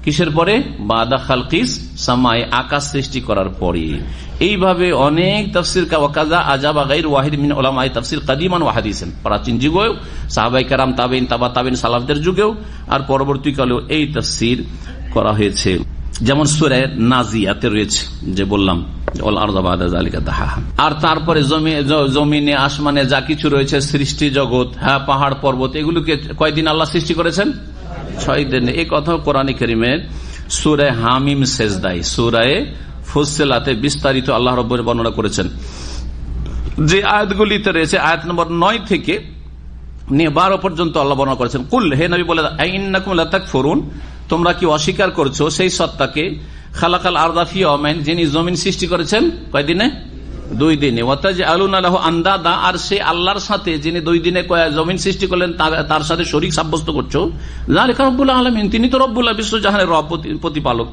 কিসের পরে? বাদা খালকিস সামায়ে, আকাশ সৃষ্টি করার পরে। এইভাবে অনেক তাফসীর কাজা আজাবা গায়র ওয়াহিদ মিন উলামায়ে তাফসীর কাদিমান ওয়া হাদিসেন, প্রাচীন যুগেও সাহাবায়ে কেরাম, তাবেঈন, তাবা তাবেঈন, সালাফদের যুগেও আর পরবর্তীকালেও এই তাফসীর করা হয়েছে। যেমন সূরা নাজিয়াতে রয়েছে যে বললাম ওয়াল আরদা বাদা যালিকা দাহাহা। আর তারপরে জমিনে আসমানে যা কিছু রয়েছে সৃষ্টি জগৎ, হ্যাঁ, পাহাড় পর্বত, এগুলোকে কয়দিন আল্লাহ সৃষ্টি করেছেন? 6 দিন। এই কথা কোরআনে কারীমের সূরা হামিম সেজদায়, সূরা ফুসসিলাতে বিস্তারিত আল্লাহ রাব্বুল বর্ণনা করেছেন। যে আয়াতগুলিতে রয়েছে আয়াত নম্বর 9 থেকে 12 পর্যন্ত আল্লাহ বর্ণনা করেছেন। কুল, হে নবী বলে দাও, ইন্নাকুম লাতাকফুরুন, তোমরা কি অস্বীকার করছো সেই সত্তাকে, খালাকাল আরদা ফি ইয়াওমাইন, যিনি জমিন সৃষ্টি করেছেন কয়দিনে? 2 দিনে। ওয়াতাজআলুনা লাহু আনদাদা, আর সেই আল্লাহর সাথে যিনি 2 দিনে জমিন সৃষ্টি করলেন তার সাথে শরীক সাব্যস্ত করছো। যালিকা রব্বুল আলামিন, তিনি তো রব্বুল বিশ্বজাহানের রব, প্রতিপালক।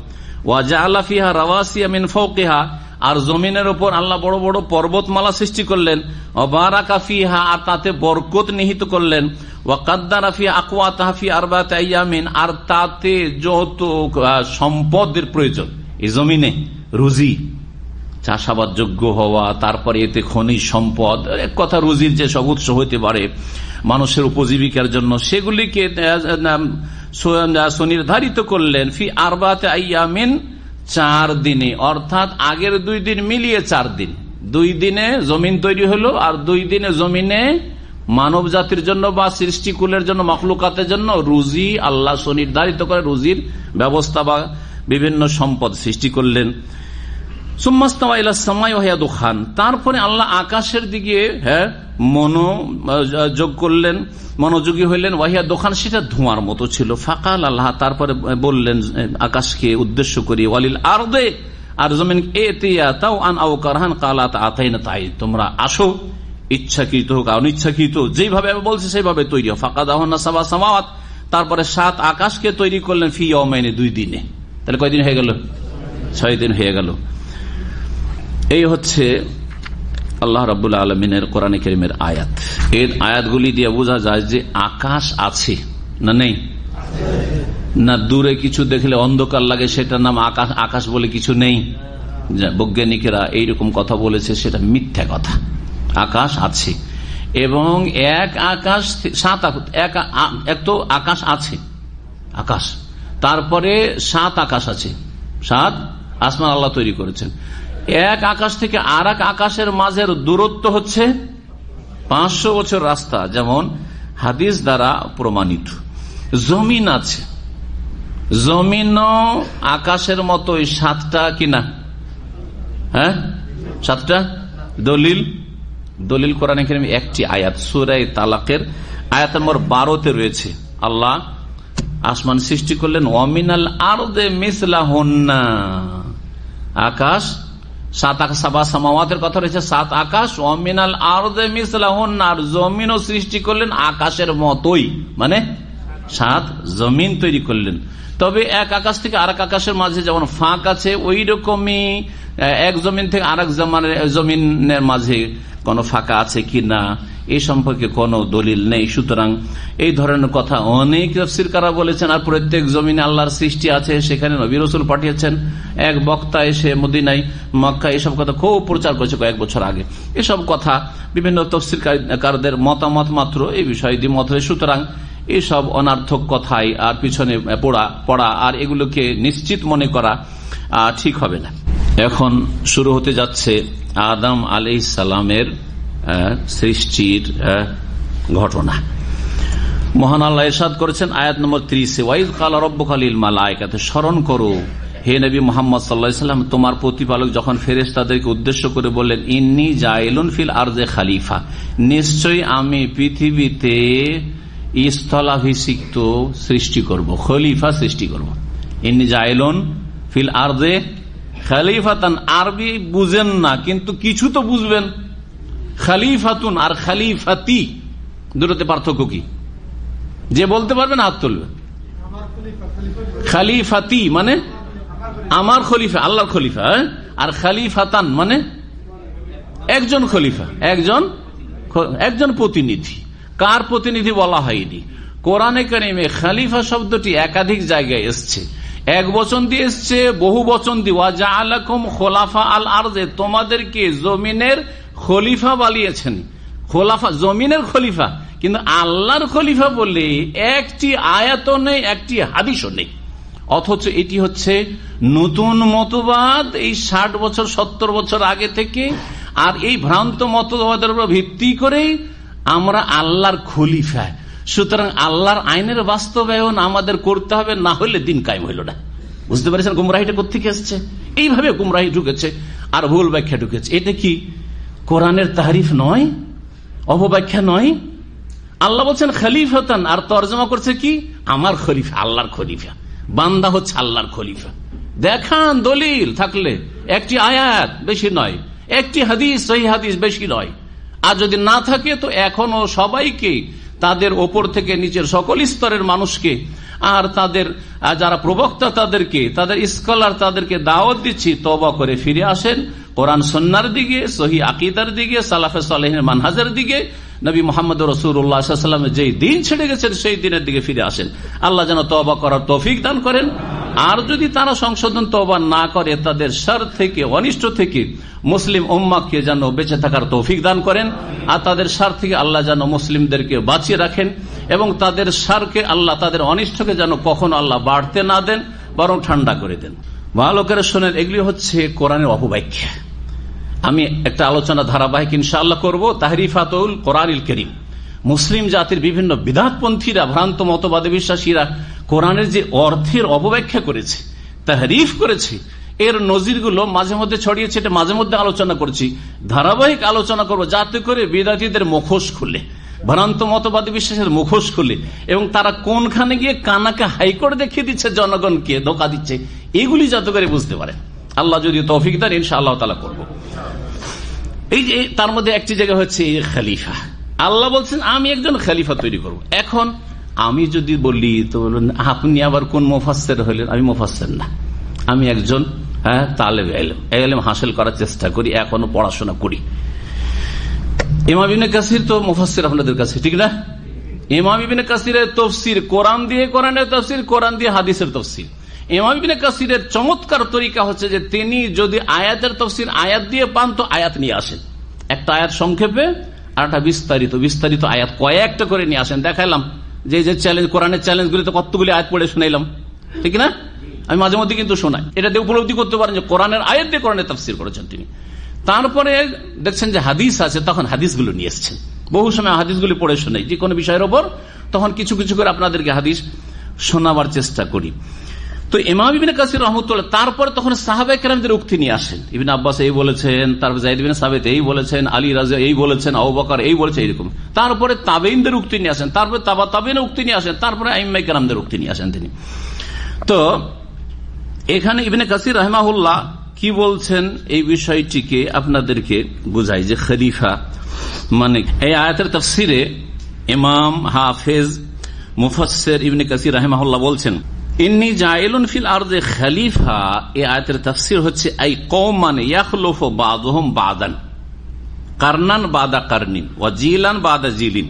ওয়া জাআলা ফিহা রাওয়াসিয়া মিন ফাওকিহা, আর জমিনের উপর আল্লাহ বড় বড় পর্বতমালা সৃষ্টি করলেন। ওয়া বারাকা ফিহা, আর তাতে বরকত নিহিত করলেন। ওয়া কাদ্দারা ফি আকওয়াতাহা ফি আরবাতি আইয়ামিন, আর তাতে যত সম্পদের প্রয়োজন এই জমিনে, রুজি, চাষাবাদ যোগ্য হওয়া, তারপরে এতে খনিজ সম্পদ, এক কথা রুজির যে সব উৎস হইতে পারে মানুষের উপজীবিকার জন্য, সেগুলিকে সুনির্ধারিত করলেন ফি আরবাতি আইয়ামিন, 4 দিনে, অর্থাৎ আগের 2 দিন মিলিয়ে 4 দিন। 2 দিনে জমিন তৈরি হলো, আর 2 দিনে জমিনে মানব জাতির জন্য বা সৃষ্টিকুলের জন্য, মখলুকাতের জন্য রুজি আল্লাহ সুনির্ধারিত করে রুজির ব্যবস্থা বা বিভিন্ন সম্পদ সৃষ্টি করলেন। সুম্মাস্তাওয়া ইলাস সামাই ওয়া হিয়া দুখান, তারপরে আল্লাহ আকাশের দিকে মনোযোগ করলেন, মনোযোগী হইলেন। ওয়া হিয়া দুখান, সেটা ধোঁয়ার মতো ছিল। ফাকাল, আল্লাহ তারপরে বললেন আকাশকে উদ্দেশ্য করে, ওয়ালিল আরদে, আর জমিন, এতিয়া তাও আন আও কারহান কালাত আতাইনা তাই, তোমরা আসো, ইচ্ছাকৃত হোক অনিচ্ছাকৃত, যেভাবে বলছে সেইভাবে তৈরি হও। ফাকাদাহুন্না সাবা সামাওয়াত, তারপরে 7 আকাশকে তৈরি করলেন ফি ইয়াওমাইনি, 2 দিনে। তাহলে কয়দিন হয়ে গেল? 6 দিন হয়ে গেল। এই হচ্ছে আল্লাহ রাব্বুল আলামিনের কোরআনে কারীমের আয়াত। এই আয়াতগুলি দিয়ে বোঝা যায় যে আকাশ আছে না নেই? না দূরে কিছু দেখলে অন্ধকার লাগে সেটার নাম আকাশ, আকাশ বলে কিছু নেই? বৈজ্ঞানিকেরা এইরকম কথা বলেছে, সেটা মিথ্যা কথা। আকাশ আছে, এবং এক আকাশ 7 এক তো আকাশ আছে, আকাশ, তারপরে 7 আকাশ আছে, 7 আসমান আল্লাহ তৈরি করেছেন। এক আকাশ থেকে আর এক আকাশের মাঝের দূরত্ব হচ্ছে 500 বছর রাস্তা, যেমন হাদিস দ্বারা প্রমাণিত। জমিন আছে, জমিনও আকাশের মতো 7টা কিনা? হ্যাঁ, 7টা। দলিল কোরআনে কারীমে একটি আয়াত, সূরা তালাকের আয়াত নম্বর 12তে রয়েছে। আল্লাহ আসমান সৃষ্টি করলেন, ওয়ামিনাল আরদে মিসলাহুন্না, আকাশ 7 আকাশ, সাবা সামাওয়াতের কথা রয়েছে, 7 আকাশ। ওয়ামিনাল আরদে মিসলাহুন্না, আর জমিনও সৃষ্টি করলেন আকাশের মতোই, মানে 7 জমিন তৈরি করলেন। তবে এক আকাশ থেকে আরেক আকাশের মাঝে যেমন ফাঁক আছে, ওই রকমই এক জমিন থেকে আরেক জমিনের মাঝে কোনো ফাঁকা আছে কি না এ সম্পর্কে কোনো দলিল নেই। সুতরাং এই ধরনের কথা অনেক তাফসীরকাররা বলেছেন। আর প্রত্যেক জমিনে আল্লাহর সৃষ্টি আছে, সেখানে নবী রাসূল পাঠিয়েছেন। এক বক্তা এসে মদিনায়, মক্কা এসব কথা খুব প্রচার করেছে কয়েক বছর আগে। এসব কথা বিভিন্ন তাফসীরকারদের মতামত মাত্র, এই বিষয়ে দ্বিমত হয়েছে। সুতরাং এসব অনার্থক কথাই আর পিছনে পড়া আর এগুলোকে নিশ্চিত মনে করা ঠিক হবে না। এখন শুরু হতে যাচ্ছে আদম আলাইহিস সালামের সৃষ্টির ঘটনা। মহান আল্লাহ ইরশাদ করেছেন আয়াত নম্বর 30, ওয়াইজ ক্বালা রাব্বুকা লিল মালায়েকাতি, স্মরণ করো হে নবী মুহাম্মদ সাল্লাল্লাহু আলাইহি ওয়াসাল্লাম, তোমার প্রতিপালক যখন ফেরেশতাদেরকে উদ্দেশ্য করে বললেন, ইন্নী জাইলুন ফিল আরদে খলিফা, নিশ্চয়ই আমি পৃথিবীতে স্থলাভিষিক্ত সৃষ্টি করব, খলিফা সৃষ্টি করব। ইন্নী জাইলুন ফিল আরদে খালিফাতান আরবি বুঝেন না, কিন্তু কিছু তো বুঝবেন। খালিফাতুন আর খালিফাতি দুটোতে পার্থক্য কি? যে বলতে পারবেন হাত তুলবে। খালিফাতি মানে আমার খলিফা, আল্লাহর খলিফা। আর খালিফাতান মানে একজন খলিফা, একজন প্রতিনিধি। কার প্রতিনিধি বলা হয়নি। কোরআনে কারিমে খলিফা শব্দটি একাধিক জায়গায় এসছে। এক বচন দিয়ে এসছে, বহু বচন দিয়ে ওয়াজআলাকুম খোলাফা আল আরদে, তোমাদেরকে জমিনের খলিফা বানিয়েছেন। খোলাফা জমিনের খলিফা, কিন্তু আল্লাহর খলিফা বলে একটি আয়াতও নেই, একটি হাদিসও নেই। অথচ এটি হচ্ছে নতুন মতবাদ এই 60 বছর 70 বছর আগে থেকে। আর এই ভ্রান্ত মতবাদের উপর ভিত্তি করেই আমরা আল্লাহর খলিফা। সুতরাং আল্লাহর আইনের বাস্তবায়ন আমাদের করতে হবে, না হলে দিন কায়েম হইল না। বুঝতে পারছেন গুমরাহিটা কোথেকে এসছে? এইভাবে গুমরাহি ঢুকেছে আর ভুল ব্যাখ্যা ঢুকেছে। এটা কি কোরআনের তাহরিফ নয়, অপব্যাখ্যা নয়? আল্লাহ বলছেন খলিফাতান, আর তর্জমা করছে কি আমার খলিফা, আল্লাহর খলিফা। বান্দা হচ্ছে আল্লাহর খলিফা। দেখান দলিল থাকলে, একটি আয়াত বেশি নয়, একটি হাদিস সহিহ হাদিস বেশি নয়। আর যদি না থাকে তো এখনো সবাইকে, তাদের ওপর থেকে নিচের সকল স্তরের মানুষকে, আর তাদের যারা প্রবক্তা তাদেরকে, তাদের স্কলার তাদেরকে দাওয়াত দিচ্ছি, তওবা করে ফিরে আসেন কোরআন সুন্নাহর দিকে, সহিহ আকীদার দিকে, সালাফে সালেহিনের মানহাজের দিকে। নবী মুহাম্মদ রাসূলুল্লাহ সাল্লাল্লাহু আলাইহি ওয়াসাল্লাম যেই দিন ছেড়ে গেছেন সেই দিনের দিকে ফিরে আসেন। আল্লাহ যেন তওবা করার তৌফিক দান করেন। আর যদি তারা সংশোধন তওবা না করে, তাদের শার থেকে, অনিষ্ট থেকে মুসলিম উম্মাহকে যেন বেঁচে থাকার তৌফিক দান করেন। আর তাদের শার থেকে আল্লাহ যেন মুসলিমদেরকে বাঁচিয়ে রাখেন, এবং তাদের শারকে আল্লাহ, তাদের অনিষ্টকে যেন কখনো আল্লাহ বাড়তে না দেন, বরং ঠান্ডা করে দেন। ভালো করে শোনেন, এগুলি হচ্ছে কোরআনের অপব্যাখ্যা। আমি একটা আলোচনা ধারাবাহিক ইনশাআল্লাহ করব, তাহরিফাতুল কোরআনিল কারীম। মুসলিম জাতির বিভিন্ন বিদআতপন্থীরা, ভ্রান্ত মতবাদে বিশ্বাসীরা কোরআনের যে অর্থের অপব্যাখ্যা করেছে, তাহরিফ করেছে, এর নজিরগুলো মাঝে মধ্যে ছড়িয়েছে। এটা মাঝে মধ্যে আলোচনা করছি, ধারাবাহিক আলোচনা করব, যাতে করে বিদআতীদের মুখোশ খুলে, ভ্রান্ত মতবাদী বিশ্বাসের মুখোশ খুলে, এবং তারা কোনখানে গিয়ে কানাকে হাইকোর্ট দেখিয়ে দিচ্ছে, জনগণকে ধোঁকা দিচ্ছে, এগুলি যাতে করে বুঝতে পারে। আল্লাহ যদি তৌফিক দেন ইনশাআল্লাহ তাআলা করব। এই যে তার মধ্যে একটি জায়গা হচ্ছে এই খলিফা। আল্লাহ বলছেন আমি একজন খলিফা তৈরি করব। এখন আমি যদি বলি, তো বলুন আপনি আবার কোন মুফাসসির হলেন? আমি মুফাসসির না, আমি একজন তালেবে ইলম হাসিল করার চেষ্টা করি, এখনো পড়াশোনা করি। ইমাম ইবনে কাসির তো মুফাসসির আপনাদের কাছে, ঠিক না? ইমাম ইবনে কাসিরের তাফসীর কোরআন দিয়ে, কোরআনের তাফসীর কোরআন দিয়ে, হাদিসের তাফসীর। ইমাম ইবনে কাসিরের চমৎকার তরিকা হচ্ছে যে তিনি যদি আয়াতের তাফসীর আয়াত দিয়ে পান তো আয়াত নিয়ে আসেন, একটা আয়াত সংক্ষেপে আর একটা বিস্তারিত আয়াত কয়েকটা করে নিয়ে আসেন। দেখাইলাম যে চ্যালেঞ্জ, কোরআনের চ্যালেঞ্জগুলিতে কতগুলি আয়াত পড়ে শুনাইলাম, ঠিক না? আমি মাঝে মধ্যে কিন্তু শোনাই, এটা দিয়ে উপলব্ধি করতে পারেন যে কোরআনের আয়াত দিয়ে কোরআনের তাফসীর করেছেন তিনি। তারপরে দেখছেন যে হাদিস আছে, তখন হাদিসগুলো নিয়ে এসছেন। বহু সময় হাদিসগুলি পড়ে শোনাই যে কোনো বিষয়ের ওপর, তখন কিছু কিছু করে আপনাদেরকে হাদিস শোনাবার চেষ্টা করি। তো ইমাম ইবনে কাসির রাহমাতুল্লাহ তারপরে তখন সাহাবায়ে কেরামদের উক্তি নিয়ে আসেন। ইবনে আব্বাস এই বলেছেন, তারপর যায়েদ বিন সাবিত এই বলেছেন, আলী রাজি এই বলেছেন, আবু বকর এই বলেছে, এরকম। তারপরে তাবেঈনদের উক্তি নিয়ে আসেন, তারপরে তাবেঈনের উক্তি নিয়ে আসেন, তারপরে আইম্মায়ে কেরামদের উক্তি নিয়ে আসেন তিনি। তো এখানে ইবনে কাসির রাহিমাহুল্লাহ কি বলছেন এই বিষয়টিকে আপনাদেরকে বুঝাই যে খলিফা মানে এই আয়াতের তাফসীরে ইমাম হাফেজ মুফাসসির ইবনে কাসির রাহিমাহুল্লাহ বলছেন, ইন্নী জাইলুন ফিল আরদে খলিফা। এই আয়াতের তাফসীর হচ্ছে আই কওমান ইয়াখলুফু বাযুহুম বাদান, কারনান বাদা কারনিন ওয়া জিলান বাদা জিলিন,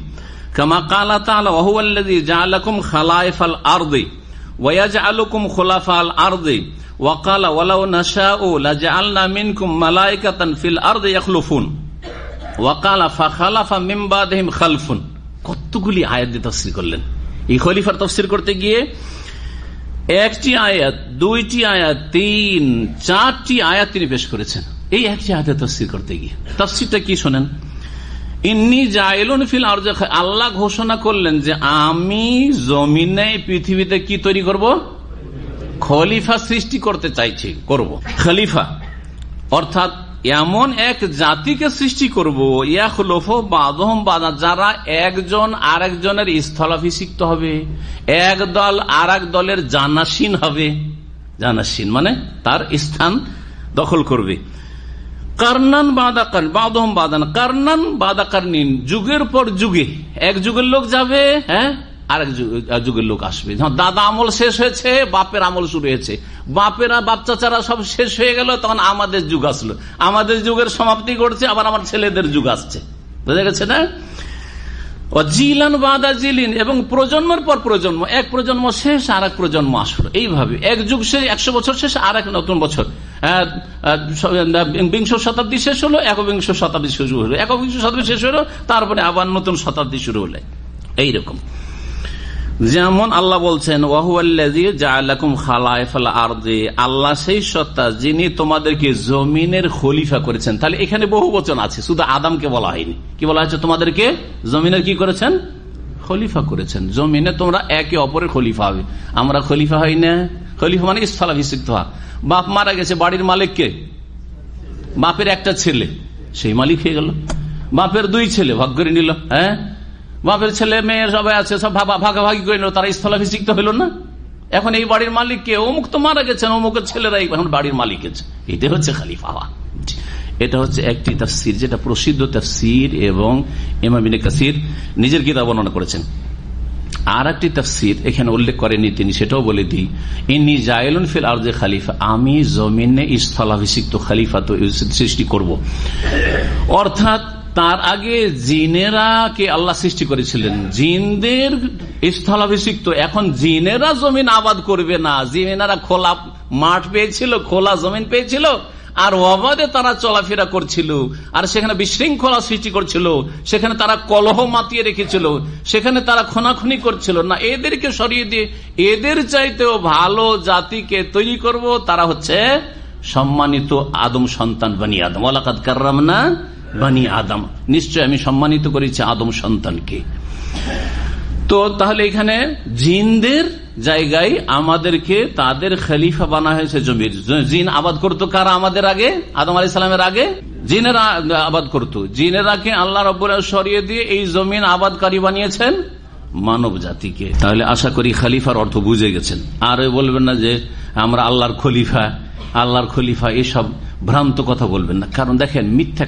কামা ক্বালা তাআলা ওয়া হুয়াল্লাযী জাআলাকুম খালাইফাল আরদি ওয়া ইয়াজআলুকুম খুলাফাল আরদি ওয়া ক্বালা ওয়ালাউ নাশাউ লাজআলনা মিনকুম মালাইকাতান ফিল আরদি ইয়াখলুফুন ওয়া ক্বালা ফাখালাফা মিন বাদিহিম খালফুন। কতগুলি আয়াত দিয়ে তাফসীর করলেন। এই খলিফার তাফসীর করতে গিয়ে একটি আয়াত, দুইটি আয়াত, 3-4টি আয়াত তিনি পেশ করেছেন এই একটি আয়াতে তাফসীর করতে গিয়ে। তাফসীরটা কি শোনেন, ইন্নী জাইলুন ফিল আরদি, আল্লাহ ঘোষণা করলেন যে আমি জমিনে, পৃথিবীতে কি তৈরি করব? খলিফা সৃষ্টি করতে চাইছি, করব। খলিফা অর্থাৎ এমন এক জাতিকে সৃষ্টি করব, ইয়াখলুফু বাযুহুম বাযা, যারা একজন আরেকজনের স্থলাভিষিক্ত হবে, এক দল আরেক দলের জানাসীন হবে। জানাসীন মানে তার স্থান দখল করবে। কারনান বাদা কারন বাদহম বাদান, কারনান বাদা কারনিন, যুগের পর যুগে এক যুগের লোক যাবে, হ্যাঁ, আরেক যুগের লোক আসবে। দাদা আমল শেষ হয়েছে, বাপের আমল শুরু হয়েছে, বাপেরা বাপ চাচারা সব শেষ হয়ে গেল, তখন আমাদের যুগ আসলো, আমাদের যুগের সমাপ্তি ঘটছে, আবার আমার ছেলেদের যুগ আসছে। বুঝা গেছে না? জিলান বাদা জিলিন, এবং প্রজন্মের পর প্রজন্ম, এক প্রজন্ম শেষ আর এক প্রজন্ম আসলো, এইভাবে এক যুগ শেষ, 100 বছর শেষ, আর এক নতুন বছর। বিংশ শতাব্দী শেষ হলো, একবিংশ শতাব্দী শুরু হলো, একবিংশ শতাব্দী শেষ হলো, তারপরে আবার নতুন শতাব্দী শুরু হলো। এইরকম যেমন আল্লাহ বলছেন ওয়াহুয়াল্লাযী জাআলাকুম খালায়েফাল আরদি, আল্লাহ সেই সত্তা যিনি তোমাদেরকে জমিনের খলিফা করেছেন। তাহলে এখানে বহু বচন আছে, শুধু আদমকে বলা হয়নি। কি বলা হয়েছে? তোমাদেরকে জমিনের কি করেছেন? খলিফা করেছেন। জমিনে তোমরা একে অপরের খলিফা হবে। আমরা খলিফা হই না। খলিফা মানে স্থলাভিষিক্ত হওয়া। বাপ মারা গেছে, বাড়ির মালিক কে? বাপের একটা ছেলে, সেই মালিক হয়ে গেল। বাপের 2 ছেলে ভাগ করে নিল, হ্যাঁ, বাপের ছেলে মেয়ে সবাই আছে, সব ভাগাভাগি করে নিল, তারা স্থলাভিষিক্ত হইল না? এখন এই বাড়ির মালিক কে? অমুক তো মারা গেছেন, অমুকের ছেলেরাই এখন বাড়ির মালিক আছে। এটা হচ্ছে খলিফা হওয়া। এটা হচ্ছে একটি তাফসীর, যেটা প্রসিদ্ধ তাফসীর, এবং ইমাম ইবনে কাসির নিজের কিতাব বর্ণনা করেছেন। আর একটি তাফসীর এখানে উল্লেখ করেনি তিনি, সেটাও বলে দিই, ইন্নী জাইলুন ফিল আরদি খলিফা, আমি জমিনে স্থলাভিষিক্ত খলিফা তো সৃষ্টি করব। অর্থাৎ তার আগে জিনেরা কে আল্লাহ সৃষ্টি করেছিলেন, জিনদের স্থলাভিষিক্ত, এখন জিনেরা জমিন আবাদ করবে না। জিনেরা খোলা মাঠ পেয়েছিল, খোলা জমিন পেয়েছিল, আর অবাধে তারা চলাফেরা করছিল, আর সেখানে বিশৃঙ্খলা সৃষ্টি করছিল, সেখানে তারা কলহ মাতিয়ে রেখেছিল, সেখানে তারা খুনাখুনি করছিল না। এদেরকে সরিয়ে দিয়ে এদের চাইতেও ভালো জাতিকে তৈরি করব, তারা হচ্ছে সম্মানিত আদম সন্তান বনি আদম। ওয়ালাকাদ কাররামনা বনি আদম, নিশ্চয় আমি সম্মানিত করেছি আদম সন্তানকে। তো তাহলে এখানে জিনদের জায়গায় আমাদেরকে তাদের খলিফা বানা হয়েছে জমির। জিন আবাদ করতো কারা? আমাদের আগে, আদম আলাইহিস সালামের আগে জিনেরা আবাদ করতো। জিনেরাকে আল্লাহ রাব্বুল আলামিন সরিয়ে দিয়ে এই জমিন আবাদকারী বানিয়েছেন মানব জাতিকে। তাহলে আশা করি খলিফার অর্থ বুঝে গেছেন। আর বলবেন না যে আমরা আল্লাহর খলিফা, আল্লাহর খলিফা, এসব ভ্রান্ত কথা বলবেন না। কারণ দেখেন, মিথ্যা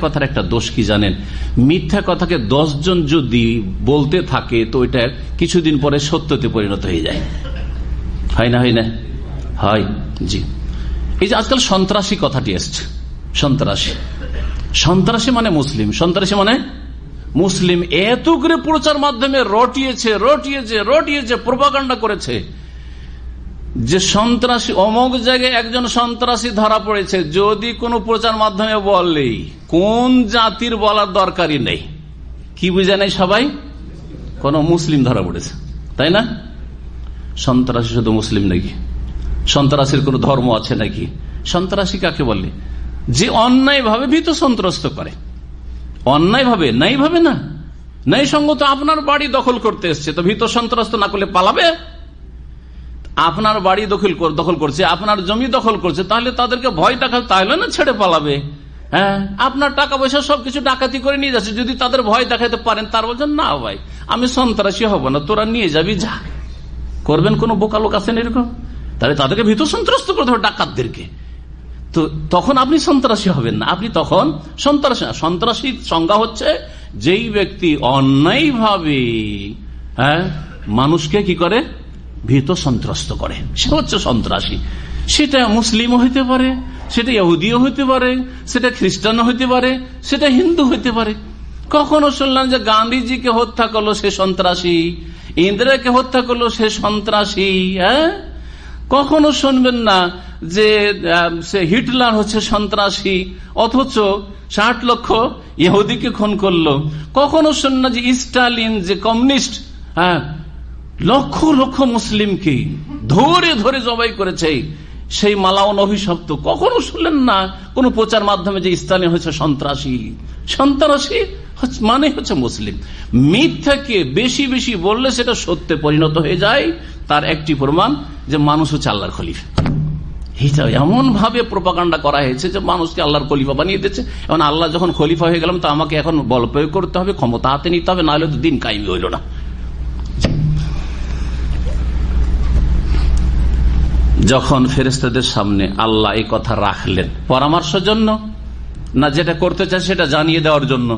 কথার একটা দোষ কি জানেন? মিথ্যা কথাকে 10 জন যদি বলতে থাকে তো এটা কিছুদিন পরে সত্যতে পরিণত হয়ে যায়। হয় না? হয় না? হয়। জি, এই যে আজকাল সন্ত্রাসী কথাটি এসছে, সন্ত্রাসী মানে মুসলিম, সন্ত্রাসী মানে মুসলিম। এত করে প্রচার মাধ্যমে রটিয়েছে, প্রোপাগান্ডা করেছে যে সন্ত্রাসী, অমুক জায়গায় একজন সন্ত্রাসী ধরা পড়েছে। যদি কোনো প্রচার মাধ্যমে বললেই কোন জাতির বলার দরকারই নেই। কি বুঝে নেই সবাই? কোন মুসলিম ধরা পড়েছে, তাই না? সন্ত্রাসী শুধু মুসলিম নাকি? সন্ত্রাসীর কোন ধর্ম আছে নাকি? সন্ত্রাসী কাকে বলে? যে অন্যায় ভাবে ভীত সন্ত্রস্ত করে। অন্যায় ভাবে, নাই ভাবে না, নাই সঙ্গত আপনার বাড়ি দখল করতে এসছে, তো ভীত সন্ত্রস্ত না করলে পালাবে? আপনার বাড়ি দখল করছে, আপনার জমি দখল করছে, তাহলে তাদেরকে ভয় টাকা, তাহলে না ছেড়ে পালাবে। হ্যাঁ, আপনার টাকা পয়সা সবকিছু ডাকাতি করে নিয়ে যাচ্ছে, যদি তাদের ভয় দেখাতে পারেন, তার বলছেন না ভাই আমি সন্ত্রাসী হব না, তোরা নিয়ে যাবি, যা করবেন। কোন বোকা লোক আছেন এরকম? তাহলে তাদেরকে ভীত সন্ত্রস্ত করতে হবে, ডাকাতদেরকে। তো তখন আপনি সন্ত্রাসী হবেন না, আপনি তখন সন্ত্রাসী। সন্ত্রাসীর সংজ্ঞা হচ্ছে যেই ব্যক্তি অন্যায় ভাবে মানুষকে কি করে, ভীত সন্ত্রস্ত করে, সে হচ্ছে সন্ত্রাসী। সেটা মুসলিমও হইতে পারে, সেটা ইহুদিও হইতে পারে, সেটা খ্রিস্টানও হইতে পারে, সেটা হিন্দু হইতে পারে। কখনো শুনলাম যে গান্ধীজিকে হত্যা করলো সে সন্ত্রাসী, ইন্দিরাকে হত্যা করলো সে সন্ত্রাসী। কখনো শুনবেন না যে সে হিটলার হচ্ছে সন্ত্রাসী, অথচ 60 লক্ষ ইহুদিকে খুন করলো। কখনো শুন না যে স্টালিন যে কমিউনিস্ট, লক্ষ লক্ষ মুসলিমকে ধরে ধরে জবাই করেছে, সেই মালাউন অভিশপ্ত। কখনো শুনলেন না কোন প্রচার মাধ্যমে যে স্টালিন হচ্ছে সন্ত্রাসী। সন্ত্রাসী মানে হচ্ছে মুসলিম। মিথ্যাকে বেশি বেশি বললে সেটা সত্যে পরিণত হয়ে যায়। তার একটি প্রমাণ যে মানুষ হচ্ছে আল্লাহর খলিফা। এটা এমন ভাবে প্রোপাগান্ডা করা হয়েছে যে মানুষকে আল্লাহর খলিফা বানিয়ে দিচ্ছে। এখন আল্লাহ যখন খলিফা হয়ে গেলাম, তো আমাকে এখন বল প্রয়োগ করতে হবে, ক্ষমতা হাতে নিতে হবে, নাহলে তো দিন কায়েমি হইল না। যখন ফেরেশতাদের সামনে আল্লাহ এই কথা রাখলেন পরামর্শের জন্য না যেটা করতে চান সেটা জানিয়ে দেওয়ার জন্য?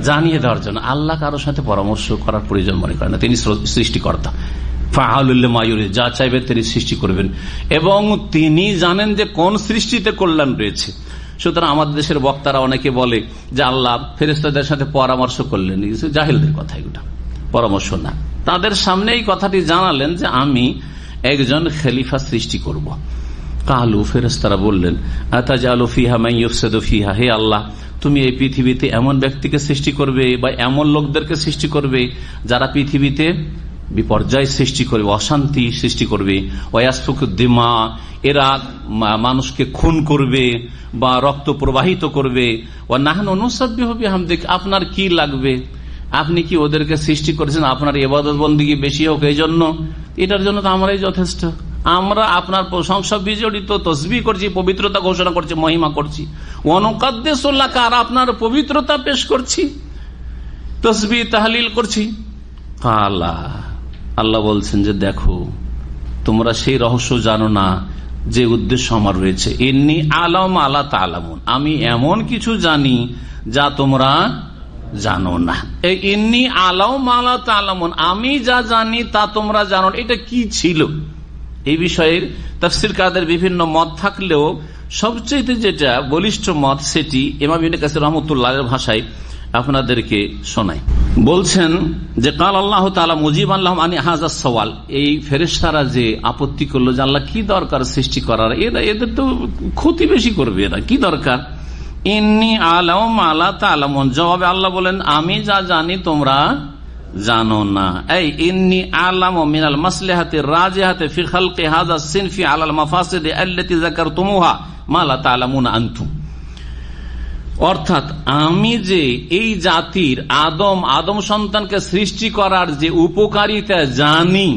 জানিয়ে দেওয়ার জন্য। আল্লাহ কারোর সাথে পরামর্শ করার প্রয়োজন মনে করেন না, তিনি সৃষ্টিকর্তা, ফাআলুল লিমা ইউরিদ, যা চাইবেন তিনি সৃষ্টি করবেন এবং তিনি জানেন যে কোন সৃষ্টিতে কল্যাণ রয়েছে। সুতরাং আমাদের দেশের বক্তারা অনেকে বলে যে আল্লাহ ফেরেশতাদের সাথে পরামর্শ করলেন, জাহিলদের কথা, এগুলো পরামর্শ না। তাদের সামনে এই কথাটি জানালেন যে আমি একজন খলিফা সৃষ্টি করব। কালু, ফেরেশতারা বললেন, আতাজালু ফিহা মান ইউফসিদু ফিহা, হে আল্লাহ তুমি এই পৃথিবীতে এমন ব্যক্তিকে সৃষ্টি করবে বা এমন লোকদেরকে সৃষ্টি করবে যারা পৃথিবীতে বিপর্যয় সৃষ্টি করবে, অশান্তি সৃষ্টি করবে, ওয়াসফুকু দিমা, এরা মানুষকে খুন করবে বা রক্ত প্রবাহিত করবে, ওয়া নাহনু নুসাব্বিহু বিহামদিক, আপনার কি লাগবে? আপনি কি ওদেরকে সৃষ্টি করেছেন আপনার ইবাদত বন্দেগী বেশি হোক এই জন্য? এটার জন্য তো আমরাই যথেষ্ট। আমরা আপনার প্রশংসা বিজড়িত তসবিহ করছি, পবিত্রতা ঘোষণা করছি, মহিমা করছি, ওয়ানুকাদ্দিসুল্লাহ, আর আপনার পবিত্রতা পেশ করছি, তসবিহ তাহলিল করছি। আল্লাহ বলছেন যে দেখো তোমরা সেই রহস্য জানো না যে উদ্দেশ্য আমার রয়েছে। ইন্নী আলাম আলা তালামুন, আমি এমন কিছু জানি যা তোমরা জানো না। এই ইন্নী আলাম আলা তালামুন, আমি যা জানি তা তোমরা জানো না, এটা কি ছিল? এই বিষয়ের তাফসীরকারদের বিভিন্ন মত থাকলেও সবচেয়ে যেটা বলিষ্ঠ মত সেটি ইমাম ইবনে কাসির রাহমাতুল্লাহর ভাষায় আপনাদেরকে শোনাই। বলছেন যে কাল আল্লাহ তাআলা মুজিবান লাহুম আন হাযা সওয়াল, এই ফেরেশতারা যে আপত্তি করলো যে আল্লাহ কি দরকার সৃষ্টি করার, এদের তো ক্ষতি বেশি করবে, এরা কি দরকার? ইন্নী আলাম আলা তালামুন, জবাবে আল্লাহ বলেন আমি যা জানি তোমরা জানো না। এই ইন্নী আলামু মিনাল মাসলিহাতি রাজিহাতি ফি খালকি হাযা সিনফি আলাল মাফাসিদি আল্লাতী যাকারতুমুহা মা লা তা'লামুনা আনতুম, অর্থাৎ আমি যে এই জাতির আদম সন্তানকে সৃষ্টি করার যে উপকারিতা জানি,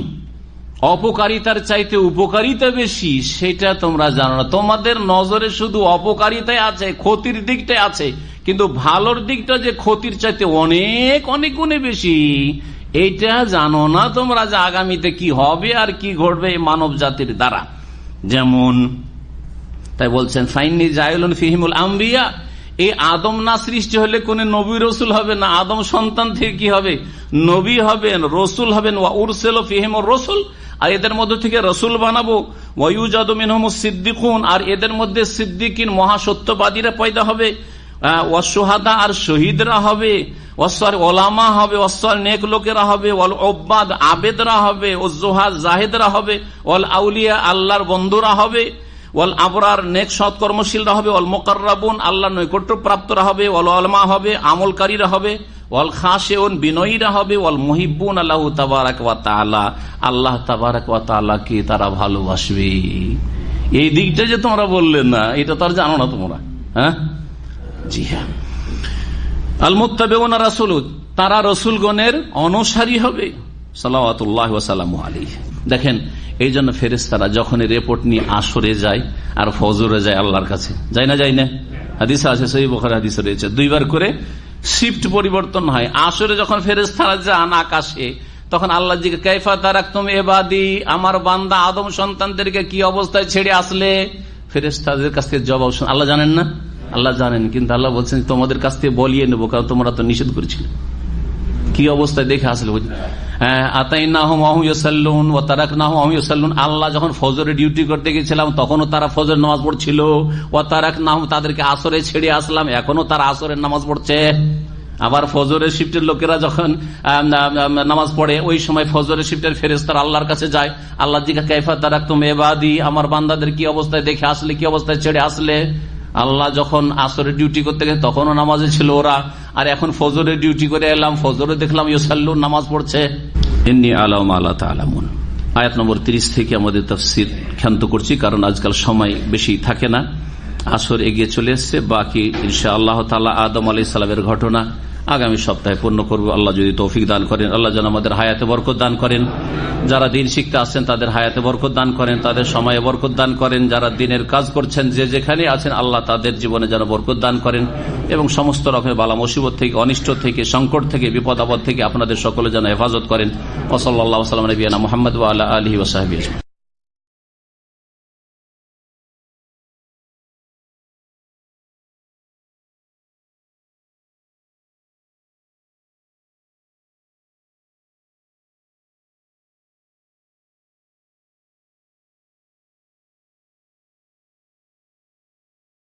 অপকারিতার চাইতে উপকারিতা বেশি, সেটা তোমরা জানো না। তোমাদের নজরে শুধু অপকারিতাই আছে, ক্ষতির দিকটাই আছে, কিন্তু ভালোর দিকটা যে ক্ষতির চাইতে অনেক অনেক গুণে বেশি, এইটা জানো না তোমরা যে আগামীতে কি হবে আর কি ঘটবে মানব জাতির দ্বারা। যেমন তাই বলছেন ফাইন্নী জাইলুন ফিহিমুল আম্বিয়া, এই আদম না সৃষ্টি হলে কোন নবী রসুল হবে না, আদম সন্তান থেকে কি হবে? নবী হবেন, রসুল হবেন। ওয়া উরসিলু ফিহিমুর রাসূল, আর এদের মধ্যে থেকে রসুল বানাবো। ওয়া ইউজাদু মিনহুমুস সিদ্দিকুন, আর এদের মধ্যে সিদ্দিকিন মহাসত্যবাদীরা পয়দা হবে। ওয়া শুহাদা, আর শহীদরা হবে। ওয়াসসার ওলামা হবে, ওয়াসসার নেক লোকেরা হবে। ওয়াল উব্বাদ, আবেদরা হবে। ওয়াজ জুহাদ, জাহিদরা হবে। ওয়াল আউলিয়া, আল্লাহর বন্ধুরা হবে। ওয়াল আবরার, নেক সৎকর্মশীলরা হবে। ওয়াল মুকাররাবুন, আল্লাহর নৈকট্য প্রাপ্তরা হবে। ওয়াল উলামা হবে, আমলকারীরা হবে। ওয়াল খাশিউন, বিনয়ীরা হবে। ওয়াল মুহিব্বুন আল্লাহু তাবারাক ওয়া তাআলা, আল্লাহ তাবারাক ওয়া তাআলাকে তারা ভালোবাসবে। এই দিকটা যে তোমরা বললে না, এটা তো আর জানো না তোমরা। হ্যাঁ, জি হ্যাঁ। আল মুত্তাবিউনা রাসূল, তারা রাসূলগণের অনুসারী হবে। সাল্লাল্লাহু ওয়া সাল্লামু আলাইহি। দেখেন, এই জন্য ফেরেশতারা যখন রিপোর্ট নিয়ে আসরে যায় আর ফজরে যায় আল্লাহর কাছে, যায় না? যায় না? হাদিসে আছে, সহিহ বুখারী হাদিসে রয়েছে, দুইবার করে শিফট পরিবর্তন হয়। আসরে যখন ফেরেশতারা যান আকাশে, তখন আল্লাহ জিজ্ঞাসা, কাইফা তারাকতুম ইবাদি, আমার বান্দা আদম সন্তানদেরকে কি অবস্থায় ছেড়ে আসলে? ফেরেশতাদের কাছ থেকে জবাব আল্লাহ জানেন না? আল্লাহ জানেন, কিন্তু আল্লাহ বলছেন তোমাদের কাছ থেকে বলিয়ে নেবো, কারণ তোমরা তো নিষেধ করেছিলে। কি অবস্থায় দেখে আসলে? আল্লাহ যখন ফজরে ডিউটি করতে গেছিলাম তখনও তারা ফজর নামাজ পড়ছিল। ও তারাকনাহুম, তাদেরকে আসরে ছেড়ে আসলাম, এখনো তারা আসরের নামাজ পড়ছে। আবার ফজরের শিফটের লোকেরা যখন নামাজ পড়ে, ওই সময় ফজরের শিফটের ফেরেশতারা আল্লাহর কাছে যায়। আল্লাহ জিজ্ঞাসা, কাইফা তারাকতুম ইবাদি, আমার বান্দাদের কি অবস্থায় দেখে আসলে, কি অবস্থায় ছেড়ে আসলে? আল্লাহ যখন আসরের ডিউটি করতে গেছে তখনও নামাজে ছিল ওরা, আর এখন ফজরের ডিউটি করে এলাম, ফজরে দেখলাম ইউসাল্লুন, নামাজ পড়ছে। ইন্নী আলাম আলা তা'লামুন, আয়াত নম্বর 30 থেকে আমাদের তাফসীর ক্ষান্ত করছি, কারণ আজকাল সময় বেশি থাকে না। আসর এগিয়ে চলে এসছে, বাকি ইনশাআল্লাহ তাআলা আদম আলাইহিস সালামের ঘটনা আগামী সপ্তাহে পূর্ণ করবো, আল্লাহ যদি তৌফিক দান করেন। আল্লাহ যেন আমাদের হায়াতে বরকত দান করেন। যারা দিন শিখতে আসছেন তাদের হায়াতে বরকত দান করেন, তাদের সময়ে বরকত দান করেন। যারা দিনের কাজ করছেন, যে যেখানে আছেন, আল্লাহ তাদের জীবনে যেন বরকত দান করেন, এবং সমস্ত রকমের বালা মুসিবত থেকে, অনিষ্ট থেকে, সংকট থেকে, বিপদ আপদ থেকে আপনাদের সকলে যেন হেফাজত করেন। ওয়া সাল্লাল্লাহু আলা নবিয়িনা মুহাম্মদ ওয়া আলা আলিহি ওয়া সাহবিহি।